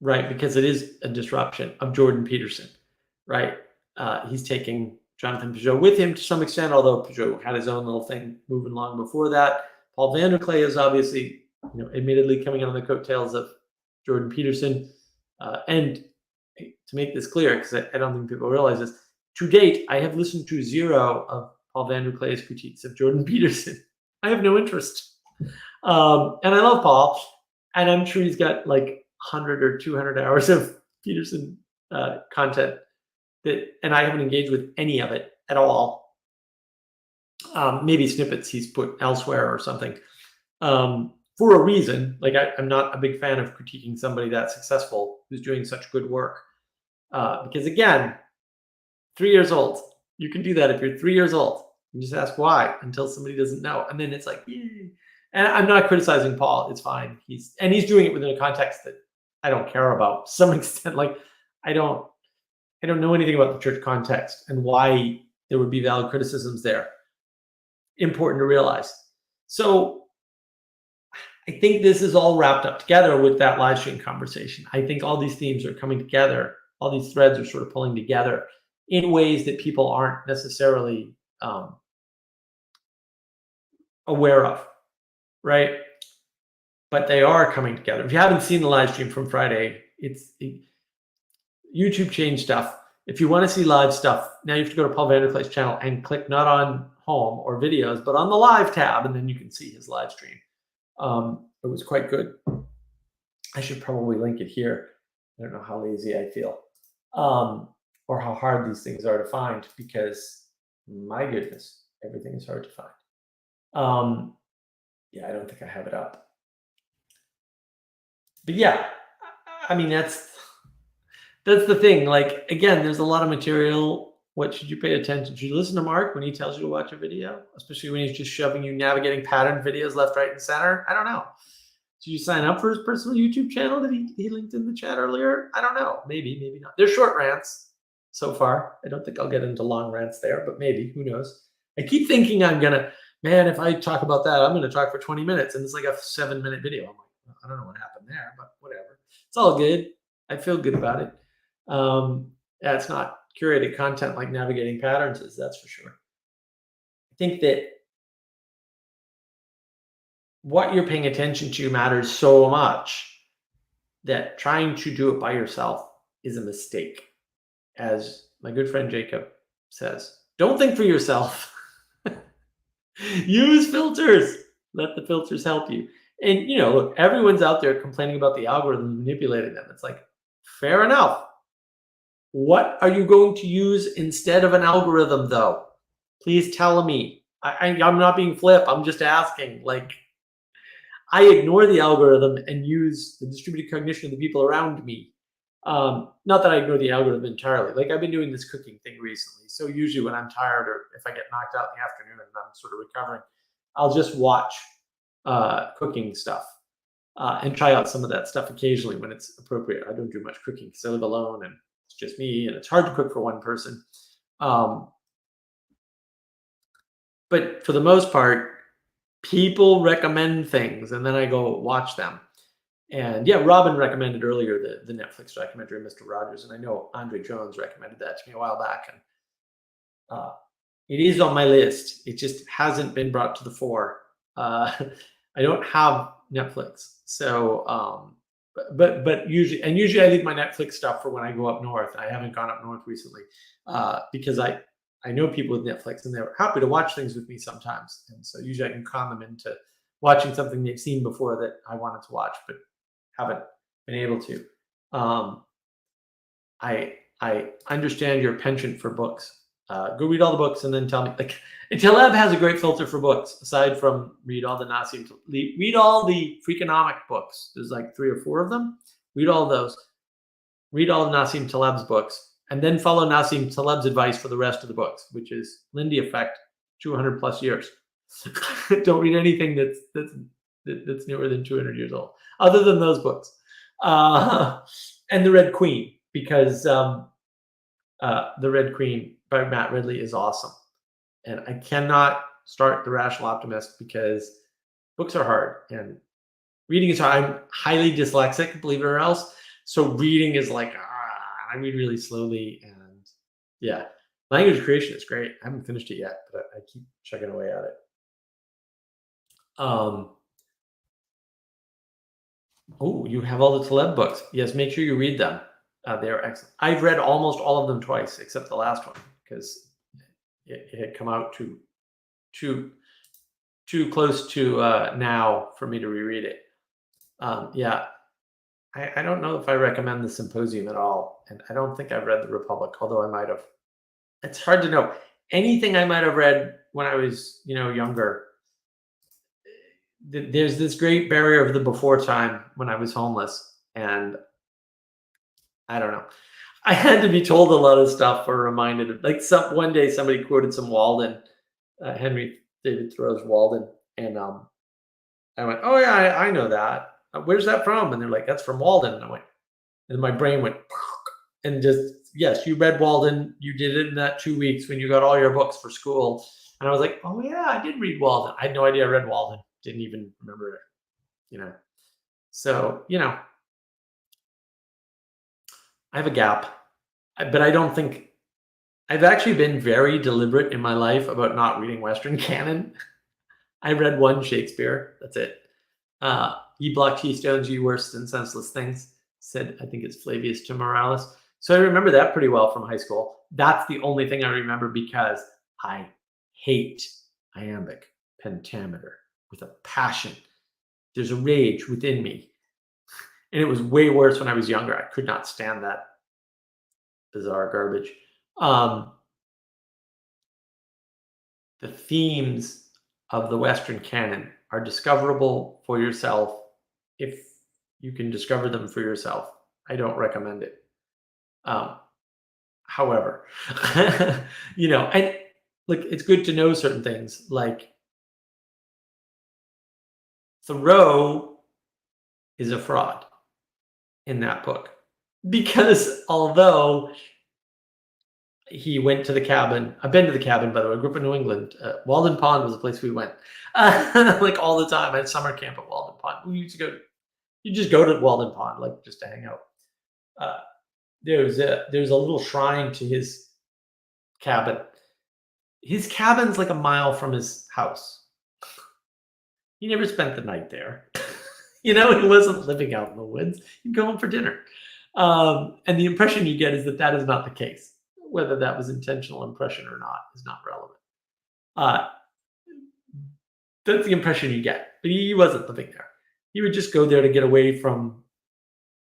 right? Because it is a disruption of Jordan Peterson, right? He's taking Jonathan Peugeot with him to some extent, although Peugeot had his own little thing moving along before that. Paul Vanderklay is obviously, admittedly coming on the coattails of Jordan Peterson. And to make this clear, because I don't think people realize this, to date, I have listened to 0 of Paul Vanderklay's critiques of Jordan Peterson. I have no interest. And I love Paul, and I'm sure he's got like 100 or 200 hours of Peterson content and I haven't engaged with any of it at all. Maybe snippets he's put elsewhere or something, for a reason. Like, I'm not a big fan of critiquing somebody that's successful who's doing such good work, because again, 3 years old, you can do that if you're 3 years old. You just ask why until somebody doesn't know, and then it's like, yay. And I'm not criticizing Paul. It's fine. He's doing it within a context that I don't care about to some extent. Like, I don't know anything about the church context and why there would be valid criticisms there. Important to realize. So I think this is all wrapped up together with that live stream conversation. I think all these themes are coming together. All these threads are sort of pulling together in ways that people aren't necessarily aware of, right? But they are coming together. If you haven't seen the live stream from Friday, YouTube changed stuff. If you want to see live stuff, now you have to go to Paul Vanderklay's channel and click not on home or videos, but on the live tab, and then you can see his live stream. It was quite good. I should probably link it here. I don't know how lazy I feel, or how hard these things are to find, because my goodness, everything is hard to find. Yeah, I don't think I have it up. But yeah, I mean, that's the thing. Like, again, there's a lot of material. What should you pay attention? Should you listen to Mark when he tells you to watch a video, especially when he's just shoving you navigating pattern videos left, right, and center? I don't know. Should you sign up for his personal YouTube channel that he linked in the chat earlier? I don't know. Maybe, maybe not. They're short rants so far. I don't think I'll get into long rants there, but maybe. Who knows? I keep thinking man, if I talk about that, I'm going to talk for 20 minutes, and it's like a 7-minute video. I'm like, I don't know what happened there, but whatever. It's all good. I feel good about it. Yeah, it's not curated content like navigating patterns is, that's for sure. I think that what you're paying attention to matters so much that trying to do it by yourself is a mistake. As my good friend Jacob says, don't think for yourself. Use filters. Let the filters help you. And, look, everyone's out there complaining about the algorithms manipulating them. It's like, fair enough. What are you going to use instead of an algorithm, though? Please tell me. I'm not being flip. I'm just asking. Like, I ignore the algorithm and use the distributed cognition of the people around me. Not that I ignore the algorithm entirely. Like, I've been doing this cooking thing recently. So usually when I'm tired or if I get knocked out in the afternoon and I'm sort of recovering, I'll just watch cooking stuff and try out some of that stuff occasionally when it's appropriate. I don't do much cooking because I live alone and it's just me, and it's hard to cook for one person. But for the most part, people recommend things and then I go watch them. And yeah, Robin recommended earlier the Netflix documentary Mr. Rogers, and I know Andre Jones recommended that to me a while back, and it is on my list. It just hasn't been brought to the fore. I don't have Netflix, so but usually I leave my Netflix stuff for when I go up north. I haven't gone up north recently because I know people with Netflix and they're happy to watch things with me sometimes, and so usually I can con them into watching something they've seen before that I wanted to watch, but haven't been able to. I understand your penchant for books. Go read all the books and then tell me. Like, Taleb has a great filter for books. Aside from read all the Freakonomic books. There's like 3 or 4 of them. Read all those. Read all of Nassim Taleb's books, and then follow Nassim Taleb's advice for the rest of the books, which is Lindy Effect, 200 plus years. Don't read anything that's newer than 200 years old, other than those books, and The Red Queen, because The Red Queen by Matt Ridley is awesome. And I cannot start The Rational Optimist because books are hard and reading is hard. I'm highly dyslexic, believe it or else. So reading is like, I read really slowly, and yeah, Language Creation is great. I haven't finished it yet, but I keep chugging away at it. Oh, you have all the Taleb books. Yes, make sure you read them. They are excellent. I've read almost all of them twice, except the last one, because it had come out too close to now for me to reread it. Yeah, I don't know if I recommend the Symposium at all, and I don't think I've read the Republic, although I might have. It's hard to know. Anything I might have read when I was, younger. There's this great barrier of the before time when I was homeless, and I don't know. I had to be told a lot of stuff or reminded of, like, one day somebody quoted some Walden, Henry David Thoreau's Walden, and I went, "Oh yeah, I know that. Where's that from?" And they're like, "That's from Walden." And I went, and my brain went, and just, yes, you read Walden. You did it in that 2 weeks when you got all your books for school. And I was like, "Oh yeah, I did read Walden." I had no idea I read Walden. Didn't even remember it. So I have a gap, but I don't think I've actually been very deliberate in my life about not reading Western canon. I read one Shakespeare. That's it. Ye block keystones, ye worse than senseless things, said, I think it's Flavius to Morales. So I remember that pretty well from high school. That's the only thing I remember because I hate iambic pentameter with a passion. There's a rage within me. And it was way worse when I was younger. I could not stand that bizarre garbage. The themes of the Western canon are discoverable for yourself if you can discover them for yourself. I don't recommend it. However, and look, it's good to know certain things. Like, Thoreau is a fraud in that book, because although he went to the cabin, I've been to the cabin, by the way. I grew up in New England. Walden Pond was the place we went, like, all the time. I had summer camp at Walden Pond. We used to go. You just go to Walden Pond, like, just to hang out. There's a little shrine to his cabin. His cabin's like a mile from his house. He never spent the night there. He wasn't living out in the woods. He'd go home for dinner. And the impression you get is that is not the case. Whether that was intentional impression or not is not relevant. That's the impression you get. But he wasn't living there. He would just go there to get away to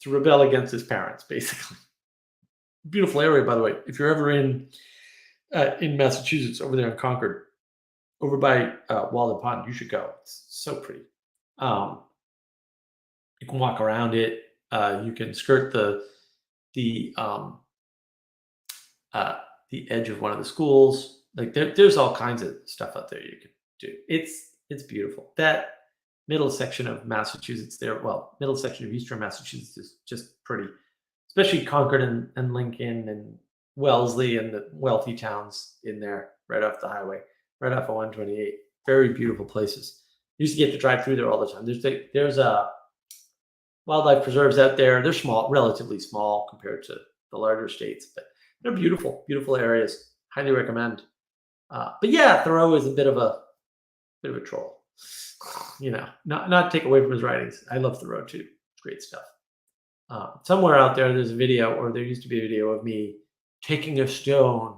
rebel against his parents, basically. Beautiful area, by the way. If you're ever in Massachusetts, over there in Concord, over by Walden Pond. You should go. It's so pretty. You can walk around it. You can skirt the um, the edge of one of the schools. Like there's all kinds of stuff out there you can do. It's beautiful. That middle section of Massachusetts there, well, middle section of Eastern Massachusetts is just pretty, especially Concord and Lincoln and Wellesley and the wealthy towns in there, right off the highway, right off of 128. Very beautiful places. Used to get to drive through there all the time. There's a wildlife preserves out there. They're small, relatively small compared to the larger states, but they're beautiful, beautiful areas. Highly recommend. But yeah, Thoreau is a bit of a troll. You know, not take away from his writings. I love Thoreau too. Great stuff. Somewhere out there, there's a video, or there used to be a video of me taking a stone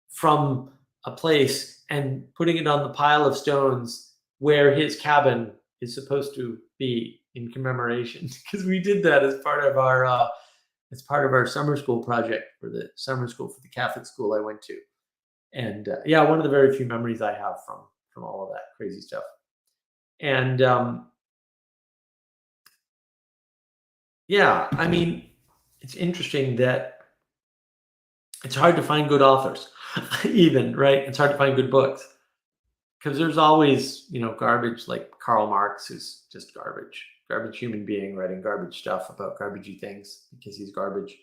from a place and putting it on the pile of stones where his cabin is supposed to be in commemoration, because we did that as part of our summer school project for the summer school for the Catholic school I went to. And yeah, one of the very few memories I have from all of that crazy stuff. And yeah, I mean, it's interesting that it's hard to find good authors, even, right? It's hard to find good books because there's always, garbage, like Karl Marx, who's just garbage human being writing garbage stuff about garbagey things because he's garbage.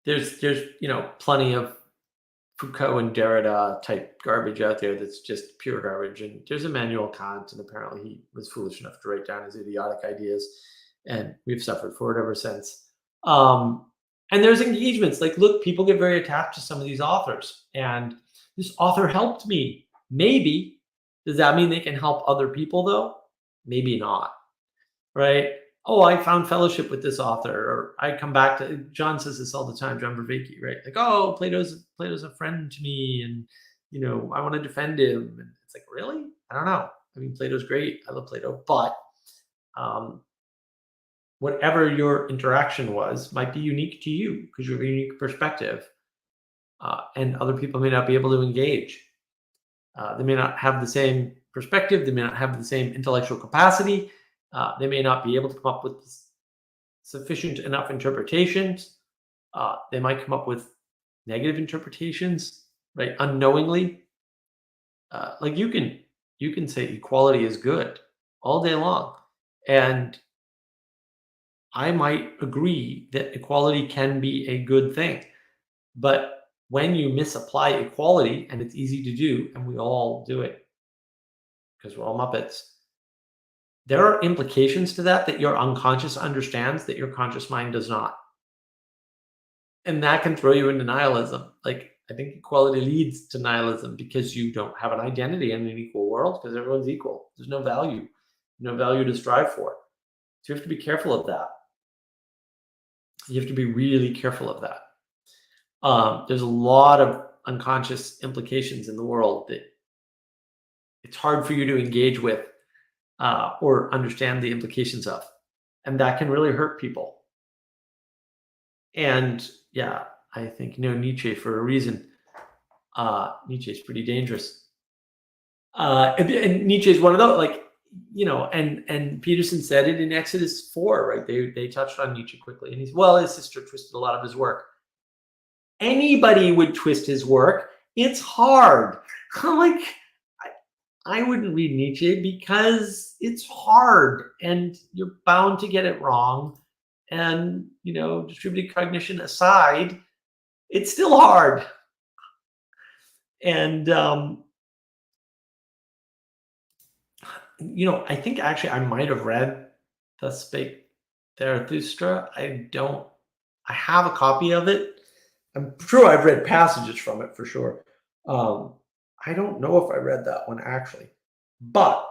There's plenty of Foucault and Derrida type garbage out there that's just pure garbage. And there's Immanuel Kant, and apparently he was foolish enough to write down his idiotic ideas, and we've suffered for it ever since. And there's engagements. Like, look, people get very attached to some of these authors, and this author helped me. Maybe. Does that mean they can help other people, though? Maybe not, right? Oh, I found fellowship with this author, or I come back to, John says this all the time, John Vervaeke, right? Like, oh, Plato's a friend to me, and I want to defend him. And it's like, really? I don't know. I mean, Plato's great. I love Plato, but whatever your interaction was might be unique to you because you have a unique perspective, and other people may not be able to engage. They may not have the same perspective. They may not have the same intellectual capacity. They may not be able to come up with sufficient enough interpretations. They might come up with negative interpretations, right? Unknowingly. Like you can say equality is good all day long. And I might agree that equality can be a good thing. But when you misapply equality, and it's easy to do, and we all do it because we're all Muppets, there are implications to that your unconscious understands that your conscious mind does not. And that can throw you into nihilism. Like, I think equality leads to nihilism because you don't have an identity in an equal world because everyone's equal. There's no value to strive for. So you have to be careful of that. You have to be really careful of that. There's a lot of unconscious implications in the world that it's hard for you to engage with or understand the implications of. And that can really hurt people. And yeah, I think Nietzsche for a reason. Nietzsche's pretty dangerous. And Nietzsche's one of those, like, and Peterson said it in Exodus 4, right? They touched on Nietzsche quickly. And his sister twisted a lot of his work. Anybody would twist his work. It's hard. I'm like, I wouldn't read Nietzsche because it's hard and you're bound to get it wrong. And, distributed cognition aside, it's still hard. And, I think actually I might have read Thus Spake Zarathustra. I have a copy of it. I'm sure I've read passages from it for sure. I don't know if I read that one actually, but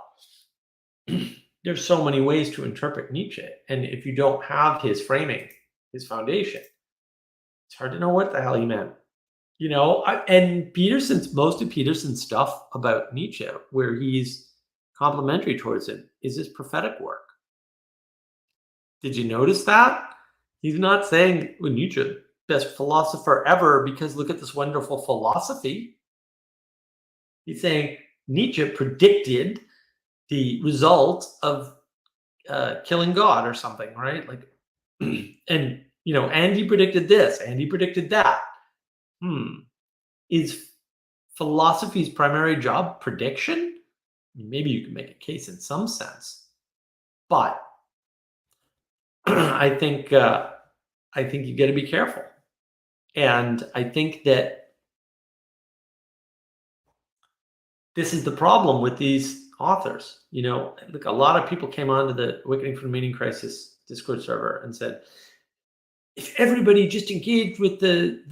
there's so many ways to interpret Nietzsche. And if you don't have his framing, his foundation, it's hard to know what the hell he meant. And most of Peterson's stuff about Nietzsche, where he's complimentary towards him, is his prophetic work. Did you notice that? He's not saying, well, Nietzsche, best philosopher ever, because look at this wonderful philosophy. He's saying Nietzsche predicted the result of killing God or something, right? Like, and Andy predicted this, Andy predicted that. Is philosophy's primary job prediction? Maybe you can make a case in some sense, but I think you got to be careful, and I think that this is the problem with these authors. Look, a lot of people came onto the Awakening from the Meaning Crisis Discord server and said, if everybody just engaged with the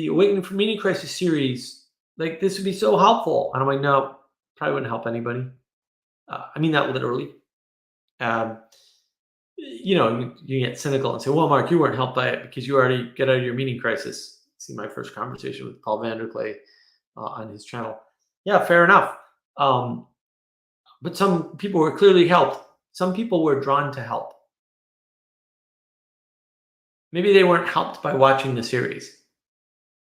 Awakening from Meaning Crisis series, like this would be so helpful. And I'm like, no, probably wouldn't help anybody. I mean that literally. You get cynical and say, well, Mark, you weren't helped by it because you already get out of your meaning crisis. See my first conversation with Paul Vanderklay on his channel. Yeah, fair enough. But some people were clearly helped. Some people were drawn to help. Maybe they weren't helped by watching the series,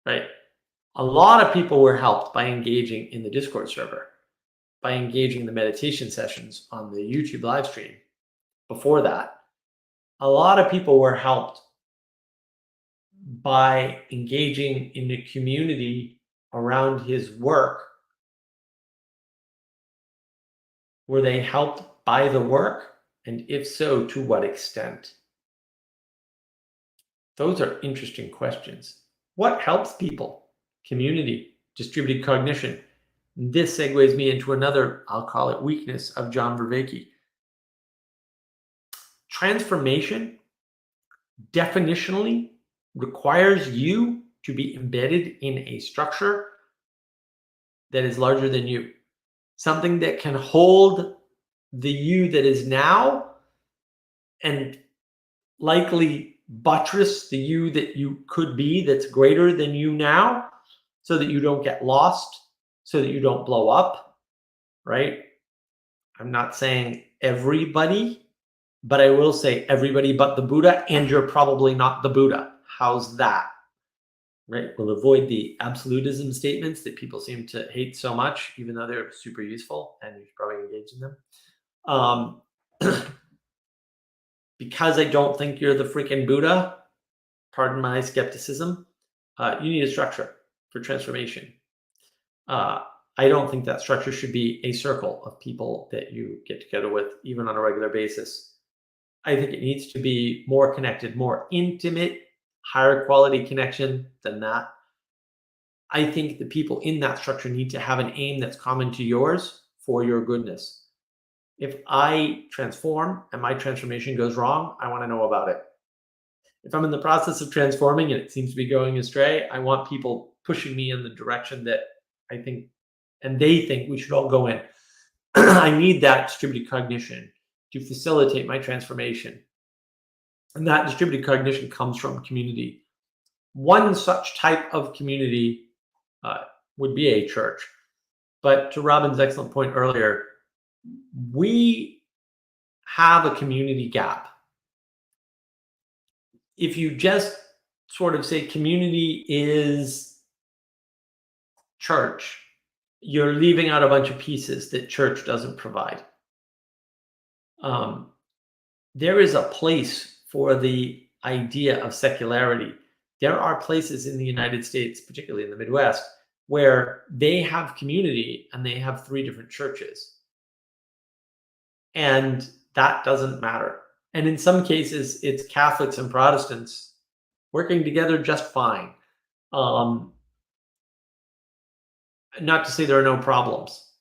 right? A lot of people were helped by engaging in the Discord server, by engaging in the meditation sessions on the YouTube live stream. Before that, a lot of people were helped by engaging in the community around his work. Were they helped by the work? And if so, to what extent? Those are interesting questions. What helps people? Community, distributed cognition. This segues me into another, I'll call it, weakness of John Vervaeke. Transformation definitionally requires you to be embedded in a structure that is larger than you. Something that can hold the you that is now and likely buttress the you that you could be that's greater than you now, so that you don't get lost, so that you don't blow up, right? I'm not saying everybody, but I will say everybody but the Buddha, and you're probably not the Buddha. How's that? Right? We'll avoid the absolutism statements that people seem to hate so much, even though they're super useful and you should probably engage in them. Because I don't think you're the freaking Buddha, pardon my skepticism, you need a structure for transformation. I don't think that structure should be a circle of people that you get together with, even on a regular basis. I think it needs to be more connected, more intimate, higher quality connection than that. I think the people in that structure need to have an aim that's common to yours for your goodness. If I transform and my transformation goes wrong, I want to know about it. If I'm in the process of transforming and it seems to be going astray, I want people pushing me in the direction that I think and they think we should all go in. I need that distributed cognition to facilitate my transformation. And that distributed cognition comes from community. One such type of community would be a church. But to Robin's excellent point earlier, we have a community gap. If you just sort of say community is church, you're leaving out a bunch of pieces that church doesn't provide. There is a place for the idea of secularity. There are places in the United States, particularly in the Midwest, where they have community and they have 3 different churches. And that doesn't matter. And in some cases, it's Catholics and Protestants working together just fine. Not to say there are no problems,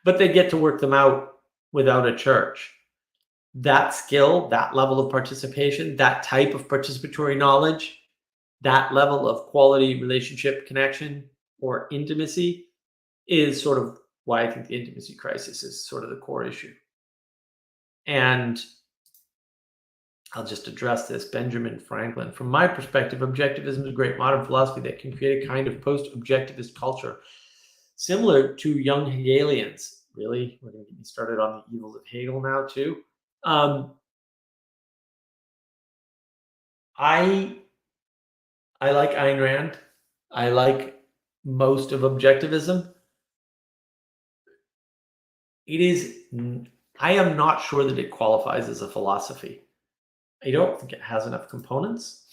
but they get to work them out without a church. That skill, that level of participation, that type of participatory knowledge, that level of quality relationship connection or intimacy is sort of why I think the intimacy crisis is sort of the core issue. And I'll just address this. Benjamin Franklin. From my perspective, objectivism is a great modern philosophy that can create a kind of post-objectivist culture similar to young Hegelians. Really? We're going to get me started on the evils of Hegel now, too. I like Ayn Rand. I like most of objectivism. it is. I am not sure that it qualifies as a philosophy. I don't think it has enough components.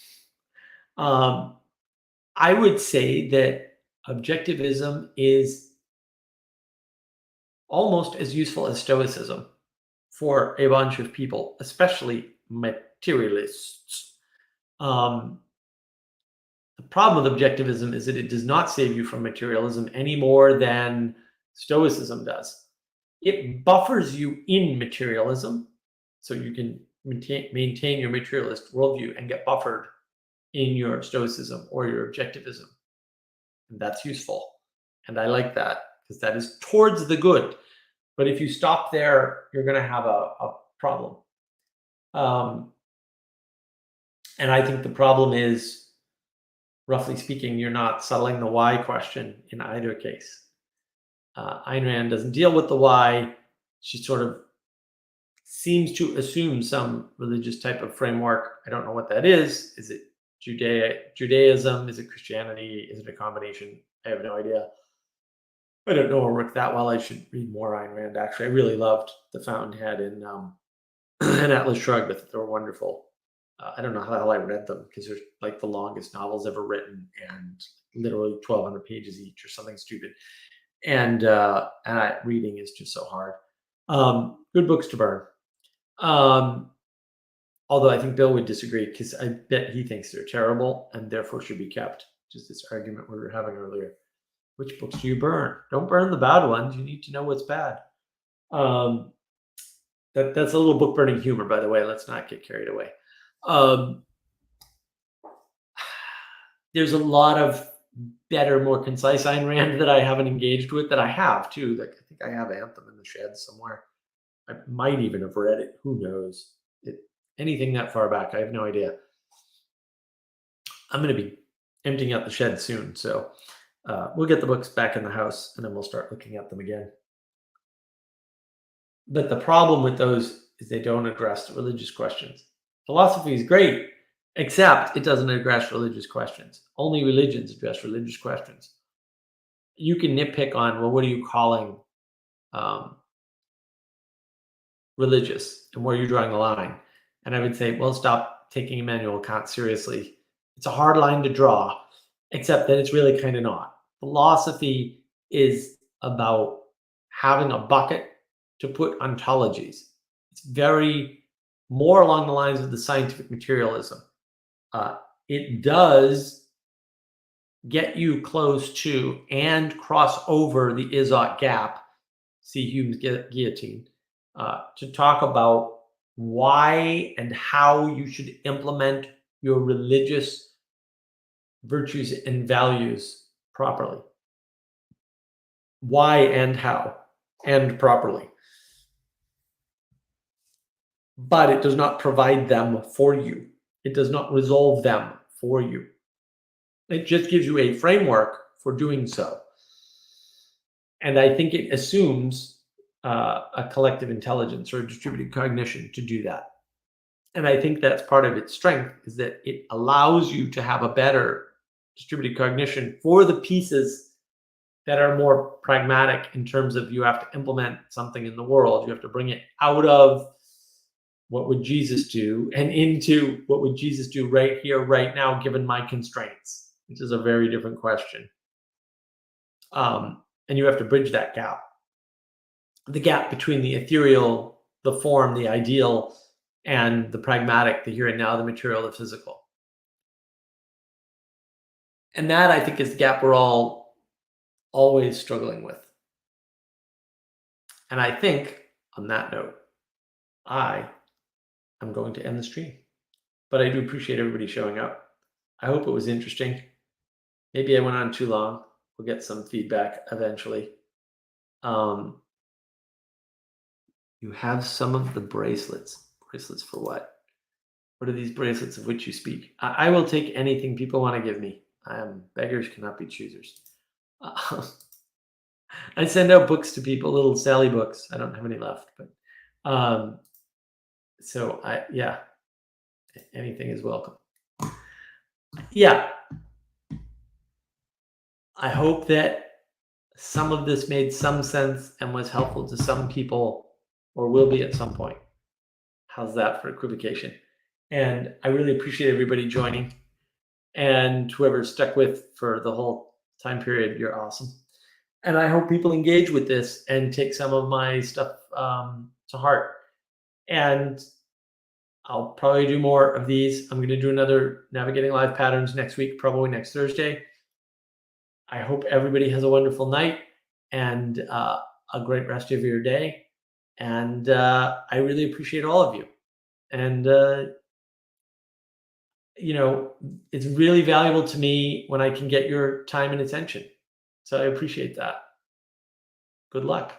I would say that objectivism is almost as useful as Stoicism for a bunch of people, especially materialists. The problem with objectivism is that it does not save you from materialism any more than Stoicism does. It buffers you in materialism, so you can maintain your materialist worldview and get buffered in your Stoicism or your objectivism. And that's useful. And I like that because that is towards the good. But if you stop there, you're going to have a problem. And I think the problem is, roughly speaking, you're not settling the why question in either case. Ayn Rand doesn't deal with the why. She sort of seems to assume some religious type of framework. I don't know what that is. Is it Judaism? Is it Christianity? Is it a combination? I have no idea. I don't know her work that well. I should read more Ayn Rand, actually. I really loved The Fountainhead and Atlas Shrugged. I thought they were wonderful. I don't know how the hell I read them because they're like the longest novels ever written and literally 1,200 pages each or something stupid. And reading is just so hard. Good books to burn. Although I think Bill would disagree because I bet he thinks they're terrible and therefore should be kept. Just this argument we were having earlier. Which books do you burn? Don't burn the bad ones. You need to know what's bad. That's a little book burning humor, by the way. Let's not get carried away. There's a lot of better, more concise Ayn Rand that I haven't engaged with that I have too. Like I think I have Anthem in the shed somewhere. I might even have read it. Who knows? Anything that far back, I have no idea. I'm going to be emptying out the shed soon, so we'll get the books back in the house and then we'll start looking at them again. But the problem with those is they don't address religious questions. Philosophy is great, except it doesn't address religious questions. Only religions address religious questions. You can nitpick on, well, what are you calling religious and where you're drawing the line? And I would say, well, stop taking Immanuel Kant seriously. It's a hard line to draw, except that it's really kind of not. Philosophy is about having a bucket to put ontologies. It's very more along the lines of the scientific materialism. It does get you close to and cross over the Izot gap, see Hume's guillotine, to talk about why and how you should implement your religious virtues and values properly. Why and how and properly. But it does not provide them for you. It does not resolve them for you. It just gives you a framework for doing so. And I think it assumes a collective intelligence or a distributed cognition to do that. And I think that's part of its strength, is that it allows you to have a better distributed cognition for the pieces that are more pragmatic in terms of you have to implement something in the world. You have to bring it out of what would Jesus do and into what would Jesus do right here, right now, given my constraints, which is a very different question. And you have to bridge that gap. The gap between the ethereal, the form, the ideal, and the pragmatic, the here and now, the material, the physical. And that, I think, is the gap we're all always struggling with. And I think, on that note, I am going to end the stream. But I do appreciate everybody showing up. I hope it was interesting. Maybe I went on too long. We'll get some feedback eventually. You have some of the bracelets. Bracelets for what? What are these bracelets of which you speak? I will take anything people want to give me. Beggars cannot be choosers. I send out books to people, little Sally books. I don't have any left, but so anything is welcome. Yeah. I hope that some of this made some sense and was helpful to some people, or will be at some point. How's that for equivocation? And I really appreciate everybody joining, and whoever stuck with for the whole time period, you're awesome. And I hope people engage with this and take some of my stuff to heart. And I'll probably do more of these. I'm going to do another Navigating Live Patterns next week, probably next Thursday. I hope everybody has a wonderful night and a great rest of your day. And I really appreciate all of you. And, you know, it's really valuable to me when I can get your time and attention. So I appreciate that. Good luck.